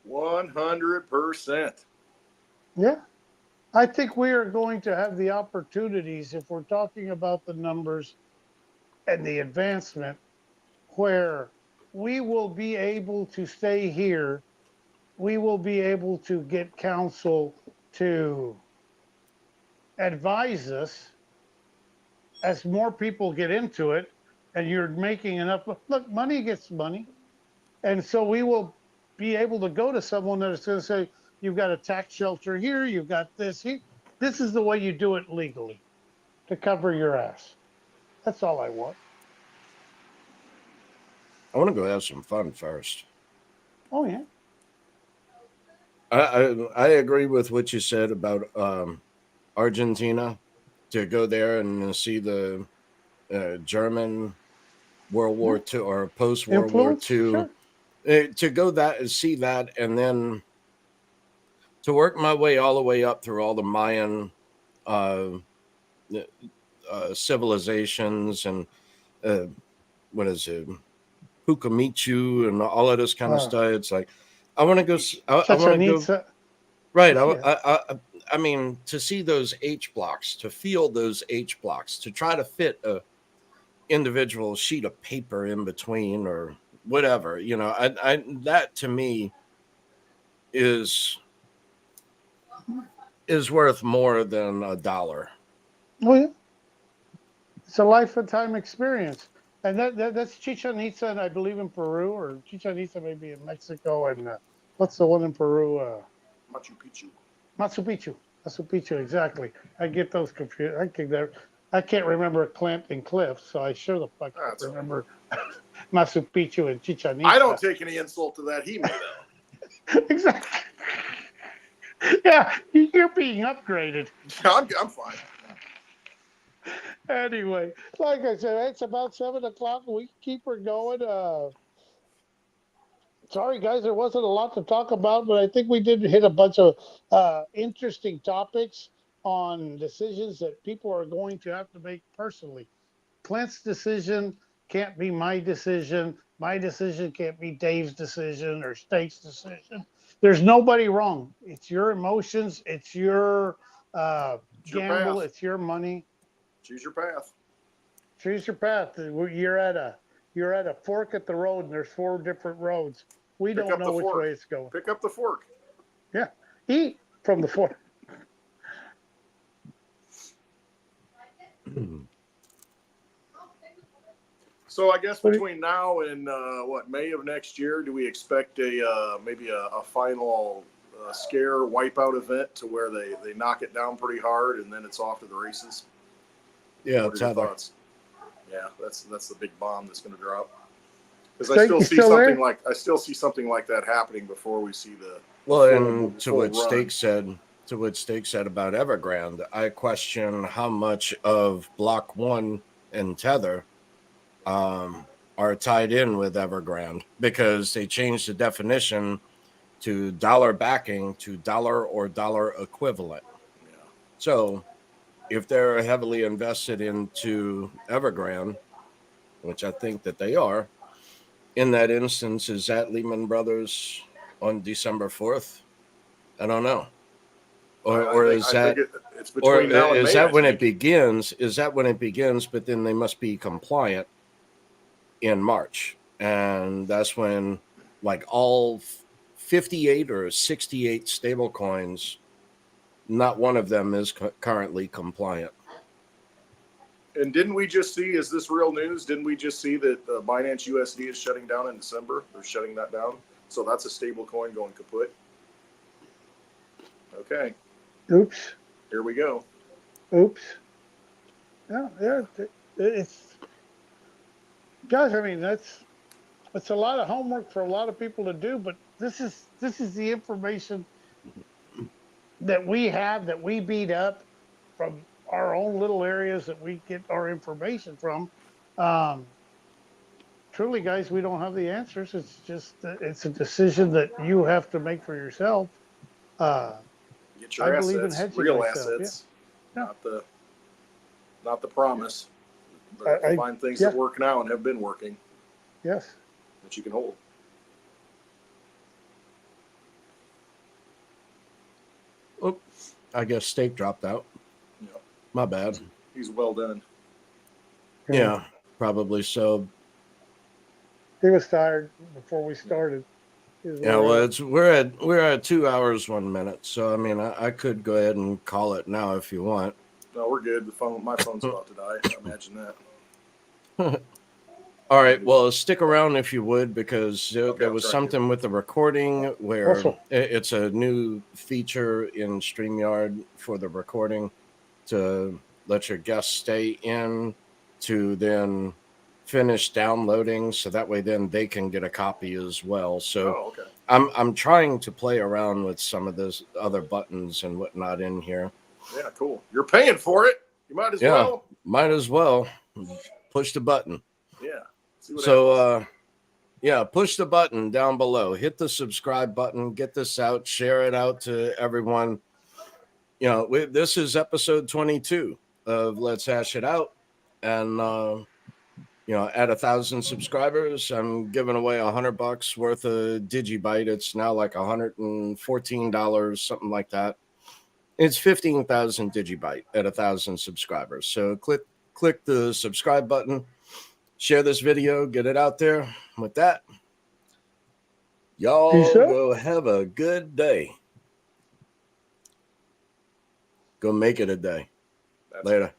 E: 100%.
C: Yeah. I think we are going to have the opportunities, if we're talking about the numbers and the advancement, where we will be able to stay here. We will be able to get counsel to advise us as more people get into it, and you're making enough. Look, money gets money. And so we will be able to go to someone that is going to say, you've got a tax shelter here, you've got this here. This is the way you do it legally to cover your ass. That's all I want.
A: I want to go have some fun first.
C: Oh, yeah.
A: I agree with what you said about Argentina, to go there and see the German World War II or post World War
C: Influence?
A: II.
C: Sure.
A: To go that and see that, and then to work my way all the way up through all the Mayan civilizations and what is it, Pukamichu and all of this kind of stuff. It's like I want to go. I want to go. Right. I mean, to see those H blocks, to feel those H blocks, to try to fit a individual sheet of paper in between or whatever, I that to me is worth more than $1.
C: Oh, yeah. It's a lifetime experience. And that's Chichen Itza, and I believe in Peru, or Chichen Itza maybe in Mexico, and what's the one in Peru?
E: Machu Picchu.
C: Machu Picchu. Machu Picchu, exactly. I get those confused. I can't remember Clampton Cliff, so I sure the fuck can't remember Machu Picchu and Chichen Itza.
E: I don't take any insult to that. He made it.
C: Exactly. Yeah, you're being upgraded.
E: I'm fine.
C: Anyway, like I said, it's about 7 o'clock. We can keep her going. Sorry, guys, there wasn't a lot to talk about, but I think we did hit a bunch of interesting topics on decisions that people are going to have to make personally. Clint's decision can't be my decision. My decision can't be Dave's decision or State's decision. There's nobody wrong. It's your emotions. It's your gamble. It's your money.
E: Choose your path.
C: Choose your path. You're at a fork at the road, and there's 4 different roads. We don't know which way it's going.
E: Pick up the fork.
C: Yeah, eat from the fork.
E: So I guess between now and May of next year, do we expect maybe a final scare wipeout event to where they knock it down pretty hard and then it's off to the races?
A: Yeah,
E: What are your
A: Tether.
E: thoughts? Yeah, that's the big bomb that's going to drop. Because I
C: Jake,
E: still
C: you
E: see
C: still
E: something
C: there?
E: like that happening before we see the
A: Well,
E: full-
A: and to
E: full
A: what
E: run.
A: Stake said, about Evergrande, I question how much of Block One and Tether are tied in with Evergrande, because they changed the definition to dollar backing to dollar or dollar equivalent.
E: Yeah.
A: So if they're heavily invested into Evergrande, which I think that they are, in that instance, is that Lehman Brothers on December 4th? I don't know. Or
E: I
A: is that,
E: think it's
A: or
E: between now and
A: is
E: May.
A: that
E: I
A: when it
E: think.
A: begins? Is that when it begins? But then they must be compliant in March, and that's when, like, all 58 or 68 stable coins, not one of them is currently compliant.
E: And didn't we just see? Is this real news? Didn't we just see that Binance USD is shutting down in December? They're shutting that down, so that's a stable coin going kaput. Okay,
C: Oops.
E: here we go.
C: Oops. Yeah. It's guys. I mean, it's a lot of homework for a lot of people to do, but this is the information that we have, that we beat up from our own little areas that we get our information from. Truly, guys, we don't have the answers. It's just it's a decision that you have to make for yourself.
E: Get
C: I
E: your
C: believe in
E: assets,
C: hedging
E: real
C: myself.
E: assets,
C: Yeah.
E: not the promise. But
C: I
E: find things
C: yeah.
E: that work now and have been working
C: Yes.
E: that you can hold.
A: Oh, I guess Stake dropped out.
E: Yeah.
A: My bad.
E: He's well done.
A: Yeah, probably so.
C: He was tired before we started. He was
A: Yeah,
C: wore
A: well,
C: out.
A: we're at 2 hours 1 minute, so I mean, I could go ahead and call it now if you want.
E: No, we're good. My phone's about to die. Imagine that.
A: All right, well, stick around if you would, because there
E: I'll
A: was
E: try
A: something with the recording where
C: Awesome.
A: it's a new feature in StreamYard for the recording to let your guests stay in to then finish downloading, so that way then they can get a copy as well. So
E: Oh, okay.
A: I'm trying to play around with some of those other buttons and whatnot in here.
E: Yeah, cool. You're paying for it. You might as well.
A: Might as well push the button.
E: Yeah. See what
A: So
E: happens.
A: yeah, push the button down below, hit the subscribe button, get this out, share it out to everyone. You know, this is episode 22 of Let's Hash It Out, and you know, at 1,000 subscribers, I'm giving away $100 worth of DigiByte. It's now like $114, something like that. It's 15,000 DigiByte at 1,000 subscribers. So click the subscribe button, share this video, get it out there. With that, y'all
C: Peace out.
A: go have a good day. Go make it a day.
E: That's
A: Later.